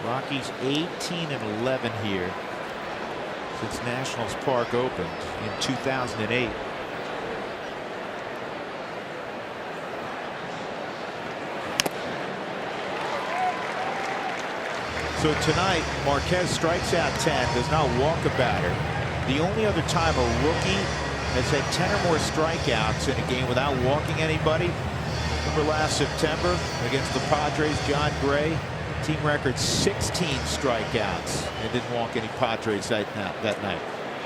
Rockies 18-11 here since Nationals Park opened in 2008. So tonight, Marquez strikes out 10, does not walk a batter. The only other time a rookie has had 10 or more strikeouts in a game without walking anybody. Remember last September against the Padres, John Gray? Team record 16 strikeouts and didn't walk any Padres that night.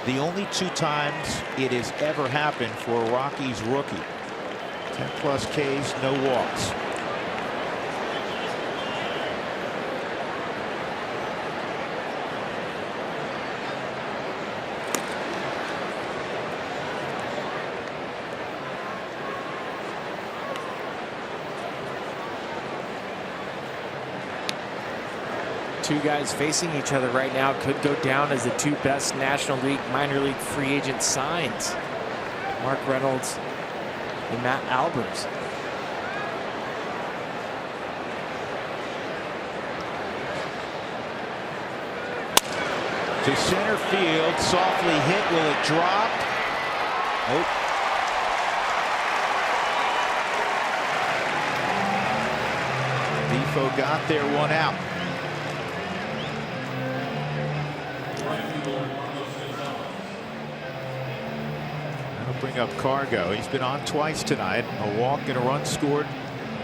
The only 2 times it has ever happened for a Rockies rookie. 10+ Ks, no walks. Two guys facing each other right now could go down as the 2 best National League minor league free agent signs. Mark Reynolds and Matt Albers. To center field, softly hit. Will it drop? Nope. Defoe got there, 1 out. Bring up Cargo. He's been on twice tonight. A walk and a run scored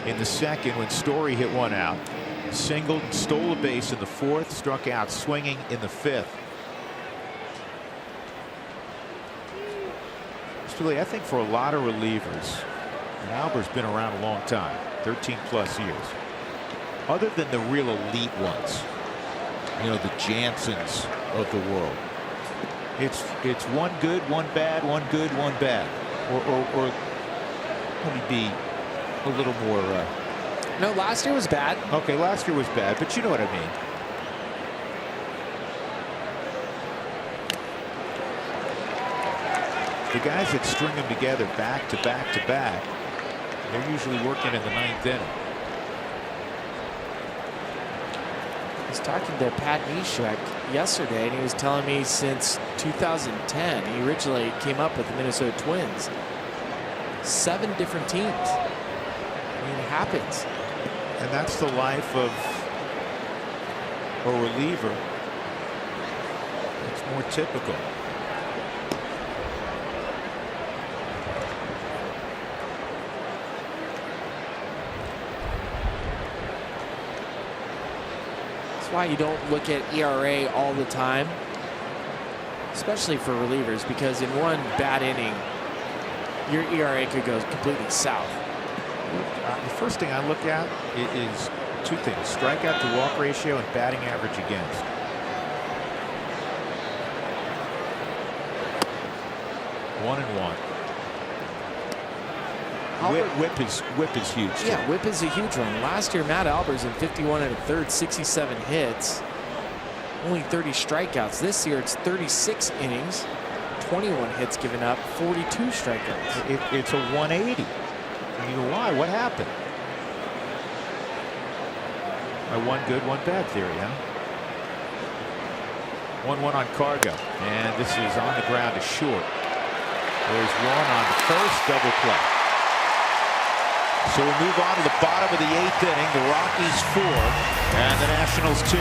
in the 2nd when Story hit 1 out. Singled, stole a base in the 4th, struck out swinging in the 5th. Really, I think for a lot of relievers, and Albert's been around a long time, 13+ years. Other than the real elite ones, you know, the Jansons of the world. It's 1 good, 1 bad, 1 good, 1 bad, or let me be a little more. No, last year was bad. Okay, last year was bad, but you know what I mean. The guys that string them together back to back to back, they're usually working in the 9th inning. I was talking to Pat Neshek yesterday, and he was telling me since 2010, he originally came up with the Minnesota Twins. 7 different teams. I mean, it happens. And that's the life of a reliever. It's more typical. Why you don't look at ERA all the time, especially for relievers, because in one bad inning your ERA could go completely south. The first thing I look at is 2 things: strikeout to walk ratio and batting average against. One and one. Whip is huge. Yeah, whip is a huge one. Last year, Matt Albers in 51 1/3, 67 hits, only 30 strikeouts. This year, it's 36 innings, 21 hits given up, 42 strikeouts. It's a 180. You know why? What happened? One good, one bad theory, huh? 1-1 on Cargo, and this is on the ground to short. There's one on the first, double play. So we move on to the bottom of the 8th inning. The Rockies 4 and the Nationals 2.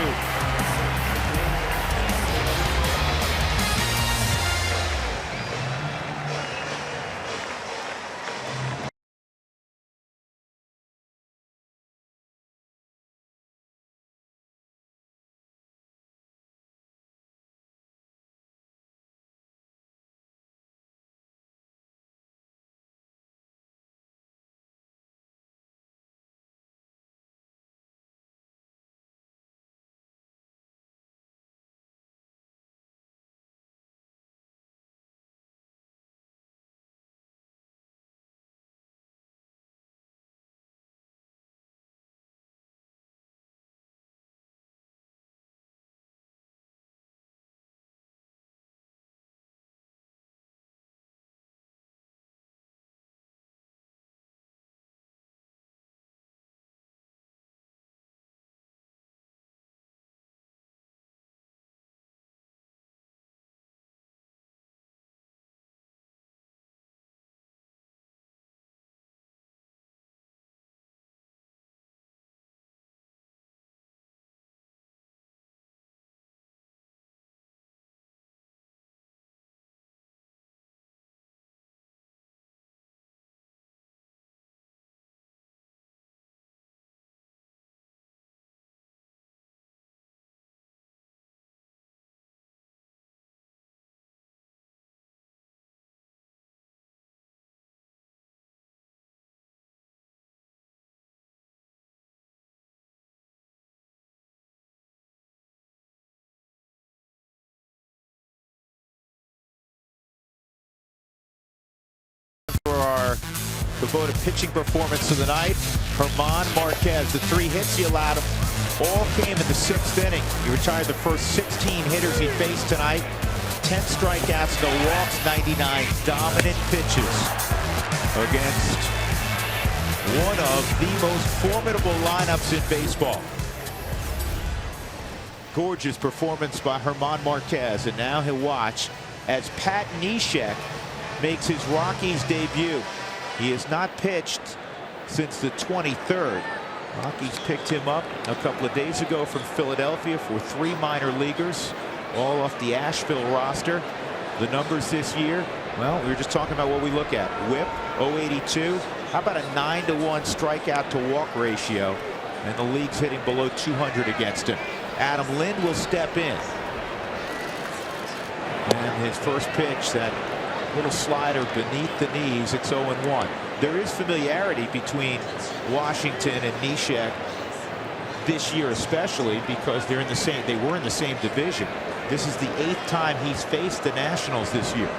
For our devoted pitching performance of the night, German Marquez, the 3 hits he allowed him all came in the 6th inning. He retired the first 16 hitters he faced tonight. 10 strikeouts, no walks, 99 dominant pitches against one of the most formidable lineups in baseball. Gorgeous performance by German Marquez, and now he'll watch as Pat Neshek makes his Rockies debut. He has not pitched since the 23rd. Rockies picked him up a couple of days ago from Philadelphia for 3 minor leaguers, all off the Asheville roster. The numbers this year, well, we were just talking about what we look at. WHIP, 082. How about a 9-to-1 strikeout to walk ratio? And the league's hitting below 200 against him. Adam Lind will step in. And his first pitch, that little slider beneath the knees. It's 0-1. There is familiarity between Washington and Neshek this year, especially because they were in the same division. This is the 8th time he's faced the Nationals this year.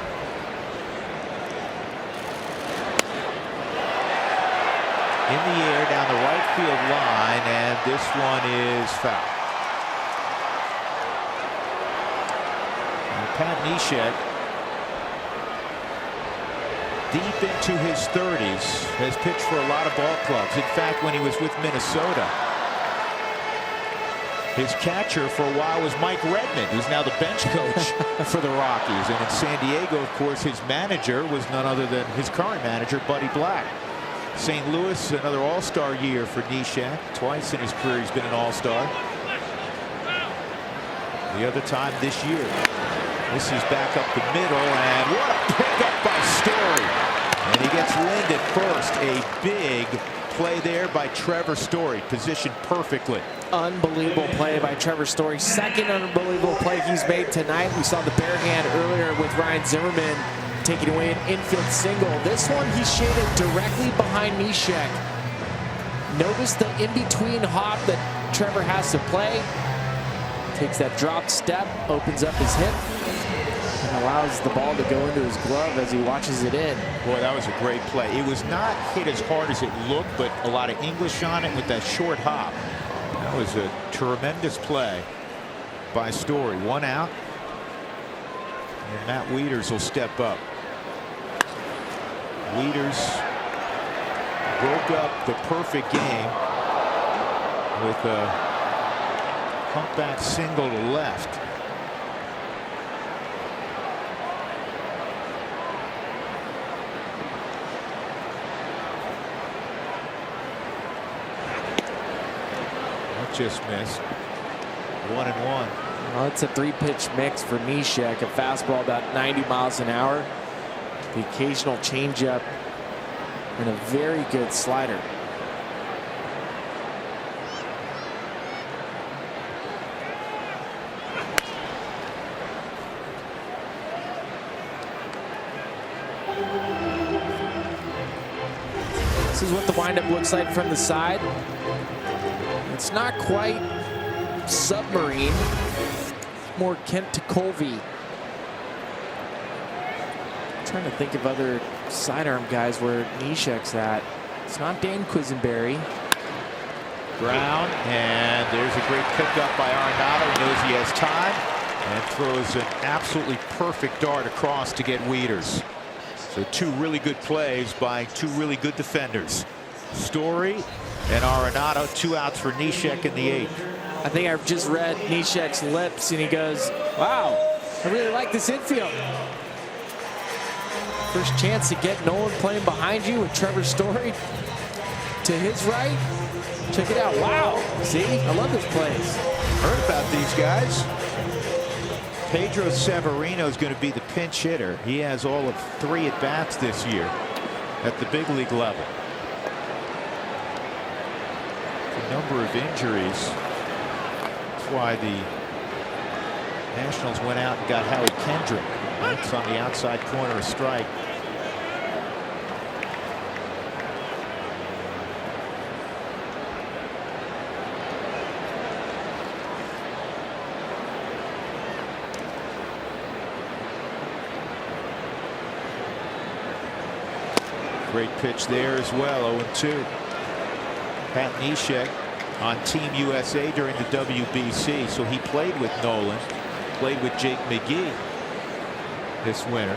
In the air down the right field line, and this one is foul. And Pat Neshek, deep into his 30s, has pitched for a lot of ball clubs. In fact, when he was with Minnesota, his catcher for a while was Mike Redmond, who's now the bench coach for the Rockies. And in San Diego, of course, his manager was none other than his current manager, Buddy Black. St. Louis, another all-star year for Neshek. Twice in his career he's been an all-star. The other time this year. This is back up the middle, and what a pickup by Story. And he gets Lind at first. A big play there by Trevor Story, positioned perfectly. Unbelievable play by Trevor Story. Second unbelievable play he's made tonight. We saw the bare hand earlier with Ryan Zimmerman taking away an infield single. This one he shaded directly behind Neshek. Notice the in-between hop that Trevor has to play. Takes that drop step, opens up his hip, and allows the ball to go into his glove as he watches it in. Boy, that was a great play. It was not hit as hard as it looked, but a lot of English on it with that short hop. That was a tremendous play by Story. 1 out. And Matt Wieters will step up. Wieters broke up the perfect game with a humpback single to left. That just missed. 1-1. Well, it's a 3-pitch mix for Neshek. A fastball about 90 miles an hour. The occasional changeup and a very good slider. This is what the windup looks like from the side. It's not quite submarine, more Kent to Colby. Trying to think of other sidearm guys where Neshek's at. It's not Dan Quisenberry. Brown, and there's a great pickup by Arenado. He knows he has time and throws an absolutely perfect dart across to get Wieters. So 2 really good plays by 2 really good defenders. Story and Arenado. 2 outs for Neshek in the 8th. I think I've just read Neshek's lips and he goes, wow, I really like this infield. First chance to get Nolan playing behind you with Trevor Story to his right. Check it out. Wow. See, I love this place. Heard about these guys. Pedro Severino is going to be the pinch hitter. He has all of 3 at-bats this year at the big league level. A number of injuries. That's why the Nationals went out and got Howie Kendrick. That's on the outside corner, a strike. Great pitch there as well. 0-2. Pat Neshek on Team USA during the WBC, so he played with Nolan, played with Jake McGee this winter.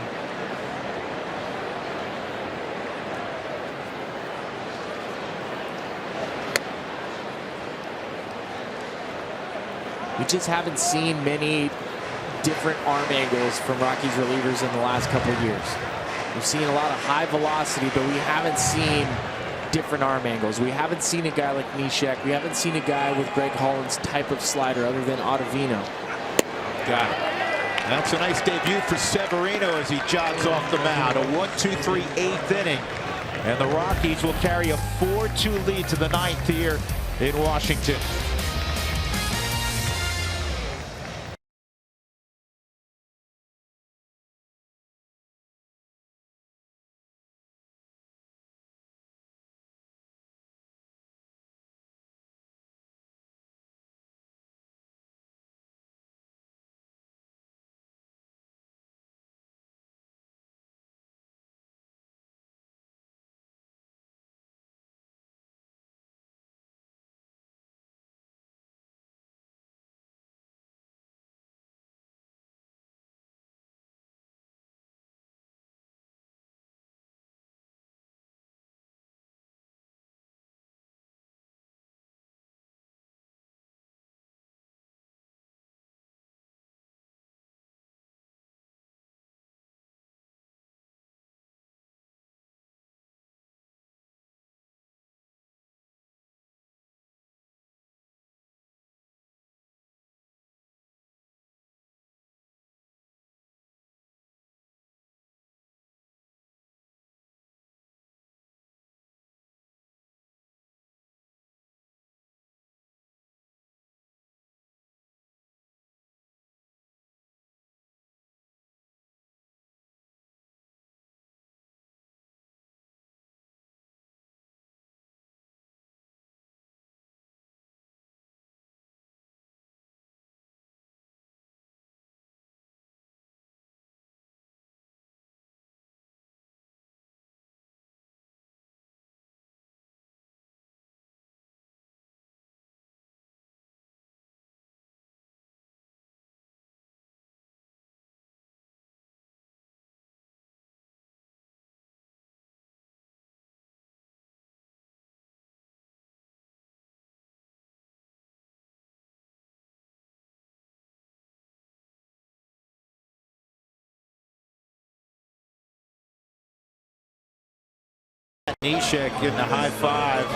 We just haven't seen many different arm angles from Rockies relievers in the last couple of years. We've seen a lot of high velocity, but we haven't seen different arm angles. We haven't seen a guy like Neshek. We haven't seen a guy with Greg Holland's type of slider other than Ottavino. Got it. That's a nice debut for Severino as he jogs off the mound. A 1-2-3 8th inning. And the Rockies will carry a 4-2 lead to the 9th here in Washington. Neshek getting a high five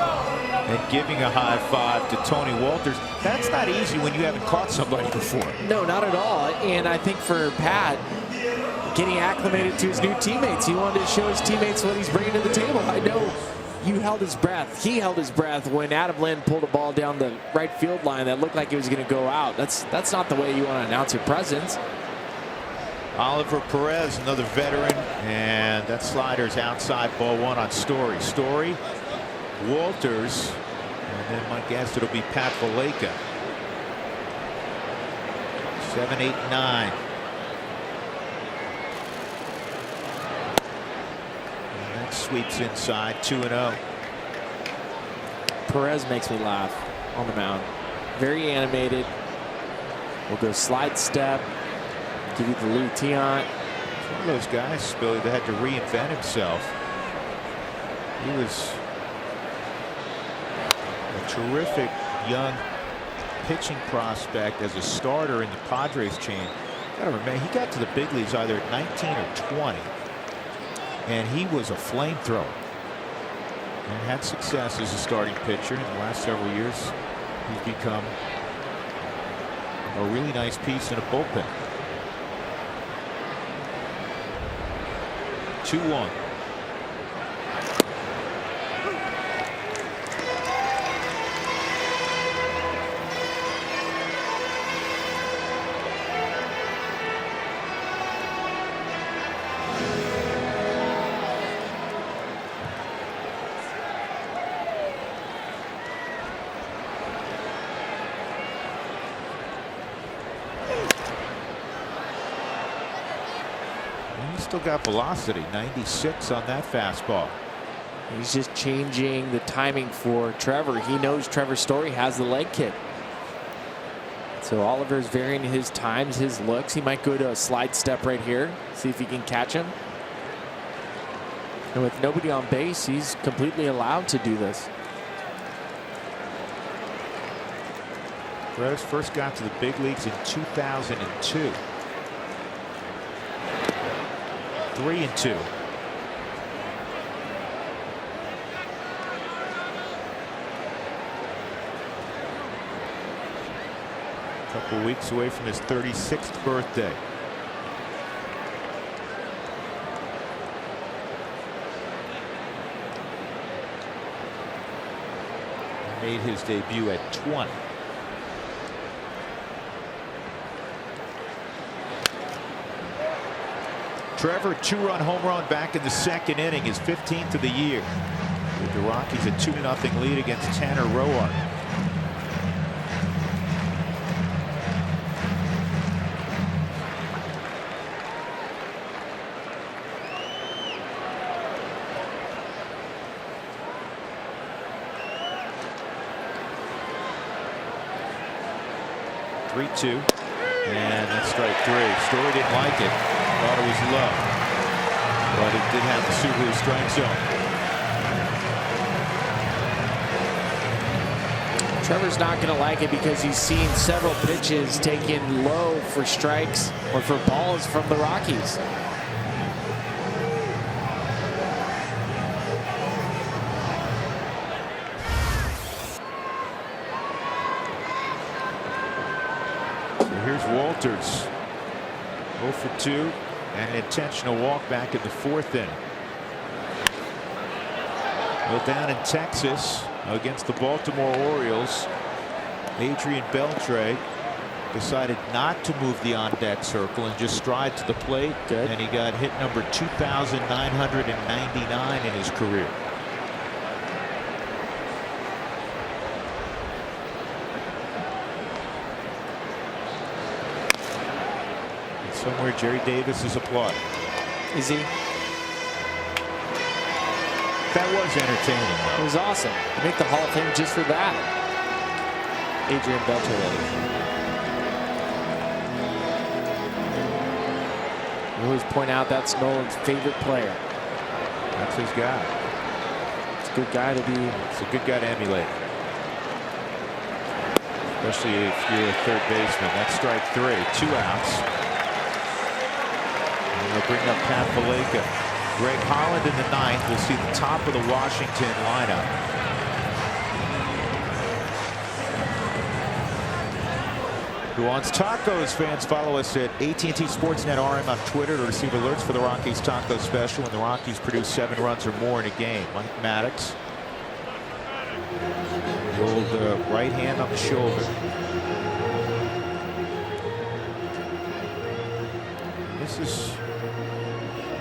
and giving a high five to Tony Walters. That's not easy when you haven't caught somebody before. No, not at all. And I think for Pat, getting acclimated to his new teammates, he wanted to show his teammates what he's bringing to the table. I know you held his breath. He held his breath when Adam Lind pulled a ball down the right field line that looked like it was going to go out. That's not the way you want to announce your presence. Oliver Perez, another veteran, and that slider's outside, ball one on Story. Story, Walters, and then my guess it'll be Pat Valaika. 7, 8, 9. And that sweeps inside, 2-0. Perez makes me laugh on the mound. Very animated. We'll go slide step. Give you the Lou Tiant. One of those guys, Billy, that had to reinvent himself. He was a terrific young pitching prospect as a starter in the Padres chain. Gotta remember, he got to the big leagues either at 19 or 20, and he was a flamethrower and had success as a starting pitcher. In the last several years, he's become a really nice piece in a bullpen. 2-1. Still got velocity, 96 on that fastball. He's just changing the timing for Trevor. He knows Trevor Story has the leg kick. So Oliver's varying his times, his looks. He might go to a slide step right here, see if he can catch him. And with nobody on base, he's completely allowed to do this. Perez first got to the big leagues in 2002. 3-2. A couple weeks away from his 36th birthday. He made his debut at 20. Trevor, 2-run home run back in the second inning, his 15th of the year. With the Rockies a 2-0 lead against Tanner Roark. Three-two, and that's strike three. Story didn't like it. Thought it was low, but it did have the Subaru strike zone. Trevor's not going to like it because he's seen several pitches taken low for strikes or for balls from the Rockies. So here's Walters. 0 for 2. And an intentional walk back in the fourth inning. Well, down in Texas against the Baltimore Orioles, Adrian Beltre decided not to move the on-deck circle and just stride to the plate. Good. And he got hit number 2,999 in his career. Somewhere Jerry Davis is applauding. Is he? That was entertaining, though. It was awesome. You make the Hall of Fame just for that. Adrian Beltre. We always point out that's Nolan's favorite player. That's his guy. It's a good guy to be. It's a good guy to emulate. Especially if you're a third baseman. That's strike three. 2 outs. They'll bring up Pat Valaika. Greg Holland in the ninth. We'll see the top of the Washington lineup. Who wants tacos? Fans, follow us at AT&T Sportsnet RM on Twitter to receive alerts for the Rockies taco special when the Rockies produce 7 runs or more in a game. Mike Maddox. The old right hand on the shoulder. This is,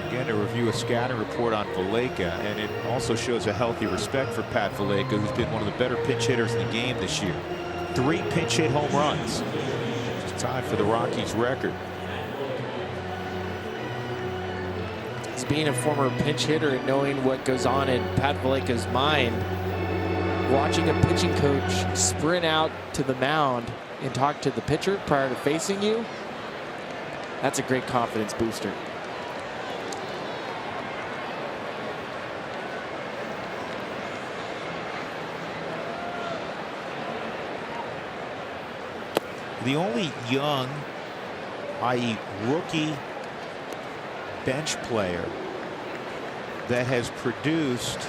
again, to review a scouting report on Valaika, and it also shows a healthy respect for Pat Valaika, who's been one of the better pinch hitters in the game this year. 3 pinch hit home runs. It's tied for the Rockies record. As being a former pinch hitter and knowing what goes on in Pat Valaika's mind, watching a pitching coach sprint out to the mound and talk to the pitcher prior to facing you, that's a great confidence booster. The only young, i.e. rookie bench player that has produced,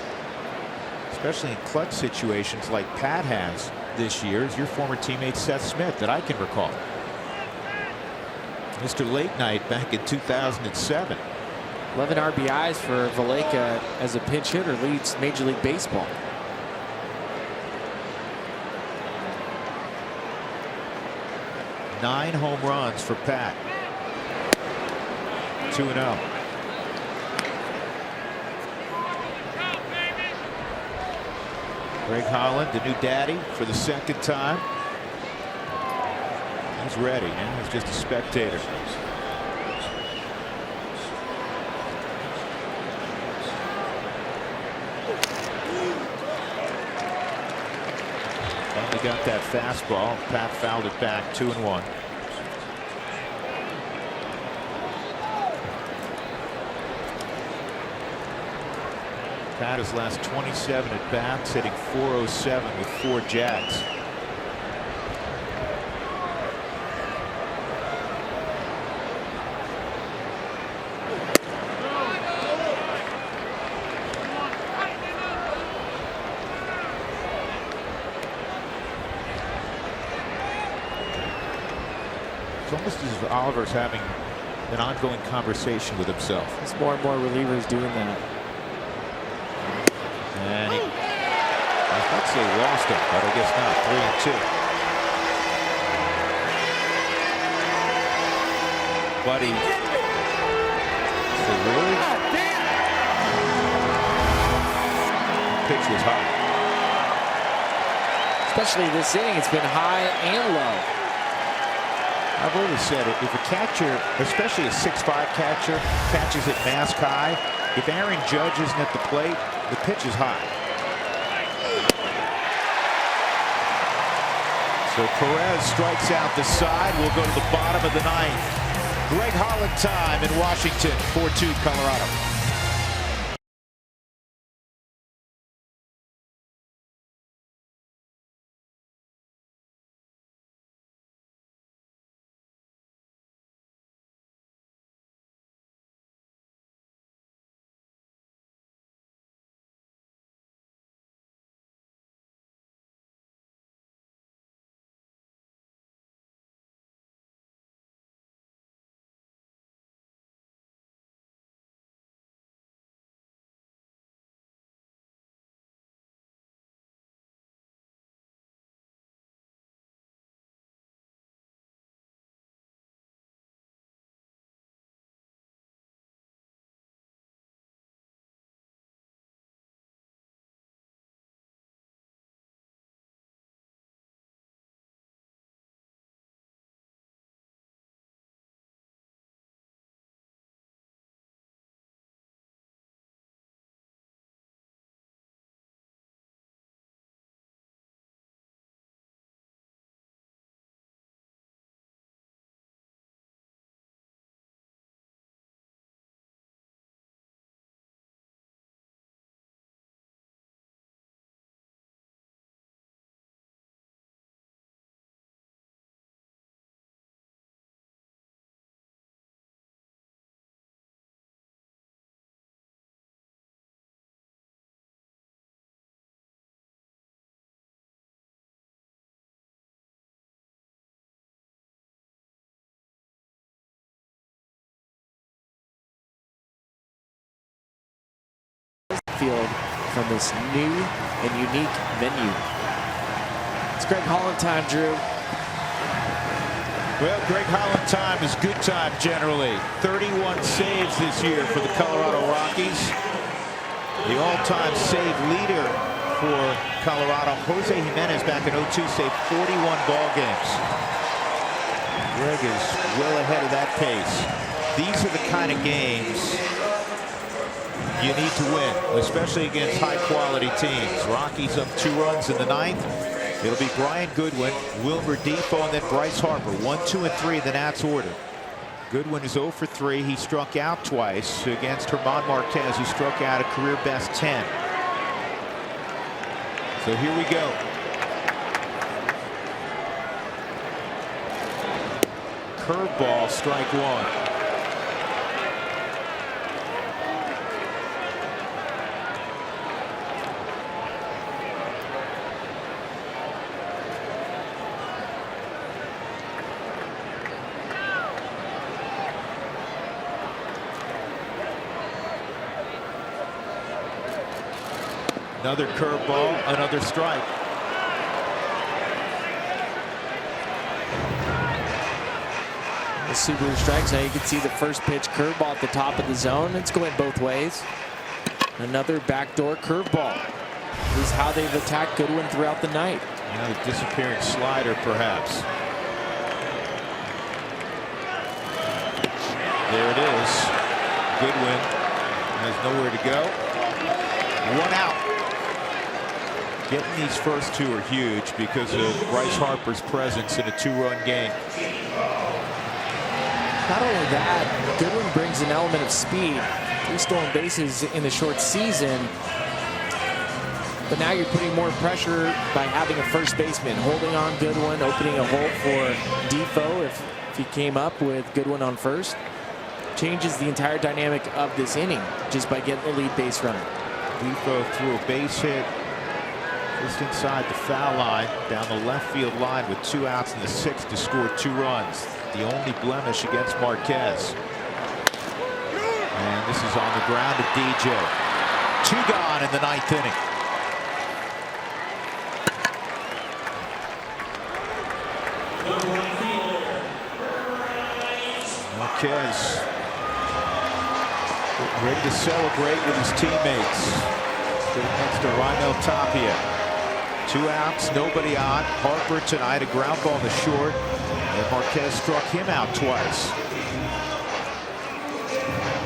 especially in clutch situations like Pat has this year, is your former teammate Seth Smith that I can recall. Mr. Late Night back in 2007. 11 RBIs for Valaika as a pinch hitter, leads Major League Baseball. Nine home runs for Pat. 2-0. Greg Holland, the new daddy, for the second time. He's ready. Now he's just a spectator. Finally got that fastball. Pat fouled it back, 2-1. Pat his last 27 at bats, hitting .407 with 4 jacks. It's almost as if Oliver's having an ongoing conversation with himself. There's more and more relievers doing that. And I thought they lost him, but I guess not. 3-2. Buddy. So really? Pitch was high. Especially this inning, it's been high and low. I've always said it, if a catcher, especially a 6'5" catcher, catches it mask high, if Aaron Judge isn't at the plate, the pitch is high. So Perez strikes out the side. We'll go to the bottom of the ninth. Greg Holland time in Washington, 4-2 Colorado. field from this new and unique venue. It's Greg Holland time, Drew. Well, Greg Holland time is good time generally. 31 saves this year for the Colorado Rockies. The all-time save leader for Colorado, Jose Jimenez, back in 02, saved 41 ball games. Greg is well ahead of that pace. These are the kind of games you need to win, especially against high-quality teams. Rockies up 2 runs in the 9th. It'll be Brian Goodwin, Wilmer Difo, and then Bryce Harper. 1, 2, and 3 in the Nats order. Goodwin is 0 for 3. He struck out twice against German Marquez, who struck out a career best 10. So here we go. Curveball, strike 1. Another curveball, another strike. The Subaru strikes. Now you can see the first pitch curveball at the top of the zone. It's going both ways. Another backdoor curveball. This is how they've attacked Goodwin throughout the night. Another disappearing slider, perhaps. There it is. Goodwin has nowhere to go. 1 out. Getting these first 2 are huge because of Bryce Harper's presence in a 2-run game. Not only that, Goodwin brings an element of speed. 3 stolen bases in the short season. But now you're putting more pressure by having a first baseman holding on Goodwin, opening a hole for Difo if he came up with Goodwin on first. Changes the entire dynamic of this inning just by getting the lead base runner. Difo threw a base hit just inside the foul line, down the left field line with 2 outs in the 6th to score 2 runs. The only blemish against Marquez. And this is on the ground to DJ. 2 gone in the 9th inning. Marquez ready to celebrate with his teammates. Next to Raimel Tapia. 2 outs, nobody on. Harper tonight, a ground ball to short. And Marquez struck him out twice.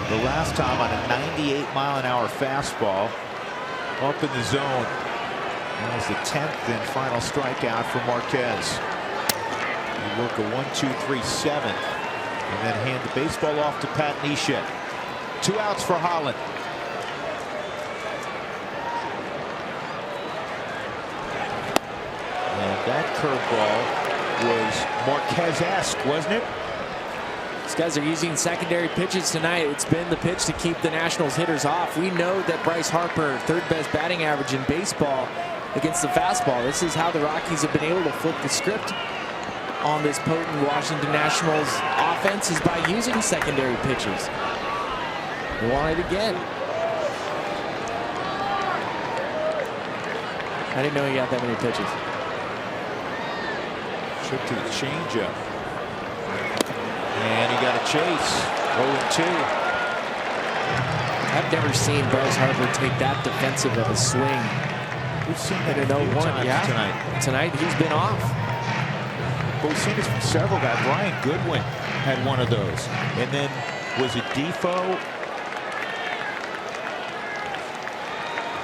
The last time on a 98-mile-an-hour fastball up in the zone. That was the 10th and final strikeout for Marquez. He work a 1-2-3-7 and then hand the baseball off to Pat Neeshet. 2 outs for Holland. And that curveball was Marquez-esque, wasn't it? These guys are using secondary pitches tonight. It's been the pitch to keep the Nationals hitters off. We know that Bryce Harper, 3rd best batting average in baseball against the fastball. This is how the Rockies have been able to flip the script on this potent Washington Nationals offense, is by using secondary pitches. They want it again. I didn't know he had that many pitches. Trip to the changeup. And he got a chase. 0-2. I've never seen Bryce Harper take that defensive of a swing. We've seen that in a an few 0-1. times Yeah. tonight. Tonight he's been off. But we've seen this from several guys. Brian Goodwin had one of those. And then was it Difo?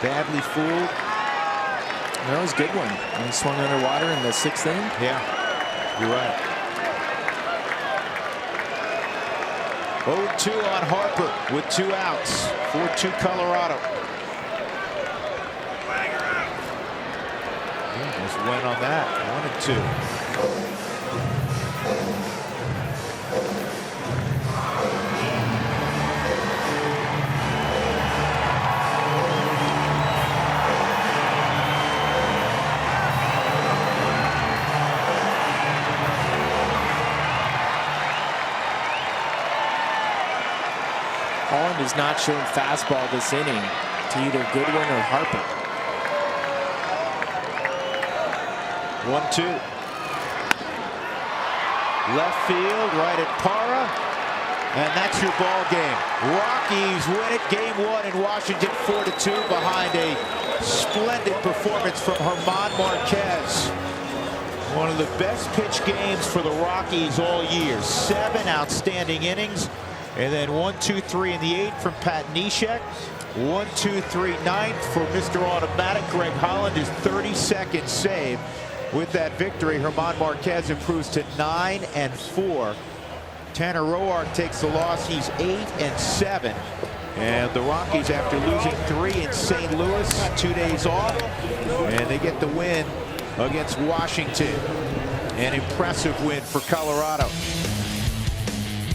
Badly fooled. No, it was Goodwin. And he swung underwater in the 6th inning. Yeah, you're right. 0-2 on Harper with 2 outs. 4-2 Colorado. Just went on that. 1-2. has not shown fastball this inning to either Goodwin or Harper. 1-2. Left field, right at Parra. And that's your ball game. Rockies win it game 1 in Washington 4-2 behind a splendid performance from German Marquez. One of the best pitch games for the Rockies all year. 7 outstanding innings. And then 1-2-3 in the 8th from Pat Neshek. 1-2-3 9th for Mr. Automatic Greg Holland, his 32nd save. With that victory, German Marquez improves to 9-4. Tanner Roark takes the loss. He's 8-7. And the Rockies, after losing 3 in St. Louis, 2 days off, and they get the win against Washington. An impressive win for Colorado.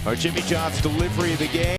Our Jimmy John's delivery of the game.